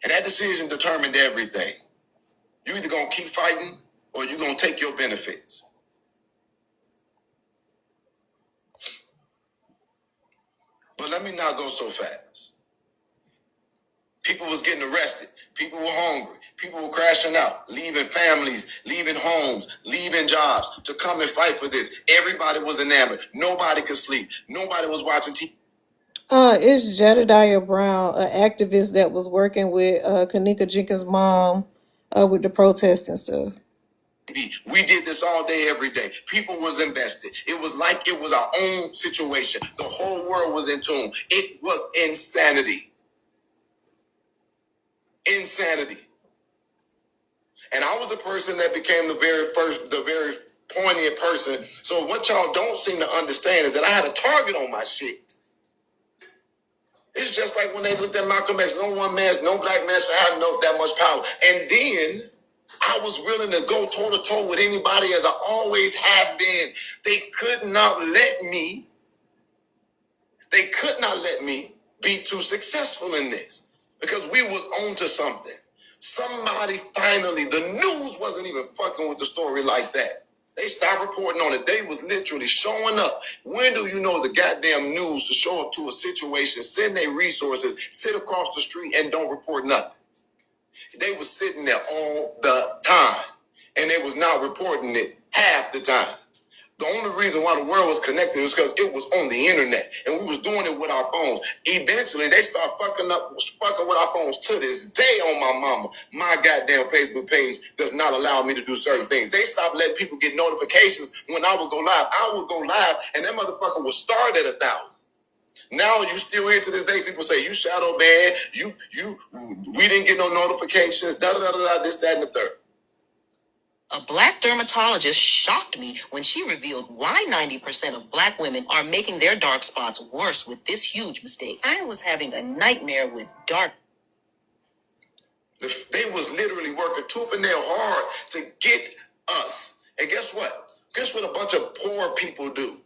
And that decision determined everything. You either going to keep fighting or you're going to take your benefits. But let me not go so fast. People was getting arrested. People were hungry. People were crashing out, leaving families, leaving homes, leaving jobs to come and fight for this. Everybody was enamored. Nobody could sleep. Nobody was watching TV. It's Jedediah Brown, an activist that was working with Kanika Jenkins' mom with the protest and stuff. We did this all day, every day. People was invested. It was like it was our own situation. The whole world was in tune. It was insanity. Insanity. And I was the person that became the very poignant person. So what y'all don't seem to understand is that I had a target on my shit. It's just like when they looked at Malcolm X, no black man should have that much power. And then I was willing to go toe-to-toe with anybody as I always have been. They could not let me be too successful in this because we was on to something. Somebody finally, the news wasn't even fucking with the story like that. They stopped reporting on it. They was literally showing up. When do you know the goddamn news to show up to a situation, send their resources, sit across the street and don't report nothing? They was sitting there all the time, and they was not reporting it half the time. The only reason why the world was connected was because it was on the internet, and we was doing it with our phones. Eventually, they start fucking with our phones to this day on my mama. My goddamn Facebook page does not allow me to do certain things. They stopped letting people get notifications when I would go live. I would go live, and that motherfucker would start at 1,000. Now you still here to this day. People say you shadow banned. We didn't get no notifications. Da da da da. This, that, and the third. A black dermatologist shocked me when she revealed why 90% of black women are making their dark spots worse with this huge mistake. I was having a nightmare with dark. They was literally working tooth and nail hard to get us. And guess what? Guess what a bunch of poor people do?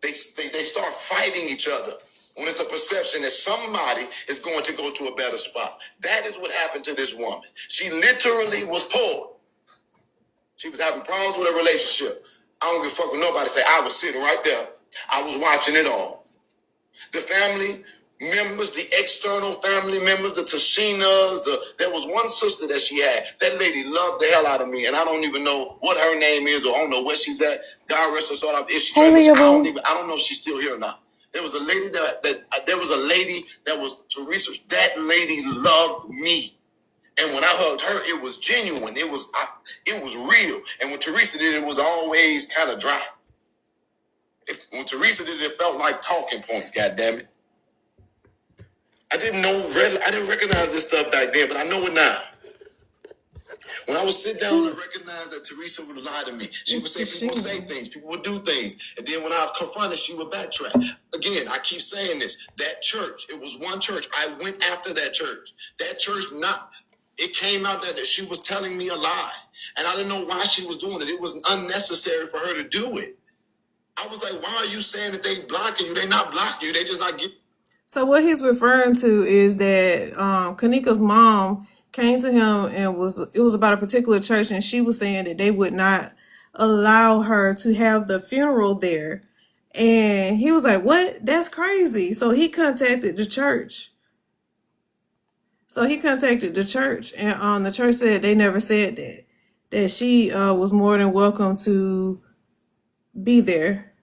They start fighting each other when it's a perception that somebody is going to go to a better spot. That is what happened to this woman. She literally was poor. She was having problems with her relationship. I don't give a fuck what nobody say. I was sitting right there. I was watching it all. The family members, the external family members, the Tashinas, there was one sister that she had. That lady loved the hell out of me, and I don't even know what her name is, or I don't know where she's at. God rest her soul. If she transitioned, I don't know if she's still here or not. There was a lady that was Teresa. That lady loved me. And when I hugged her, it was genuine. It was real. And when Teresa did it was always kind of dry. When Teresa did it felt like talking points, God damn it. I didn't recognize this stuff back then, but I know it now. When I would sit down and recognize that Teresa would lie to me, she would say, people say things, people would do things. And then when I confronted, she would backtrack. Again, I keep saying this. That church, it was one church. I went after that church. That church, it came out that she was telling me a lie. And I didn't know why she was doing it. It was unnecessary for her to do it. I was like, why are you saying that they blocking you? They not blocking you. They just not getting. So what he's referring to is that Kanika's mom came to him and it was about a particular church, and she was saying that they would not allow her to have the funeral there. And he was like, what? That's crazy. So he contacted the church. And the church said they never said that she was more than welcome to be there.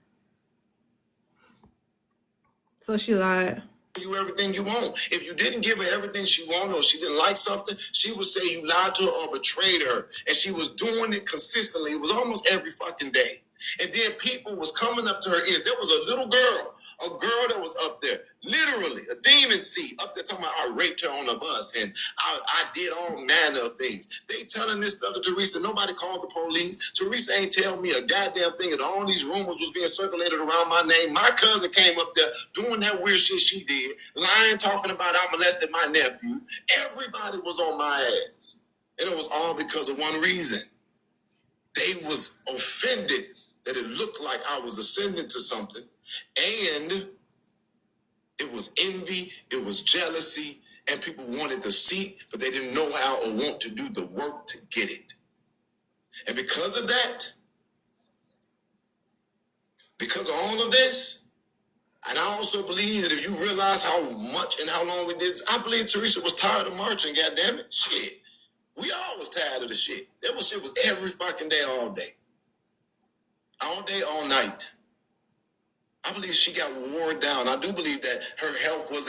So she lied. You everything you want. If you didn't give her everything she wanted, or she didn't like something, she would say you lied to her or betrayed her. And she was doing it consistently. It was almost every fucking day. And then people was coming up to her ears. There was a little girl, that was up there, literally a demon seed up there talking about I raped her on a bus and I did all manner of things. They telling this stuff to Teresa. Nobody called the police. Teresa ain't tell me a goddamn thing, and all these rumors was being circulated around my name. My cousin came up there doing that weird shit she did, lying, talking about I molested my nephew. Everybody was on my ass. And it was all because of one reason. They was offended that it looked like I was ascending to something, and it was envy, it was jealousy, and people wanted the seat, but they didn't know how or want to do the work to get it. And because of that, because of all of this, and I also believe that if you realize how much and how long we did this, I believe Teresa was tired of marching, goddammit. Shit. We all was tired of the shit. That was shit was every fucking day, all day. All day, all night. I believe she got worn down. I do believe that her health was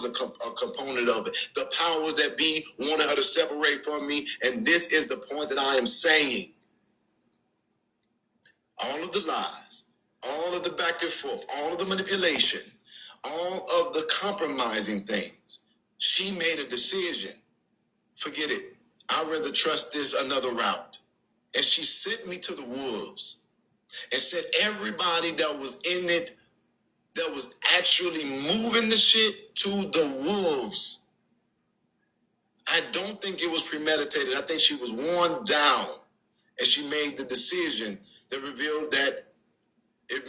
a component of it. The powers that be wanted her to separate from me, and this is the point that I am saying. All of the lies, all of the back and forth, all of the manipulation, all of the compromising things. She made a decision. Forget it. I'd rather trust this another route. And she sent me to the wolves and said everybody that was in it, that was actually moving the shit, to the wolves. I don't think it was premeditated. I think she was worn down, and she made the decision that revealed that it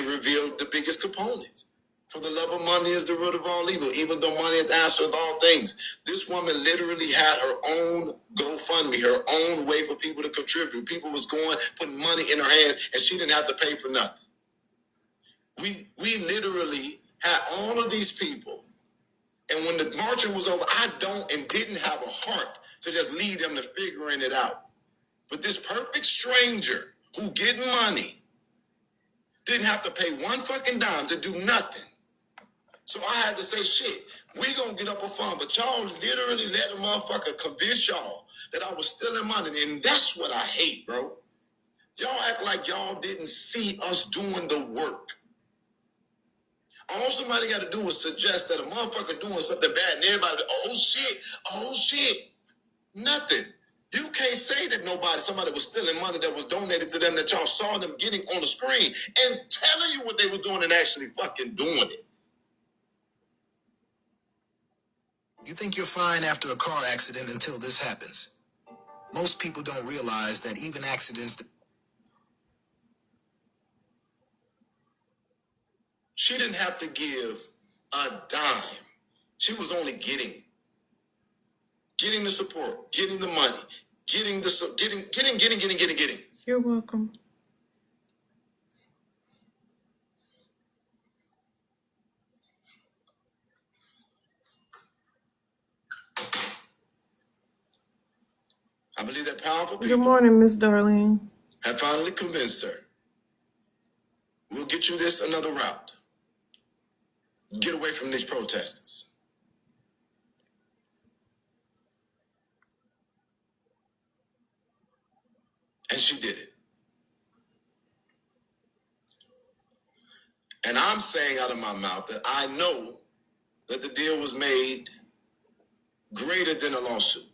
revealed the biggest components. For the love of money is the root of all evil, even though money is the answer of all things. This woman literally had her own GoFundMe, her own way for people to contribute. People was going, putting money in her hands, and she didn't have to pay for nothing. We literally had all of these people. And when the marching was over, I don't and didn't have a heart to just lead them to figuring it out. But this perfect stranger who getting money didn't have to pay one fucking dime to do nothing. So I had to say, shit, we gonna get up a fund, but y'all literally let a motherfucker convince y'all that I was stealing money. And that's what I hate, bro. Y'all act like y'all didn't see us doing the work. All somebody got to do is suggest that a motherfucker doing something bad and everybody, oh shit, nothing. You can't say that somebody was stealing money that was donated to them that y'all saw them getting on the screen and telling you what they was doing and actually fucking doing it. You think you're fine after a car accident until this happens. Most people don't realize that even accidents... She didn't have to give a dime. She was only getting the support, getting the money, getting. You're welcome. I believe that powerful Good people morning, Miss Darlene. have finally convinced her. We'll get you this another route. Get away from these protesters. And she did it. And I'm saying out of my mouth that I know that the deal was made greater than a lawsuit.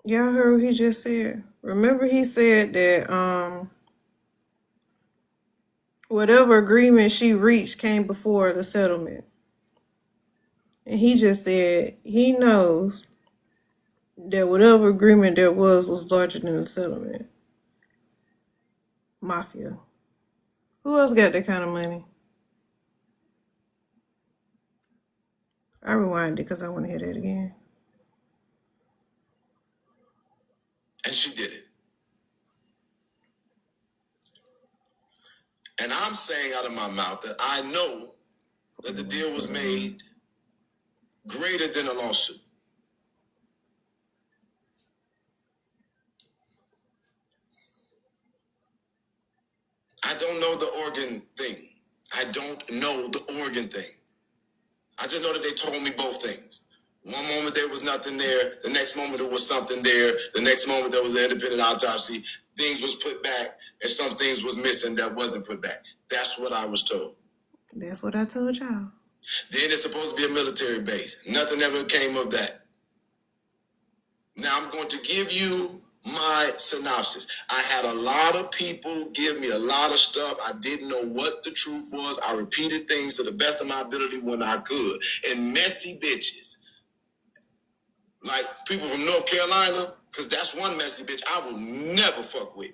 Y'all heard what he just said. Remember he said that whatever agreement she reached came before the settlement. And he just said he knows that whatever agreement there was larger than the settlement. Mafia. Who else got that kind of money? I rewind it because I want to hear that again. And she did it. And I'm saying out of my mouth that I know that the deal was made greater than a lawsuit. I don't know the organ thing. I don't know the organ thing. I just know that they told me both things. One moment there was nothing there. The next moment there was something there. The next moment there was an independent autopsy. Things was put back and some things was missing that wasn't put back. That's what I was told. That's what I told y'all. Then it's supposed to be a military base. Nothing ever came of that. Now I'm going to give you my synopsis. I had a lot of people give me a lot of stuff. I didn't know what the truth was. I repeated things to the best of my ability when I could. And messy bitches, like people from North Carolina, because that's one messy bitch I will never fuck with.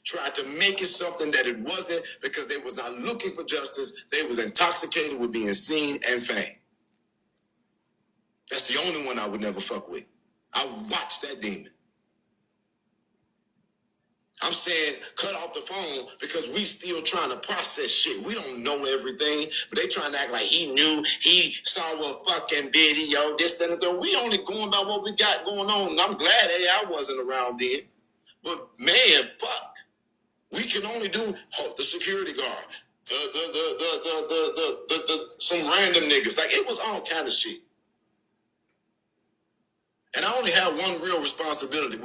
Tried to make it something that it wasn't because they was not looking for justice. They was intoxicated with being seen and fame. That's the only one I would never fuck with. I watched that demon. I'm saying cut off the phone because we still trying to process shit. We don't know everything, but they trying to act like he knew, he saw a fucking video, this, and that. We only going by what we got going on. And I'm glad I wasn't around then. But man, fuck. We can only do the security guard, some random niggas. Like it was all kind of shit. And I only have one real responsibility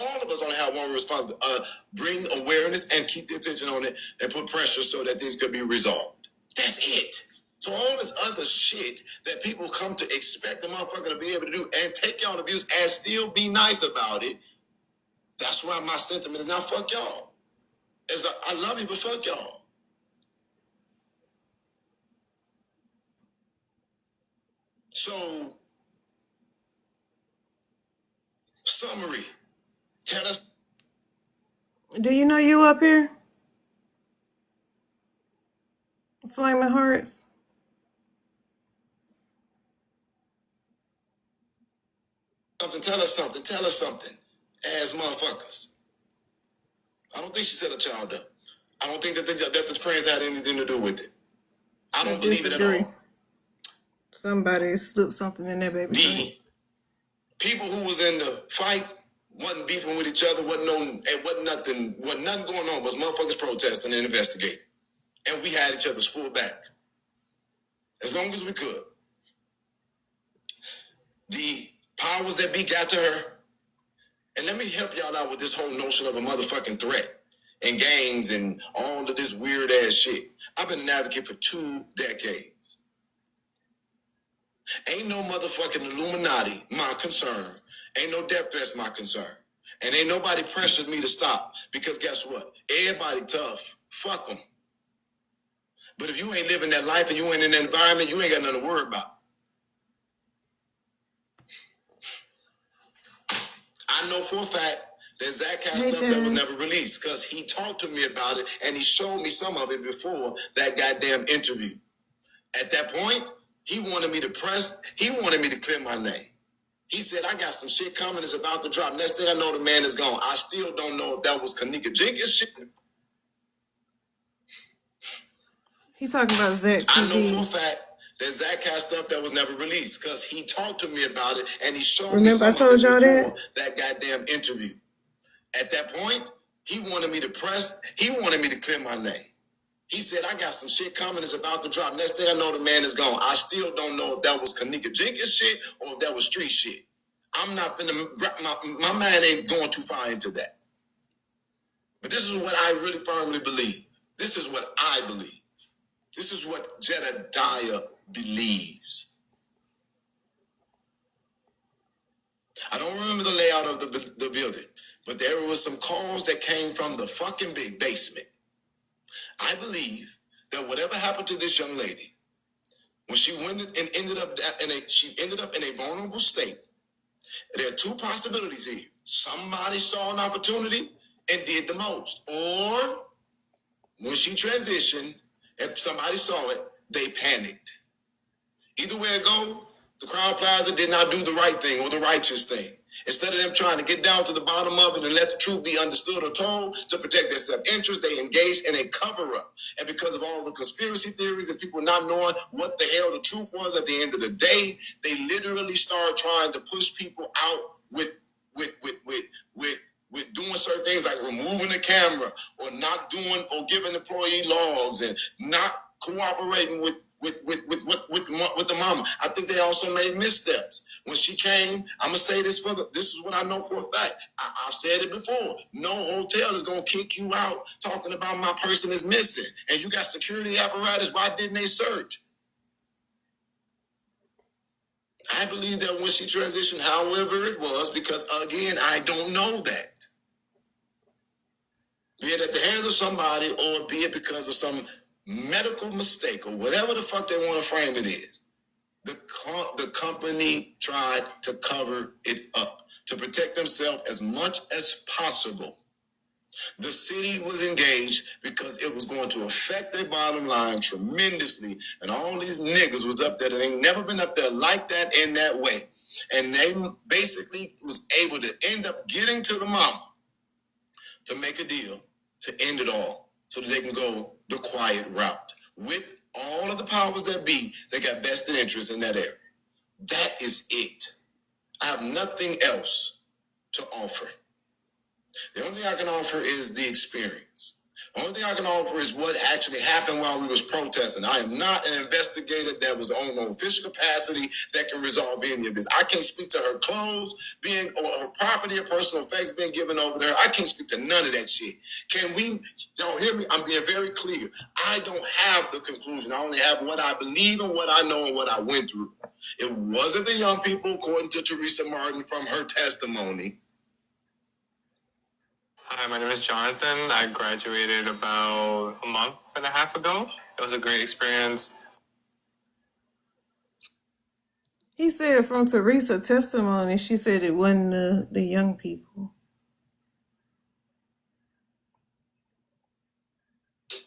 all of us only have one responsibility. Bring awareness and keep the attention on it and put pressure so that things could be resolved. That's it. So all this other shit that people come to expect a motherfucker to be able to do and take y'all abuse and still be nice about it. That's why my sentiment is now fuck y'all. I love you, but fuck y'all. So, summary. Tell us. Do you know you up here? Flaming Hearts. Tell us something. Tell us something. As motherfuckers. I don't think she set a child up. I don't think that the friends had anything to do with it. I don't believe it at all. Somebody slipped something in that baby. The people who was in the fight wasn't beefing with each other, wasn't nothing going on, was motherfuckers protesting and investigating. And we had each other's full back. As long as we could. The powers that be got to her. And let me help y'all out with this whole notion of a motherfucking threat and gangs and all of this weird ass shit. I've been an advocate for 2 decades. Ain't no motherfucking Illuminati my concern. Ain't no death threats my concern. And ain't nobody pressured me to stop. Because guess what? Everybody tough. Fuck them. But if you ain't living that life and you ain't in that environment, you ain't got nothing to worry about. I know for a fact that Zach has stuff that was never released because he talked to me about it and he showed me some of it before that goddamn interview. At that point, he wanted me to clear my name. He said, I got some shit coming, it's about to drop. Next thing I know, the man is gone. I still don't know if that was Kanika Jenkins shit. He talking about Zach TV. I know for a fact that Zach has stuff that was never released because he talked to me about it and he showed me some of it before that goddamn interview. At that point, he wanted me to clear my name. He said, I got some shit coming, it's about to drop. Next thing I know, the man is gone. I still don't know if that was Kanika Jenkins shit or if that was street shit. I'm not finna, my mind ain't going too far into that. But this is what I really firmly believe. This is what I believe. This is what Jedediah believes. I don't remember the layout of the building, but there was some calls that came from the fucking big basement. I believe that whatever happened to this young lady, when she went and ended up in a vulnerable state, there are two possibilities here. Somebody saw an opportunity and did the most. Or when she transitioned and somebody saw it, they panicked. Either way it go, the Crown Plaza did not do the right thing or the righteous thing. Instead of them trying to get down to the bottom of it and let the truth be understood or told to protect their self-interest, they engaged in a cover-up. And because of all the conspiracy theories and people not knowing what the hell the truth was at the end of the day, they literally started trying to push people out with doing certain things like removing the camera or not doing or giving employee logs and not cooperating with the mama. I think they also made missteps. When she came, I'm gonna say this this is what I know for a fact. I've said it before. No hotel is gonna kick you out talking about my person is missing. And you got security apparatus, why didn't they search? I believe that when she transitioned, however it was, because again, I don't know that. Be it at the hands of somebody or be it because of some medical mistake or whatever the fuck they want to frame it is. The company tried to cover it up to protect themselves as much as possible. The city was engaged because it was going to affect their bottom line tremendously. And all these niggas was up there that ain't never been up there like that in that way. And they basically was able to end up getting to the mama to make a deal to end it all so that they can go the quiet route with all of the powers that be that got vested interest in that area. That is it. I have nothing else to offer. The only thing I can offer is the experience. The only thing I can offer is what actually happened while we was protesting. I am not an investigator that was on no official capacity that can resolve any of this. I can't speak to her clothes being or her property or personal effects being given over to her. I can't speak to none of that shit. Y'all hear me? I'm being very clear. I don't have the conclusion. I only have what I believe and what I know and what I went through. It wasn't the young people, according to Teresa Martin from her testimony. Hi, my name is Jonathan. I graduated about a month and a half ago. It was a great experience. He said from Teresa's testimony, she said it wasn't the young people.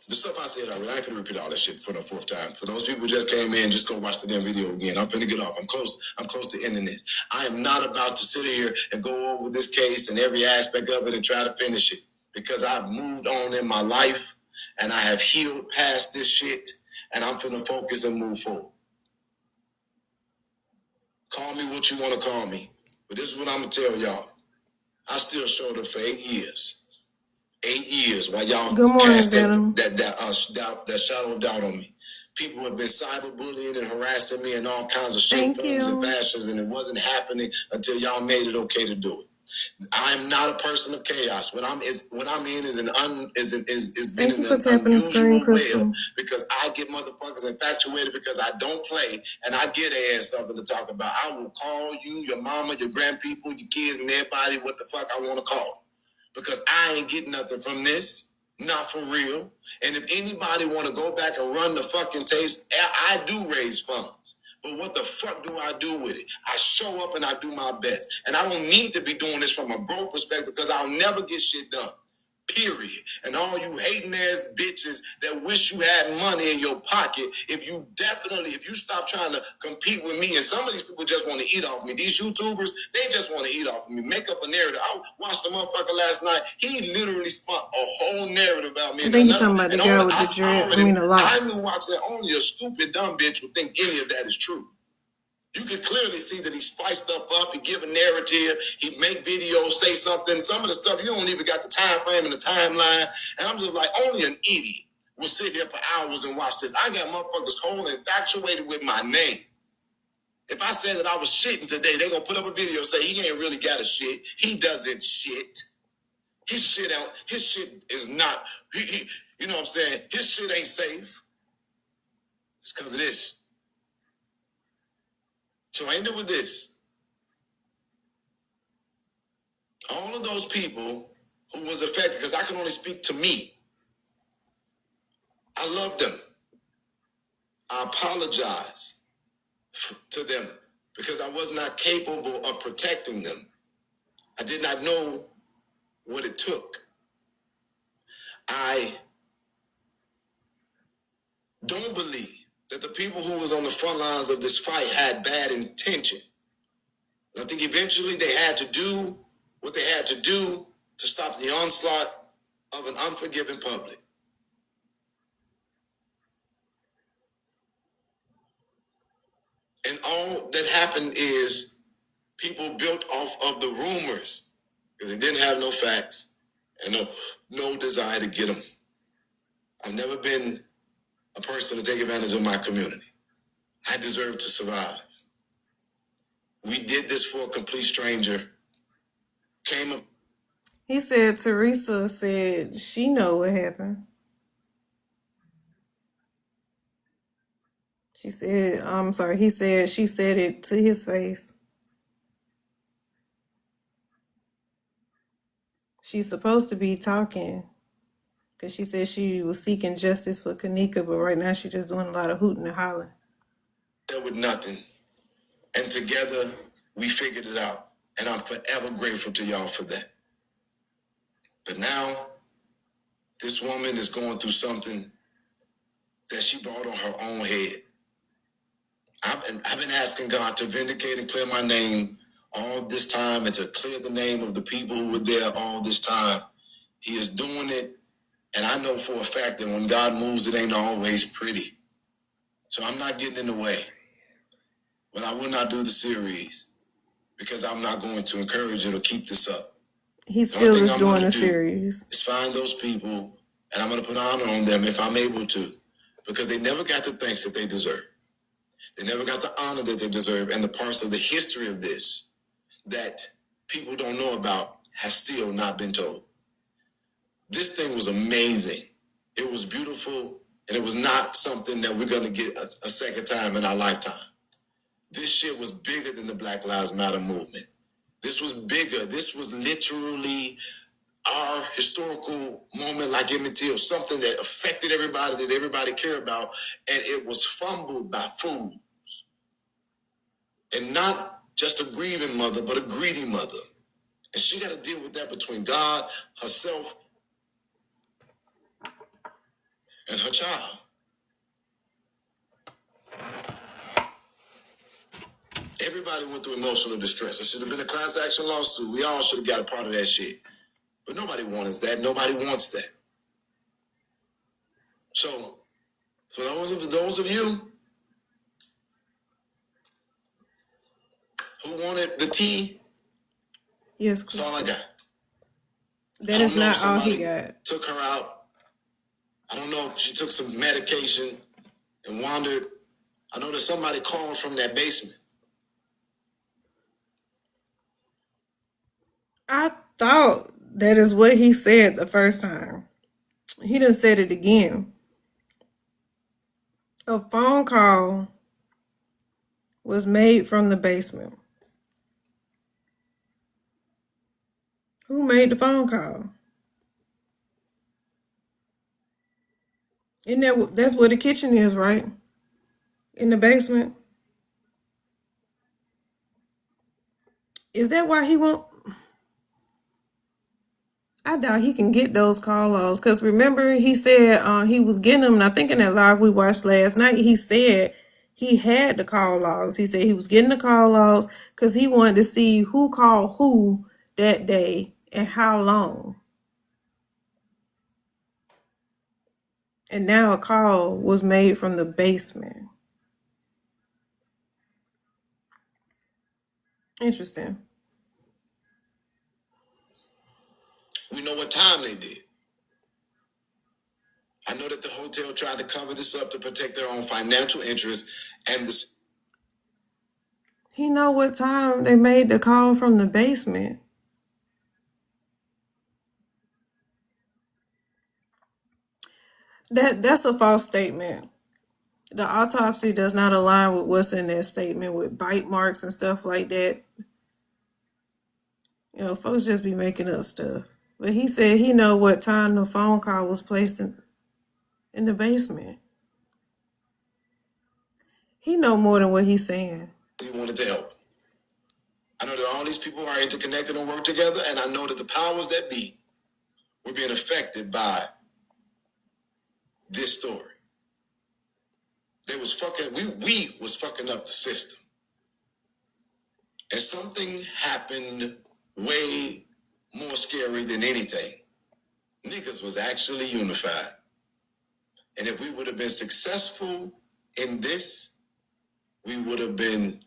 The stuff I said already, I ain't finna repeat all that shit for the fourth time. For those people who just came in, just go watch the damn video again. I'm finna get off. I'm close to ending this. I am not about to sit here and go over this case and every aspect of it and try to finish it. Because I've moved on in my life and I have healed past this shit and I'm finna focus and move forward. Call me what you wanna call me. But this is what I'm gonna tell y'all. I still showed up for 8 years. 8 years while y'all cast that shadow of doubt on me. People have been cyberbullying and harassing me in all kinds of shape, forms, and fashions, and it wasn't happening until y'all made it okay to do it. I'm not a person of chaos. What I mean is been Thank you in for an tapping the screen, unusual way Crystal. because I get motherfuckers infatuated because I don't play and I get ass something to talk about. I will call you, your mama, your grandpeople, your kids, and everybody what the fuck I want to call because I ain't getting nothing from this. Not for real. And if anybody want to go back and run the fucking tapes, I do raise funds. But what the fuck do I do with it? I show up and I do my best. And I don't need to be doing this from a broke perspective because I'll never get shit done. Period. And all you hating ass bitches that wish you had money in your pocket, if you stop trying to compete with me, and some of these people just want to eat off me. These YouTubers, they just want to eat off of me. Make up a narrative. I watched the motherfucker last night. He literally spun a whole narrative about me. I think you're talking about the guy with the dread. I mean, the I locks. knew watching that only a stupid dumb bitch would think any of that is true. You can clearly see that he spiced stuff up. He give a narrative. He make videos, say something. Some of the stuff you don't even got the time frame and the timeline. And I'm just like, only an idiot will sit here for hours and watch this. I got motherfuckers whole infatuated with my name. If I said that I was shitting today, they gonna put up a video say he ain't really got a shit. He doesn't shit. His shit is not. You know what I'm saying? His shit ain't safe. It's because of this. So I end it with this. All of those people who was affected, because I can only speak to me. I love them. I apologize to them because I was not capable of protecting them. I did not know what it took. I don't believe that the people who was on the front lines of this fight had bad intention. I think eventually they had to do what they had to do to stop the onslaught of an unforgiving public. And all that happened is people built off of the rumors because they didn't have no facts and no desire to get them. I've never been a person to take advantage of my community. I deserve to survive. We did this for a complete stranger. Came up. He said Teresa said she know what happened. She said, I'm sorry, he said she said it to his face. She's supposed to be talking because she said she was seeking justice for Kanika, but right now she's just doing a lot of hooting and hollering. There with nothing. And together we figured it out. And I'm forever grateful to y'all for that. But now this woman is going through something that she brought on her own head. I've been asking God to vindicate and clear my name all this time and to clear the name of the people who were there all this time. He is doing it. And I know for a fact that when God moves, it ain't always pretty. So I'm not getting in the way. But I will not do the series because I'm not going to encourage it or keep this up. He still is doing a series. Is find those people, and I'm going to put honor on them if I'm able to, because they never got the thanks that they deserve. They never got the honor that they deserve, and the parts of the history of this that people don't know about has still not been told. This thing was amazing. It was beautiful, and it was not something that we're going to get a second time in our lifetime. This shit was bigger than the Black Lives Matter movement. This was bigger. This was literally our historical moment, like Emmett Till, something that affected everybody, that everybody cared about, and it was fumbled by fools. And not just a grieving mother, but a greedy mother. And she got to deal with that between God, herself, and her child. Everybody went through emotional distress. It should have been a class action lawsuit. We all should have got a part of that shit. But nobody wants that. Nobody wants that. So, for those of you who wanted the tea, yes, that's all I got. That is not all he got. Took her out. I don't know if she took some medication and wandered. I know that somebody called from that basement. I thought that is what he said the first time. He done said it again. A phone call was made from the basement. Who made the phone call? And that's where the kitchen is, right? In the basement. Is that why he won't? I doubt he can get those call logs. Because remember, he said he was getting them. And I think in that live we watched last night, he said he had the call logs. He said he was getting the call logs because he wanted to see who called who that day and how long. And now a call was made from the basement. Interesting. We know what time they did. I know that the hotel tried to cover this up to protect their own financial interests and the. He know what time they made the call from the basement. That's a false statement. The autopsy does not align with what's in that statement with bite marks and stuff like that. You know, folks just be making up stuff. But he said he know what time the phone call was placed in the basement. He know more than what he's saying. He wanted to help. I know that all these people are interconnected and work together, and I know that the powers that be were being affected by this story. They was fucking, we was fucking up the system. And something happened way more scary than anything. Niggas was actually unified. And if we would have been successful in this, we would have been,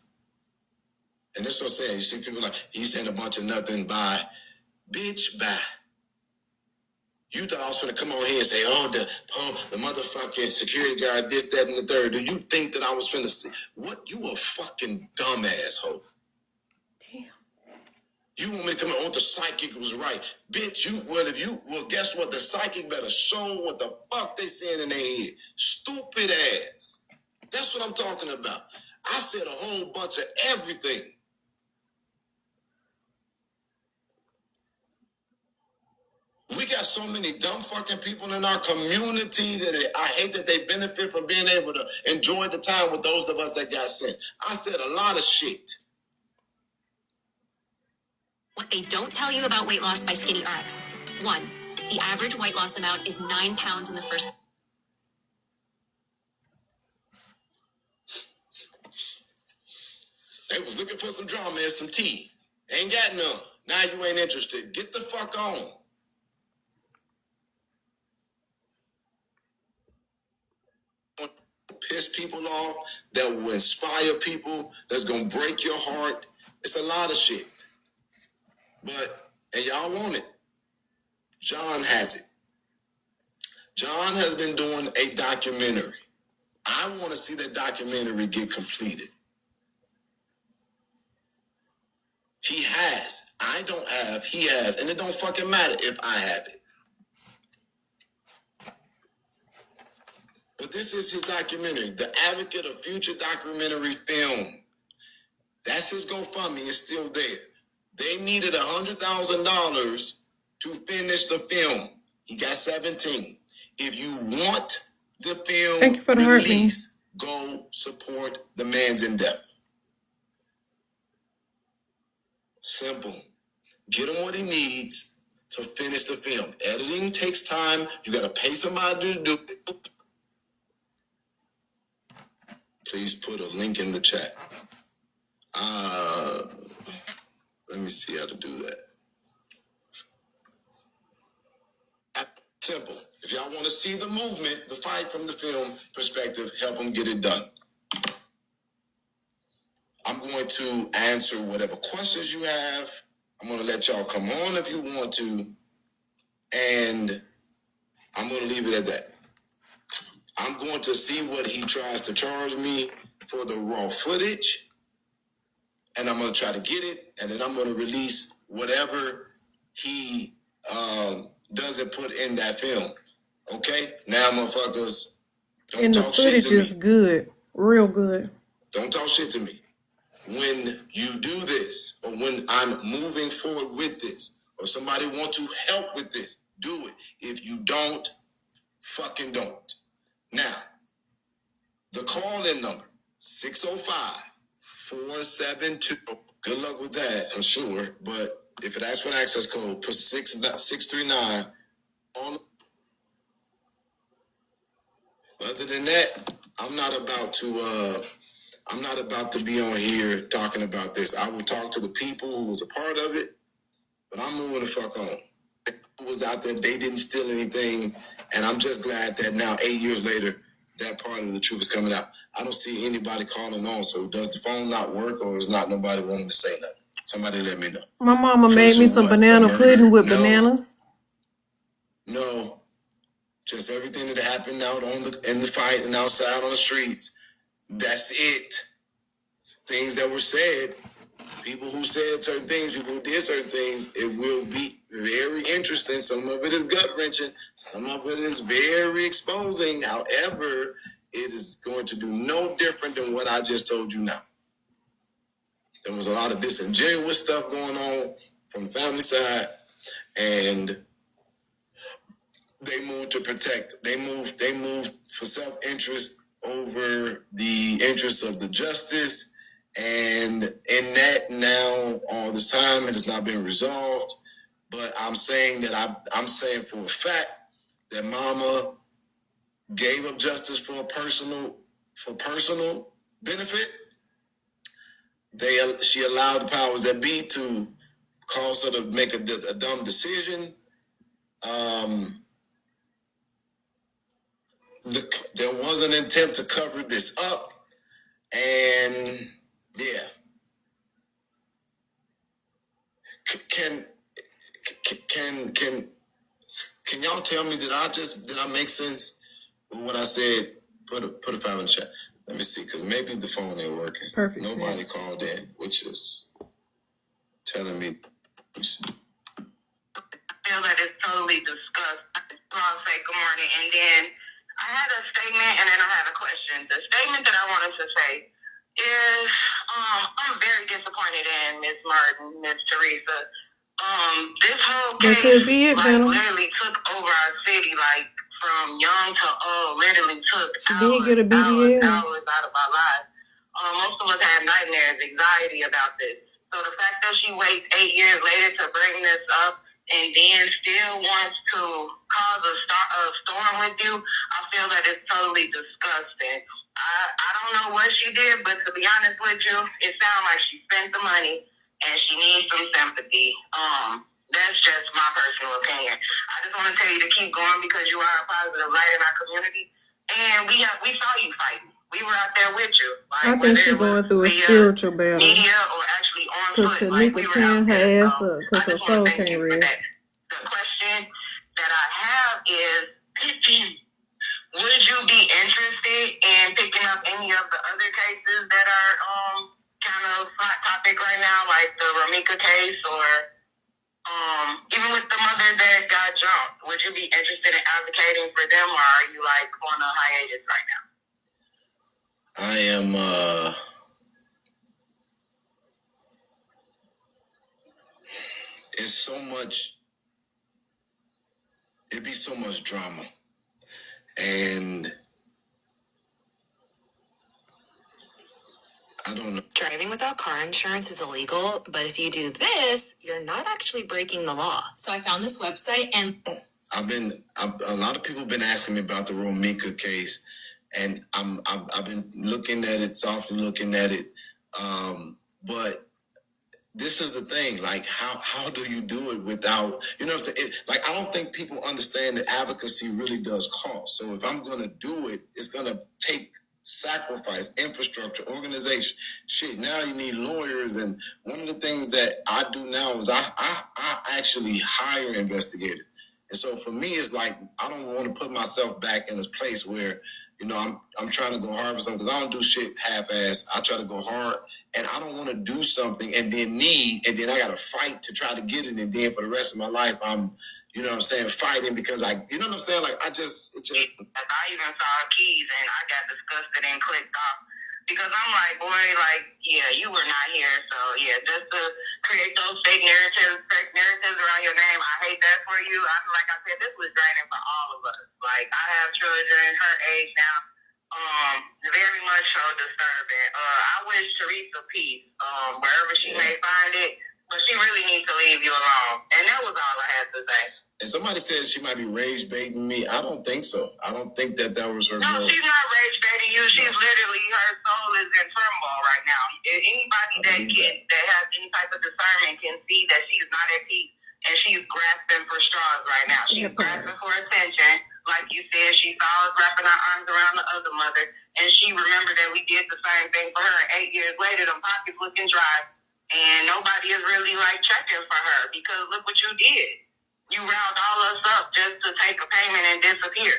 and that's what I'm saying. You see people like, he's saying a bunch of nothing, bye. Bitch, bye. You thought I was gonna come on here and say, the motherfucking security guard, this, that, and the third. Do you think that I was finna say, what? You a fucking dumb asshole. Damn. You want me to come on, the psychic was right. Bitch, guess what? The psychic better show what the fuck they saying in their head. Stupid ass. That's what I'm talking about. I said a whole bunch of everything. We got so many dumb fucking people in our community that I hate that they benefit from being able to enjoy the time with those of us that got sense. I said a lot of shit. What they don't tell you about weight loss by Skinny RX. 1. The average weight loss amount is 9 pounds in the first. They was looking for some drama and some tea. Ain't got none. Now you ain't interested. Get the fuck on. Piss people off, that will inspire people, that's gonna break your heart. It's a lot of shit. And y'all want it. John has it. John has been doing a documentary. I want to see that documentary get completed. He has. I don't have. He has. And it don't fucking matter if I have it. But this is his documentary, The Advocate of Future Documentary Film. That's his GoFundMe. It's still there. They needed $100,000 to finish the film. He got 17. If you want the Thank you for film the released, go support the man's endeavor. Simple. Get him what he needs to finish the film. Editing takes time. You got to pay somebody to do it. Please put a link in the chat. Let me see how to do that. Simple. If y'all want to see the movement, the fight from the film perspective, help them get it done. I'm going to answer whatever questions you have. I'm going to let y'all come on if you want to. And I'm going to leave it at that. I'm going to see what he tries to charge me for the raw footage. And I'm going to try to get it. And then I'm going to release whatever he doesn't put in that film. Okay? Now, motherfuckers, don't And the talk shit footage to me. is good. Real good. Don't talk shit to me. When you do this, or when I'm moving forward with this, or somebody want to help with this, do it. If you don't, fucking don't. Now, the call-in number, 605-472. Good luck with that, I'm sure. But if it asks for an access code, put 639 on. Other than that, I'm not about to be on here talking about this. I will talk to the people who was a part of it, but I'm moving the fuck on. Who was out there, they didn't steal anything, and I'm just glad that now, 8 years later, that part of the truth is coming out. I don't see anybody calling on, so does the phone not work, or is not nobody wanting to say nothing? Somebody let me know. My mama made First me of some what, banana pudding with No. bananas. No. Just everything that happened out in the fight and outside on the streets. That's it. Things that were said, people who said certain things, people who did certain things, it will be very interesting. Some of it is gut-wrenching. Some of it is very exposing. However, it is going to do no different than what I just told you now. There was a lot of disingenuous stuff going on from the family side, and they moved to protect. They moved for self-interest over the interests of the justice. And in that now, all this time, it has not been resolved. But I'm saying that I'm saying for a fact that Mama gave up justice for personal benefit. She allowed the powers that be to cause her to make a dumb decision. There was an attempt to cover this up, and yeah. Can y'all tell me, did I make sense with what I said? Put a 5 in the chat. Let me see, because maybe the phone ain't working. Perfect. Nobody called in, which is telling me. Let me see. I feel that it's totally disgusting. I'll say good morning, and then I had a statement, and then I had a question. The statement that I wanted to say is, I'm very disappointed in Miss Martin, Miss Teresa. This whole case, literally took over our city, like, from young to old, literally took hours out of our lives. Most of us had nightmares, anxiety about this. So the fact that she waits 8 years later to bring this up and then still wants to cause a storm with you, I feel that it's totally disgusting. I don't know what she did, but to be honest with you, it sounds like she spent the money and she needs some sympathy. That's just my personal opinion. I just want to tell you to keep going because you are a positive light in our community, and we saw you fighting. We were out there with you. Like, I think she's going through a spiritual battle. Media or actually on because foot, like we were out there. her ass up because her soul can't rest. The question that I have is, would you be interested in picking up any of the other cases that are kind of hot topic right now, like the Ramika case, or even with the mother that got jumped? Would you be interested in advocating for them, or are you like on a hiatus right now? I am. It's so much. It'd be so much drama, and I don't know. Driving without car insurance is illegal, but if you do this, you're not actually breaking the law. So I found this website, and a lot of people have been asking me about the Romika case, and I've been looking at it, softly looking at it, but this is the thing, like, how do you do it without, you know what I'm saying? I don't think people understand that advocacy really does cost. So if I'm going to do it, it's going to take sacrifice, infrastructure, organization. Shit, now you need lawyers. And one of the things that I do now is I actually hire investigators. And so for me, it's like, I don't want to put myself back in this place where, I'm trying to go hard for something, because I don't do shit half-ass. I try to go hard. and I don't want to do something and then I got to fight to try to get it, and then for the rest of my life I'm, you know what I'm saying, fighting because you know what I'm saying, like I even saw keys and I got disgusted and clicked off because I'm like, boy, like, yeah, you were not here, so yeah, just to create those fake narratives around your name, I hate that for you. Like I said, this was draining for all of us. Like, I have children her age now. Very much so disturbing. I wish Teresa peace, wherever she may find it, but she really needs to leave you alone. And that was all I had to say. And somebody says she might be rage baiting me. I don't think so. I don't think that was her goal. No, she's not rage baiting you. She's literally, her soul is in turmoil right now. Anybody that has any type of discernment can see that she's not at peace, and she's grasping for straws right now. She's grasping for attention. Like you said, she saw us wrapping our arms around the other mother, and she remembered that we did the same thing for her. 8 years later, them pockets looking dry, and nobody is really like checking for her because look what you did. You riled all us up just to take a payment and disappear.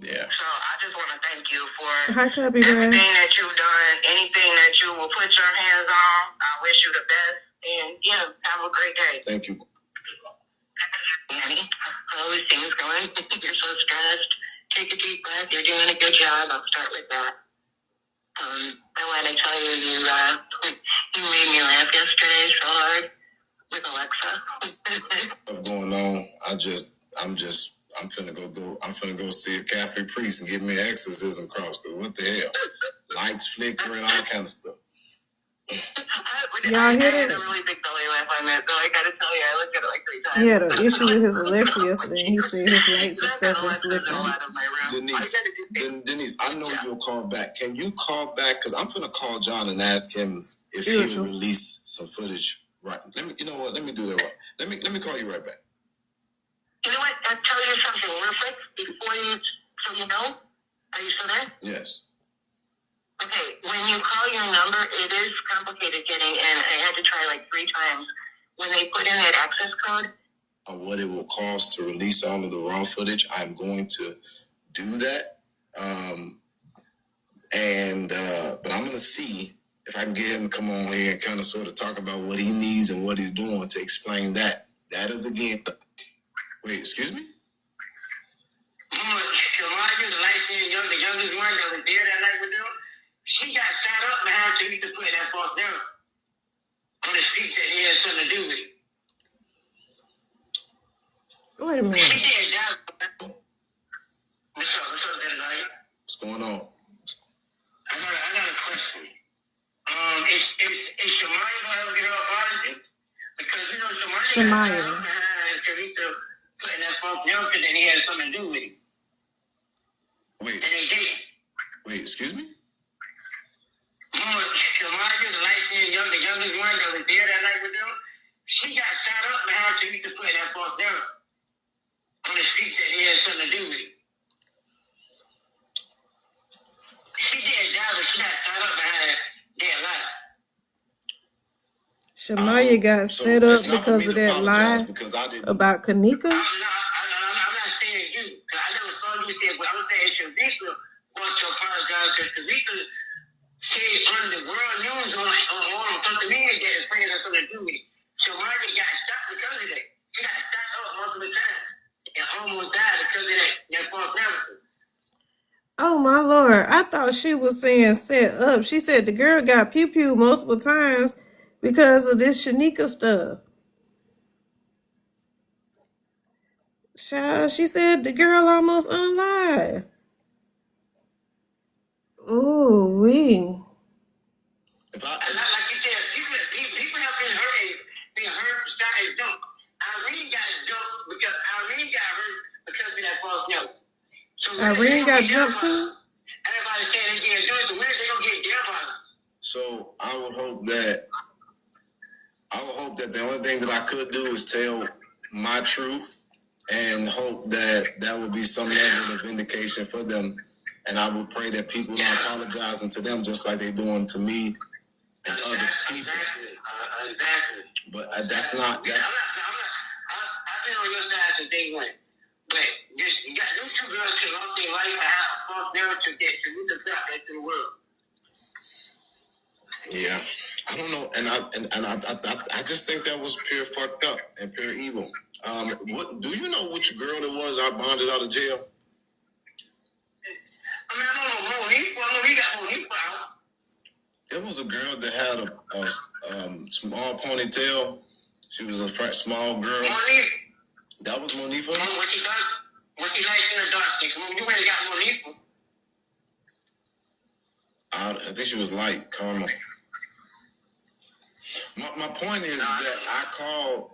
Yeah. So I just want to thank you for everything that you've done, anything that you will put your hands on. I wish you the best, and yeah, have a great day. Thank you. Nanny, how are things going? You're so stressed. Take a deep breath. You're doing a good job. I'll start with that. I want to tell you, you made me laugh yesterday so hard with Alexa. What's going on? I'm finna go see a Catholic priest and give me an exorcism cross. Cause what the hell? Lights flickering, all kind of stuff. Y'all hear that? A really big belly laugh on that, though. I gotta tell you, I looked at it like 3 times. He had an issue with his Alexa yesterday, and he said his lights and stuff were flickering. Denise, I know you'll call back. Can you call back? Because I'm gonna call John and ask him if he'll release some footage. Right. You know what? Let me do that. Right. Let me call you right back. You know what? I'll tell you something real quick before you, so you know. Are you still there? Yes. Okay, when you call your number, it is complicated getting in. I had to try like 3 times. When they put in that access code, what it will cost to release all of the raw footage, I'm going to do that. But I'm going to see if I can get him to come on here and kind of sort of talk about what he needs and what he's doing to explain that. That is, again... Wait, excuse me? Shamaya, the youngest one that was there that night with them, she got sat up and had to need to put that false down on the street that he had something to do with. Wait a minute. She did that. What's up, Dennis? What's going on? I got a question. Is Shamaya going to get her audited? Because, you know, Shamaya got Teresa putting that false down because then he had something to do with it. Wait. And they did. Wait, excuse me? Shamaya, the youngest one that was there that night with them, she got shot up and had to need to put that false down on the street that he had something to do with it. She did that, but she got shot up and had dead life. Shamaya got set up because of that lie about Kanika? I'm not saying you, because I never saw you there, but I'm saying Sharika wants to apologize because Sharika said on the world news on social media that his friends have something to do with it. Shamaya got shot because of that. She got shot up multiple times and almost died because of that false narrative. Oh my Lord, I thought she was saying set up. She said the girl got pew-pew multiple times because of this Shanika stuff. Child, she said the girl almost unlied. Ooh, wee. Like you said, people have been hurt, shot, and dumped. Irene got dumped because Irene got hurt because of that false note. So Irene got jumped too? Everybody saying they getting dumped, so when they gonna get death on them? So I would hope that the only thing that I could do is tell my truth and hope that would be some level of vindication for them. And I would pray that people are apologizing to them just like they're doing to me and other people. Exactly. But that's not. I've been on your side since day one. But you got those 2 girls to lost their life and have a false narrative that you need to drop that to the world. Yeah, I don't know, and I just think that was pure fucked up and pure evil. What do you know which girl it was I bonded out of jail? I mean, I don't know Monique. Well, we got Monique out. It was a girl that had a small ponytail. She was a small girl. Monique. That was Monique. What she does? What she likes in the dark skin? You really got Monique. I think she was light caramel. My point is that I called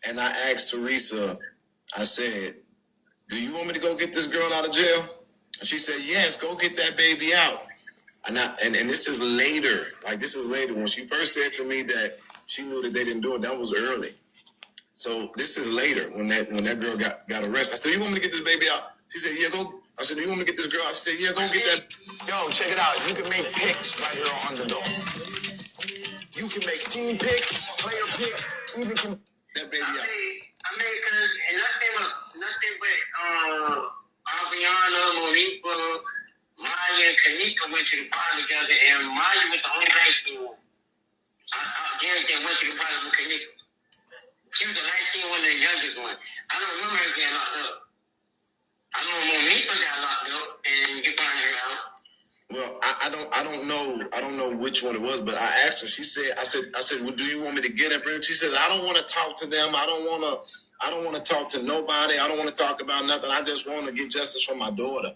and I asked Teresa, I said, do you want me to go get this girl out of jail? And she said, yes, go get that baby out. And this is later. Like, this is later. When she first said to me that she knew that they didn't do it, that was early. So this is later when that girl got arrested. I said, you want me to get this baby out? She said, yeah, go. I said, do you want me to get this girl out? She said, yeah, go get that. Yo, check it out. You can make picks right here on Underdog. You can make team picks, player picks, even that baby out. I mean, because nothing but Aviana, Monique, Maya, and Kanika went to the party together, and Maya went to home high school. They went to the party with Kanika. She was the 19 one and the youngest one. I don't remember her getting locked up. I know Monique got locked up and you find her out. Well, I don't know which one it was, but I asked her. She said, I said, well, do you want me to get her? She said, I don't want to talk to them. I don't want to talk to nobody. I don't want to talk about nothing. I just want to get justice for my daughter.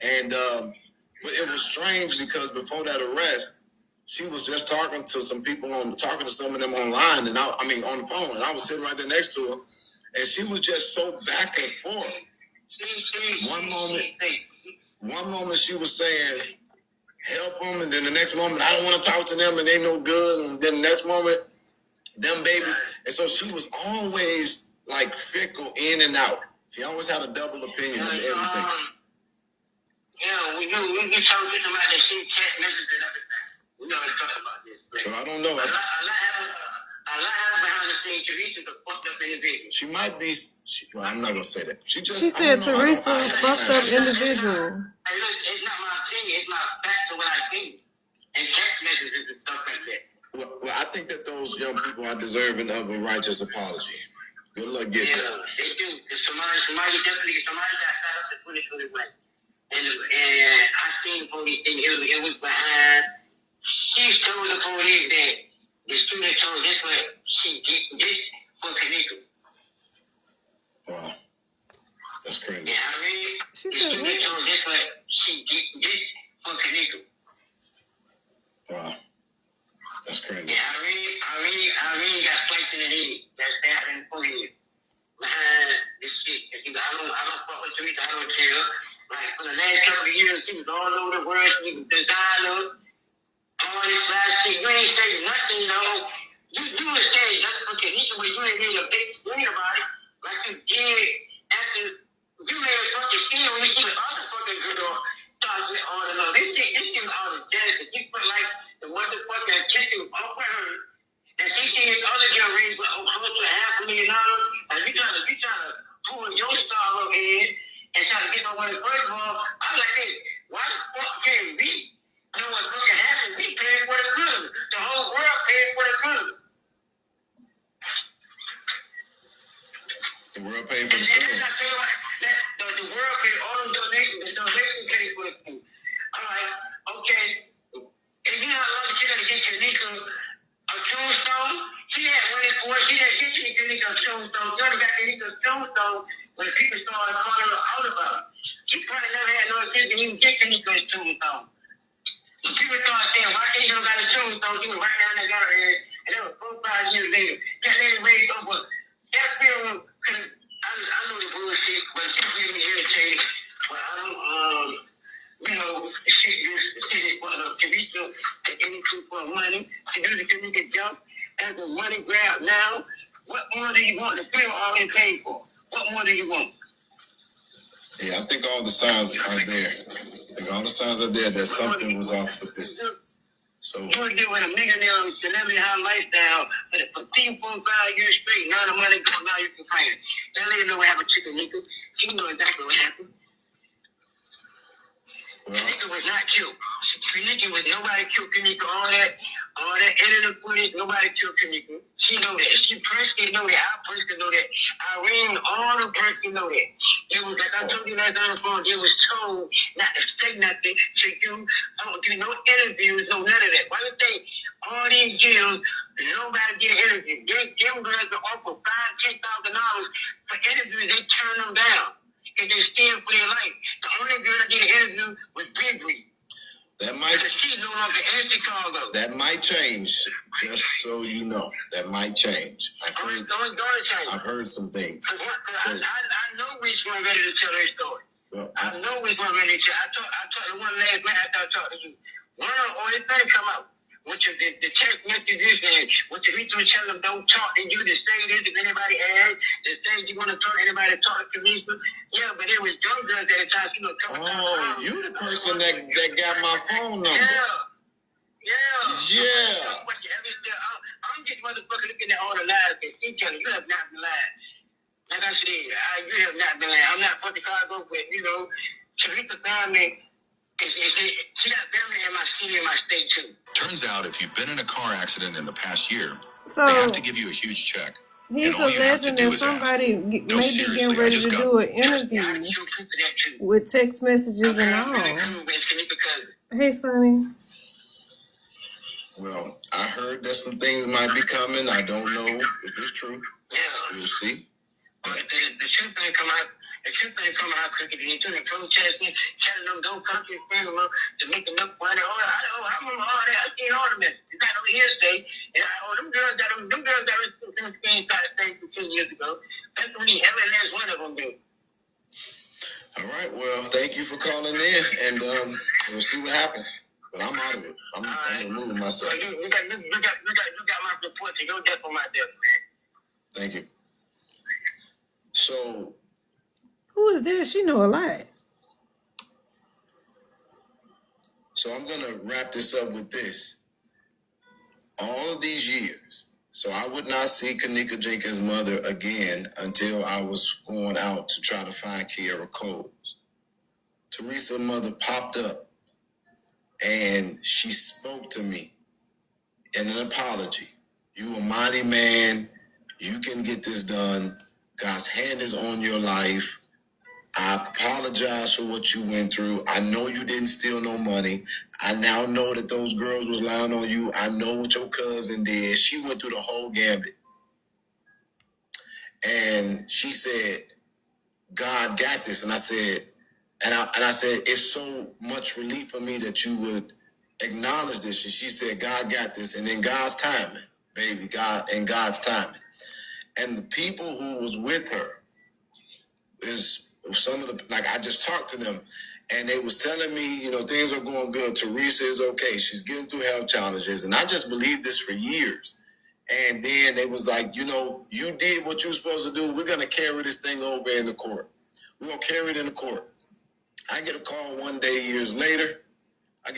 And but it was strange because before that arrest, she was just talking to some people talking to some of them online, and I mean on the phone, and I was sitting right there next to her, and she was just so back and forth. One moment she was saying, help them, and then the next moment, I don't want to talk to them, and they no good, and then the next moment, them babies. And so she was always like fickle in and out. She always had a double opinion on everything. Yeah, we talking about that shit, text messages and everything. We always talk about this. So I don't know. A lot behind the scenes. Teresa's a fucked up individual. She might be. Well, I'm not gonna say that. She said Teresa fucked up individual. Hey, look, it's not my opinion. It's my facts of what I think. And text messages and stuff like that. Well, I think that those young people are deserving of a righteous apology. Good luck getting it. Yeah, they do. Somebody definitely got set up to 2021. And I seen police thing. It was behind. She told the police that the student told this way she did this for Kanika. Wow, that's crazy. Yeah, I mean, She the said student told this way she did this for Kanika. Wow, that's crazy. Yeah, I really got placed in the head. That's happening for you. Behind this shit. I don't fuck with Teresa. I don't care. Like, for the last couple of years, she was all over the world. She was designer. All this last shit. You ain't say nothing, though. You would say just for Kanika, but you ain't made a big thing about it. Like you did after you made a fucking scene when you see the other fucking girl start with all the love. This shit was out of death. You put like the motherfucking attention off of her. And she seen this other girl raise with close to $500,000. And you trying to pull your star up in and try to get no money. First of all, I'm like, hey, why the fuck can't we know what fucking happened? We paid for the good. The whole world paid for the good. The world paid for the film. The world paid all the donations. The donation paid for the food. I'm like, okay. And you know how long she gotta get Kanika a tombstone? She had money for it. She didn't get Kanika a tombstone. She only got Kanika a tombstone when people started calling her out about it. She probably never had no intention to even get Kanika a tombstone. So people started saying, why Kanika got a tombstone? She was right down there, got her head. And that was 4 or 5 years later. That lady raised over. That film, I know the bullshit, but it made me irritated. But I don't, shit is for Teresa to anything for money. To do the Kanika jump as a money grab now. What more do you want? The film already paid for. What more do you want? Yeah, I think all the signs are there. That something was off with this. So you would do with a millionaire celebrity high lifestyle for 3, 4, 5 years straight. Now the money goes, now you can find it. That lady know what happened to Kanika. She know exactly what happened. Kanika was not killed. Kanika was nobody killed Kanika. All that All that editing footage, nobody killed Kanika. She know that. She personally know that. I personally know that. Irene, all the personally know that. It was like I told you last on the phone, they was told not to say nothing, to do no interviews, no none of that. Why do you think all these deals, nobody get an interview? Them girls are offer $5,000-$10,000 for interviews, they turn them down. And they stand for their life. The only girl that did an interview was Bree. That might change, just so you know. That might change. I've heard some things. I know which one ready to tell their story. Well, I know which one ready to tell. I talked to one last night after I talked to you. One of the only things come out. Which is the text messages and which is you tell them don't talk to you to say this if anybody asks, to say you want to talk to anybody to talk to me. Yeah, but it was young girls at the time, you the person that got my phone number. Yeah. I'm just motherfucker looking at all the lies that she telling you have not been lied. Like I said, you have not been lied. I'm not putting the cargo, but Sharika found me. She got family in my city and my state too. Turns out if you've been in a car accident in the past year, they have to give you a huge check. He's alleging that somebody may be getting ready to do an interview with text messages and all. Hey, Sonny. Well, I heard that some things might be coming. I don't know if it's true. Yeah. We'll see. But the truth ain't come out. The truth ain't coming out quicker than you do. They protesting, telling them don't come to your family to make enough money. I remember all that. I seen all of this. It's not over here today. And them girls that were screenshot things from 2 years ago. That's what every last one of them do. All right. Well, thank you for calling in, and we'll see what happens. But I'm out of it. I'm removing myself. So you got my support to your death on my death, man. Thank you. So. Who is this? She know a lot. So I'm going to wrap this up with this. All of these years, so I would not see Kanika Jenkins' mother again until I was going out to try to find Kiera Coles. Teresa's mother popped up and she spoke to me in an apology. You a mighty man. You can get this done. God's hand is on your life. I apologize for what you went through. I know you didn't steal no money. I now know that those girls was lying on you. I know what your cousin did. She went through the whole gambit. And she said, God got this. And I said, it's so much relief for me that you would acknowledge this. And she said, God got this. And in God's timing, baby, God, in God's timing. And the people who was with her is some of the, like, I just talked to them and they was telling me, things are going good. Teresa is okay. She's getting through health challenges. And I just believed this for years. And then they was like, you did what you were supposed to do. We're going to carry this thing over in the court. We're going to carry it in the court. I get a call one day years later. And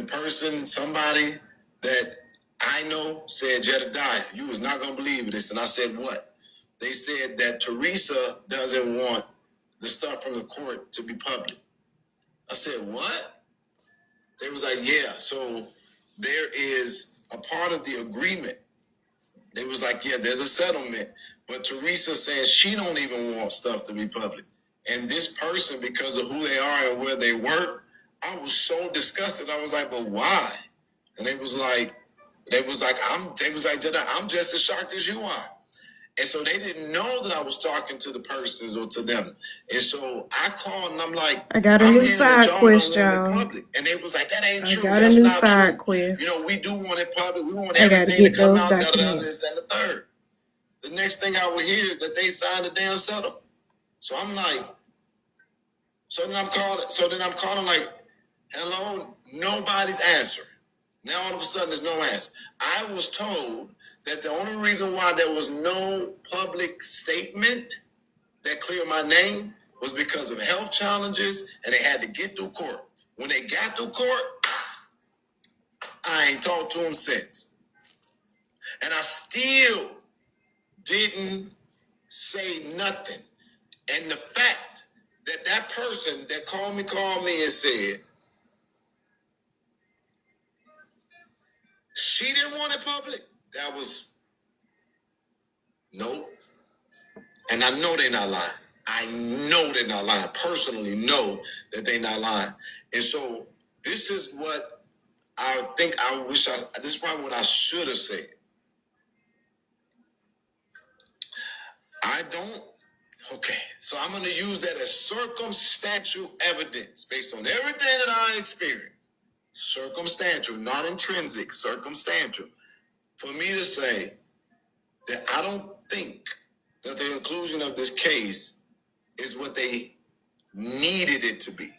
the person, somebody that I know said, Jedediah, you was not going to believe this. And I said, what? They said that Teresa doesn't want the stuff from the court to be public. I said, what? They was like, yeah. So there is a part of the agreement. They was like, yeah, there's a settlement. But Teresa says she don't even want stuff to be public. And this person, because of who they are and where they work, I was so disgusted. I was like, but why? And I'm just as shocked as you are. And so they didn't know that I was talking to the persons or to them. And so I called and I'm like, I got a new side quest, y'all. And they was like, that ain't true. I got a new side quest. We do want it public. We want everything to come out, this and the third. The next thing I would hear is that they signed a damn settlement. So I'm like, so then I'm calling like, hello, nobody's answering. Now all of a sudden there's no answer. I was told that the only reason why there was no public statement that cleared my name was because of health challenges and they had to get through court. When they got through court, I ain't talked to them since. And I still didn't say nothing. And the fact that that person that called me and said, she didn't want it public. That was no. And I know they're not lying. I know they're not lying. Personally know that they're not lying. And so this is what I think this is probably what I should have said. Okay, so I'm going to use that as circumstantial evidence based on everything that I experienced. Circumstantial, not intrinsic, circumstantial. For me to say that I don't think that the conclusion of this case is what they needed it to be.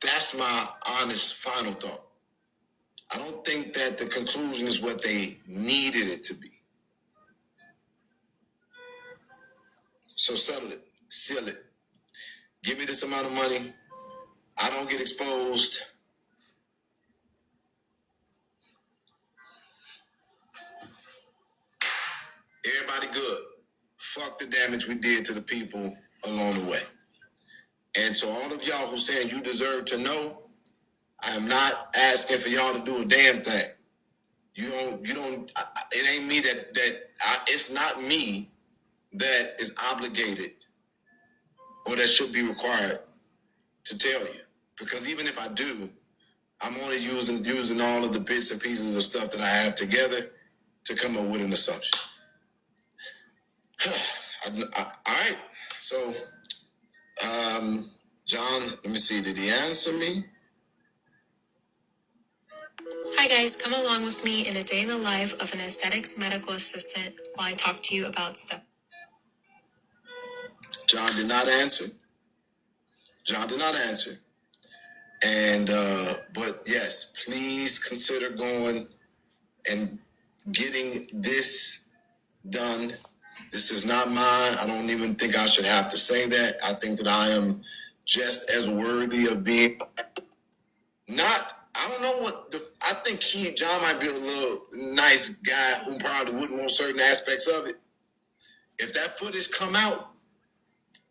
That's my honest final thought. I don't think that the conclusion is what they needed it to be. So settle it, seal it. Give me this amount of money. I don't get exposed. Everybody good. Fuck the damage we did to the people along the way. And so all of y'all who saying you deserve to know, I am not asking for y'all to do a damn thing. It ain't me it's not me that is obligated or that should be required to tell you. Because even if I do, I'm only using all of the bits and pieces of stuff that I have together to come up with an assumption. All right. So, John, let me see. Did he answer me? Hi guys, come along with me in a day in the life of an aesthetics medical assistant while I talk to you about stuff. John did not answer. And, but yes, please consider going and getting this done. This is not mine. I don't even think I should have to say that. I think that I am just as worthy of being I don't know I think John might be a little nice guy who probably wouldn't want certain aspects of it. If that footage come out,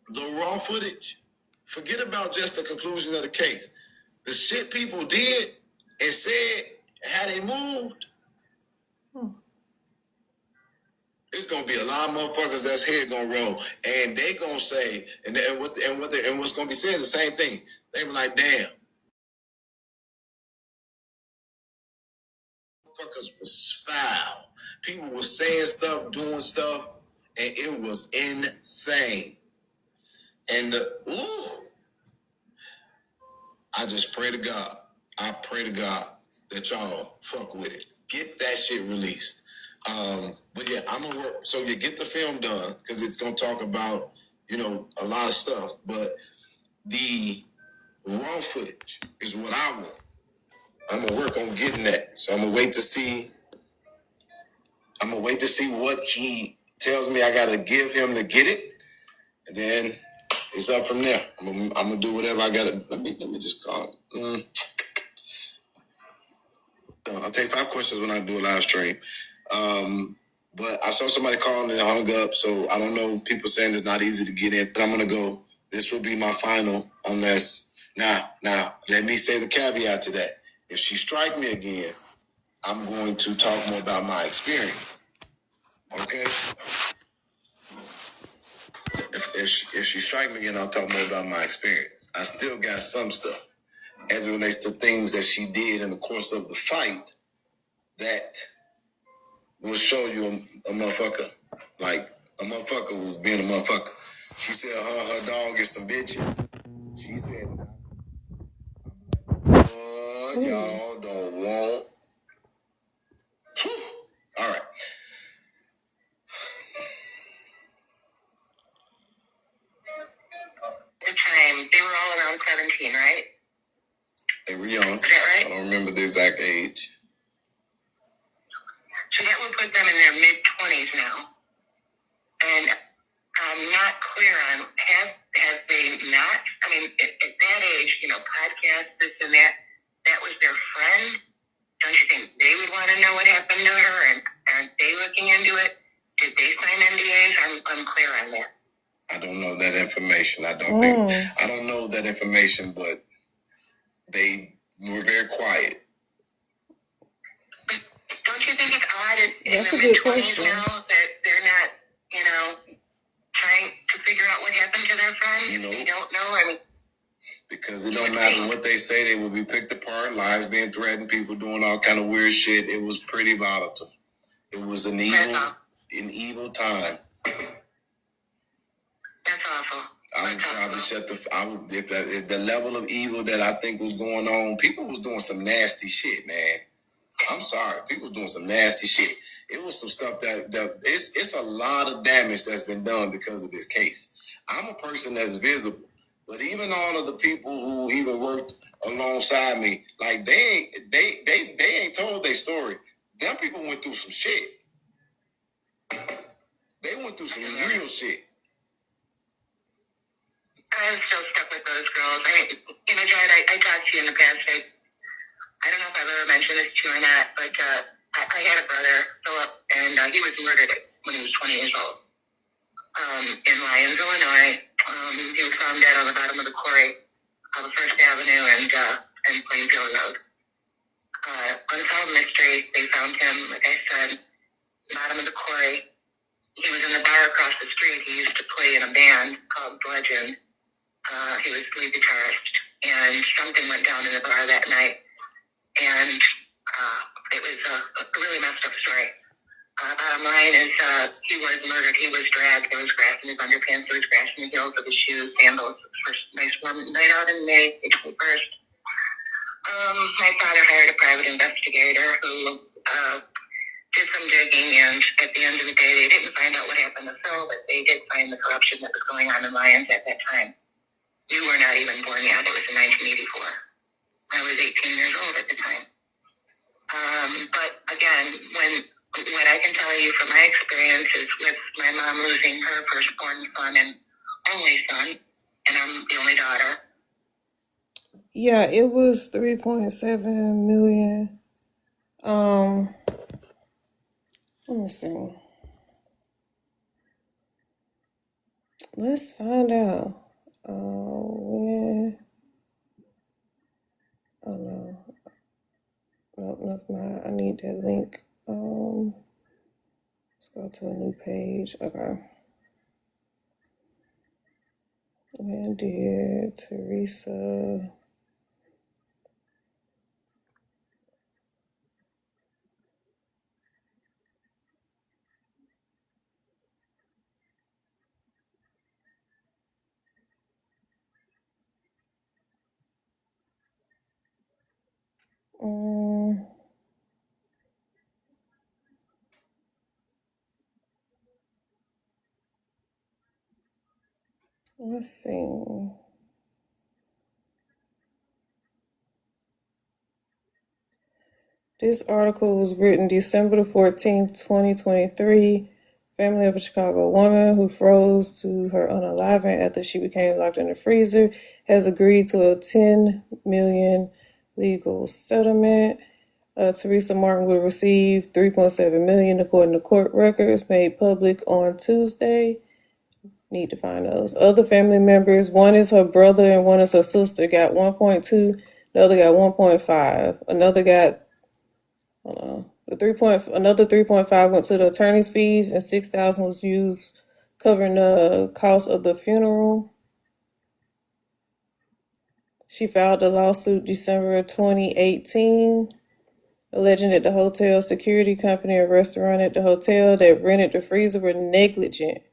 the raw footage, forget about just the conclusion of the case. The shit people did and said, how they moved, it's gonna be a lot of motherfuckers that's head gonna roll, and they gonna say, and what's gonna be said is the same thing. They be like, damn, motherfuckers was foul. People were saying stuff, doing stuff, and it was insane. And I just pray to God. I pray to God that y'all fuck with it. Get that shit released. But yeah, I'm gonna work. So you get the film done because it's gonna talk about, a lot of stuff. But the raw footage is what I want. I'm gonna work on getting that. So I'm gonna wait to see what he tells me I gotta give him to get it, and then it's up from there. I'm gonna do whatever I gotta. Let me just call it. I'll take 5 questions when I do a live stream. But I saw somebody calling and hung up, so I don't know. People saying it's not easy to get in, but I'm gonna go. This will be my final, unless now. Let me say the caveat to that. If she strike me again, I'm going to talk more about my experience. Okay. If she strike me again, I'll talk more about my experience. I still got some stuff as it relates to things that she did in the course of the fight that will show you a motherfucker. Like, a motherfucker was being a motherfucker. She said her dog is some bitches. She said, y'all don't want. Whew. All right. The time, they were all around 17, right? They were young. Is that right? I don't remember the exact age. So that would put them in their mid-20s now. And I'm not clear on, have they not? I mean, at that age, podcasts, this and that was their friend. Don't you think they would want to know what happened to her? And aren't they looking into it? Did they sign NDAs? I'm clear on that. I don't know that information. I don't know that information, but they were very quiet. Don't you think it's odd in the mid-20s now that they're not, trying to figure out what happened to their friend? No. They don't know. I mean, because it don't matter what they say, they will be picked apart, lives being threatened, people doing all kind of weird shit. It was pretty volatile. It was an evil time. That's awful. I would probably if the level of evil that I think was going on, people was doing some nasty shit, man. I'm sorry, people was doing some nasty shit. It was some stuff that it's a lot of damage that's been done because of this case. I'm a person that's visible, but even all of the people who even worked alongside me, like they ain't told their story. Them people went through some shit. They went through some real shit. I'm still stuck with those girls. John, I talked to you in the past. I don't know if I've ever mentioned this to you or not, but I had a brother, Philip, and he was murdered when he was 20 years old in Lyons, Illinois. He was found dead on the bottom of the quarry on First Avenue and Plainfield Road. Unsolved mystery. They found him, like I said, bottom of the quarry. He was in the bar across the street. He used to play in a band called Legend. He was lead guitarist, and something went down in the bar that night, and it was a really messed up story. Bottom line is, he was murdered. He was dragged. There was grass in his underpants. There was grass in the heels of his shoes. Sandals. First nice warm night out in May, April 1st. My father hired a private investigator who did some digging, and at the end of the day, they didn't find out what happened to Phil, but they did find the corruption that was going on in Lyons at that time. You were not even born yet. It was in 1984. I was 18 years old at the time. But again, what I can tell you from my experience is with my mom losing her firstborn son and only son, and I'm the only daughter. Yeah, it was 3.7 million. Let me see. Let's find out. When? Oh no. Nope, never mind. I need that link. Let's go to a new page. Okay. When did Teresa? Let's see. This article was written December the 14th, 2023. Family of a Chicago woman who froze to her unaliving after she became locked in the freezer has agreed to a $10 million legal settlement. Teresa Martin will receive $3.7 million according to court records made public on Tuesday. Need to find those. Other family members, one is her brother and one is her sister, got 1.2. The other got 1.5. Another got another 3.5 went to the attorney's fees, and 6,000 was used covering the cost of the funeral. She filed the lawsuit December 2018, alleging that the hotel security company and restaurant at the hotel that rented the freezer were negligent.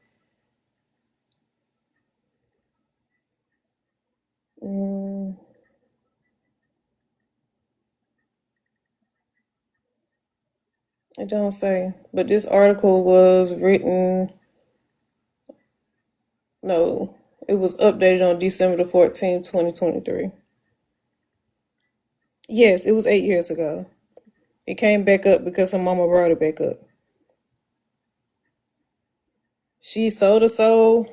It don't say, but this article was written. No, it was updated on December the 14th, 2023. Yes, it was 8 years ago. It came back up because her mama brought it back up. She sold a soul,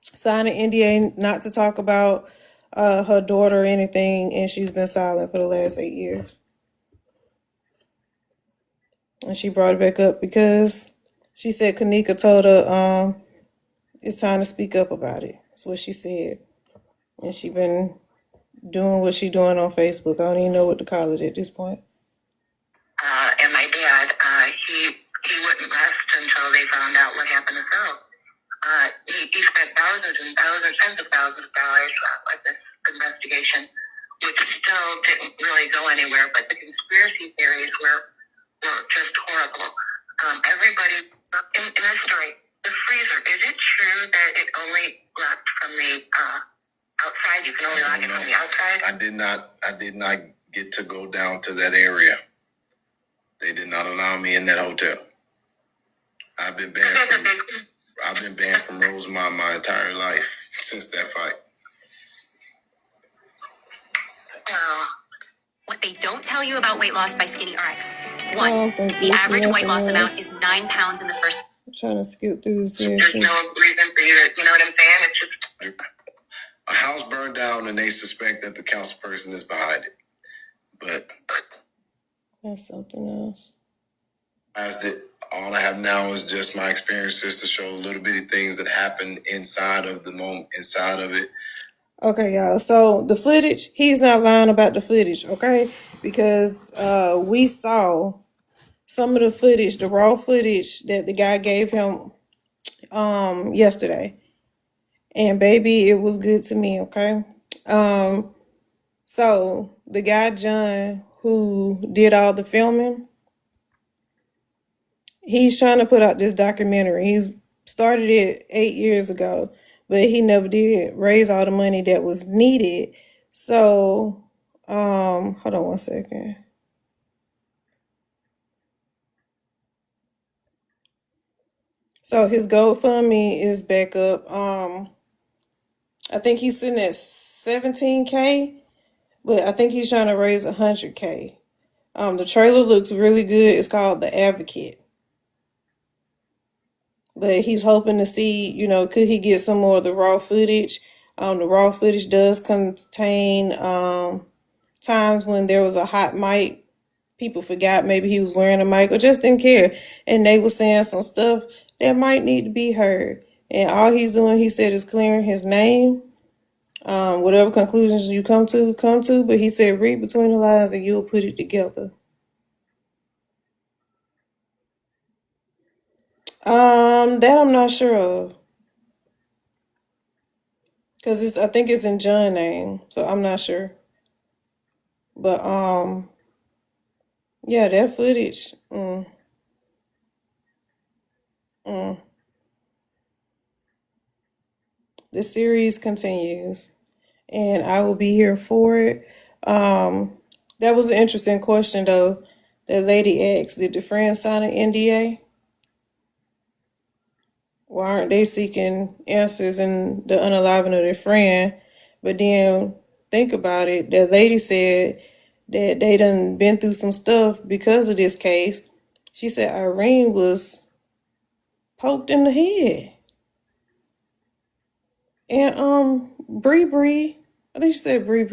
signed an NDA not to talk about her daughter or anything, and she's been silent for the last 8 years. And she brought it back up because she said Kanika told her it's time to speak up about it. That's what she said. And she been doing what she doing on Facebook. I don't even know what to call it at this point. And my dad, he wouldn't rest until they found out what happened to Phil. He spent thousands and thousands, tens of thousands of dollars with this investigation, which still didn't really go anywhere. But the conspiracy theories were just horrible. Everybody in this story, the freezer, is it true that it only locked from the outside? You can only lock it from the outside? I did not get to go down to that area. They did not allow me in that hotel. I've been banned from Rosemont my entire life since that fight. What they don't tell you about weight loss by Skinny RX. One, the average weight loss amount is 9 pounds in the first. I'm trying to skip through this. There's no reason for you to, you know what I'm saying? It's just a house burned down and they suspect that the council person is behind it. But that's something else. As that, all I have now is just my experiences to show little bitty things that happen inside of the moment, inside of it. Okay, y'all. So the footage, he's not lying about the footage, okay? Because we saw some of the footage, the raw footage that the guy gave him yesterday. And baby, it was good to me, okay? So the guy John who did all the filming, he's trying to put out this documentary. He's started it 8 years ago, but he never did raise all the money that was needed. So, hold on one second. So his GoFundMe is back up. I think he's sitting at 17K, but I think he's trying to raise 100K. The trailer looks really good. It's called The Advocate. But he's hoping to see, could he get some more of the raw footage? The raw footage does contain times when there was a hot mic. People forgot maybe he was wearing a mic or just didn't care. And they were saying some stuff that might need to be heard. And all he's doing, he said, is clearing his name. Whatever conclusions you come to. But he said, read between the lines and you'll put it together. That I'm not sure of. Because I think it's in John's name. So I'm not sure. But yeah, that footage. The series continues, and I will be here for it. That was an interesting question though. That lady asked, "Did the friends sign an NDA? Why aren't they seeking answers in the unaliving of their friend?" But then think about it. That lady said that they done been through some stuff because of this case. She said Irene was poked in the head. And Bree, I think she said Bree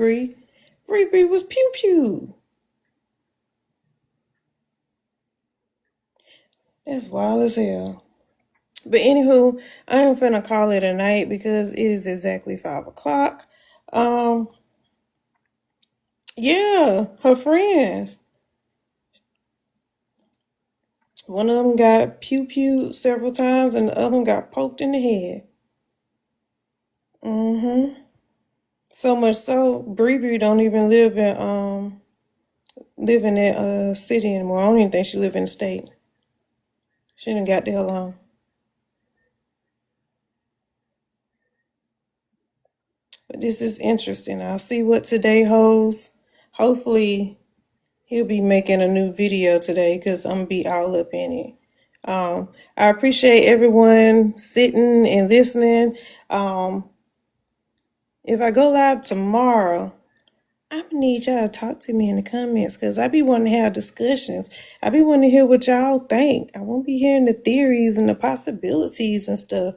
was pew pew. That's wild as hell. But anywho, I am finna call it a night because it is exactly 5 o'clock. Yeah, her friends. One of them got pew pew several times, and the other one got poked in the head. So much so, Bree don't even live in that city anymore. I don't even think she live in the state. She done got the hell on. But this is interesting. I'll see what today holds. Hopefully, he'll be making a new video today because I'm going to be all up in it. I appreciate everyone sitting and listening. If I go live tomorrow, I'm going to need y'all to talk to me in the comments because I be wanting to have discussions. I be wanting to hear what y'all think. I won't be hearing the theories and the possibilities and stuff.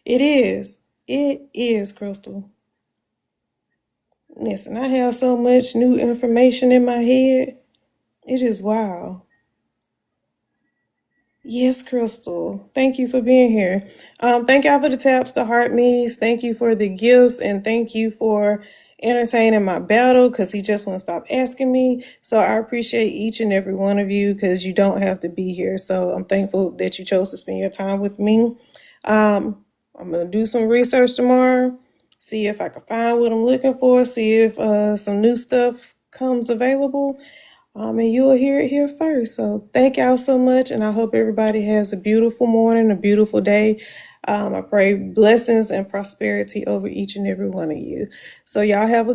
It is, Crystal. Listen, I have so much new information in my head. It is wild. Yes, Crystal. Thank you for being here. Thank y'all for the taps, the heart me's. Thank you for the gifts, and thank you for entertaining my battle because he just won't stop asking me. So I appreciate each and every one of you because you don't have to be here. So I'm thankful that you chose to spend your time with me. I'm gonna do some research tomorrow, see if I can find what I'm looking for, see if some new stuff comes available. And you will hear it here first. So thank y'all so much, and I hope everybody has a beautiful morning, a beautiful day. I pray blessings and prosperity over each and every one of you. So y'all have a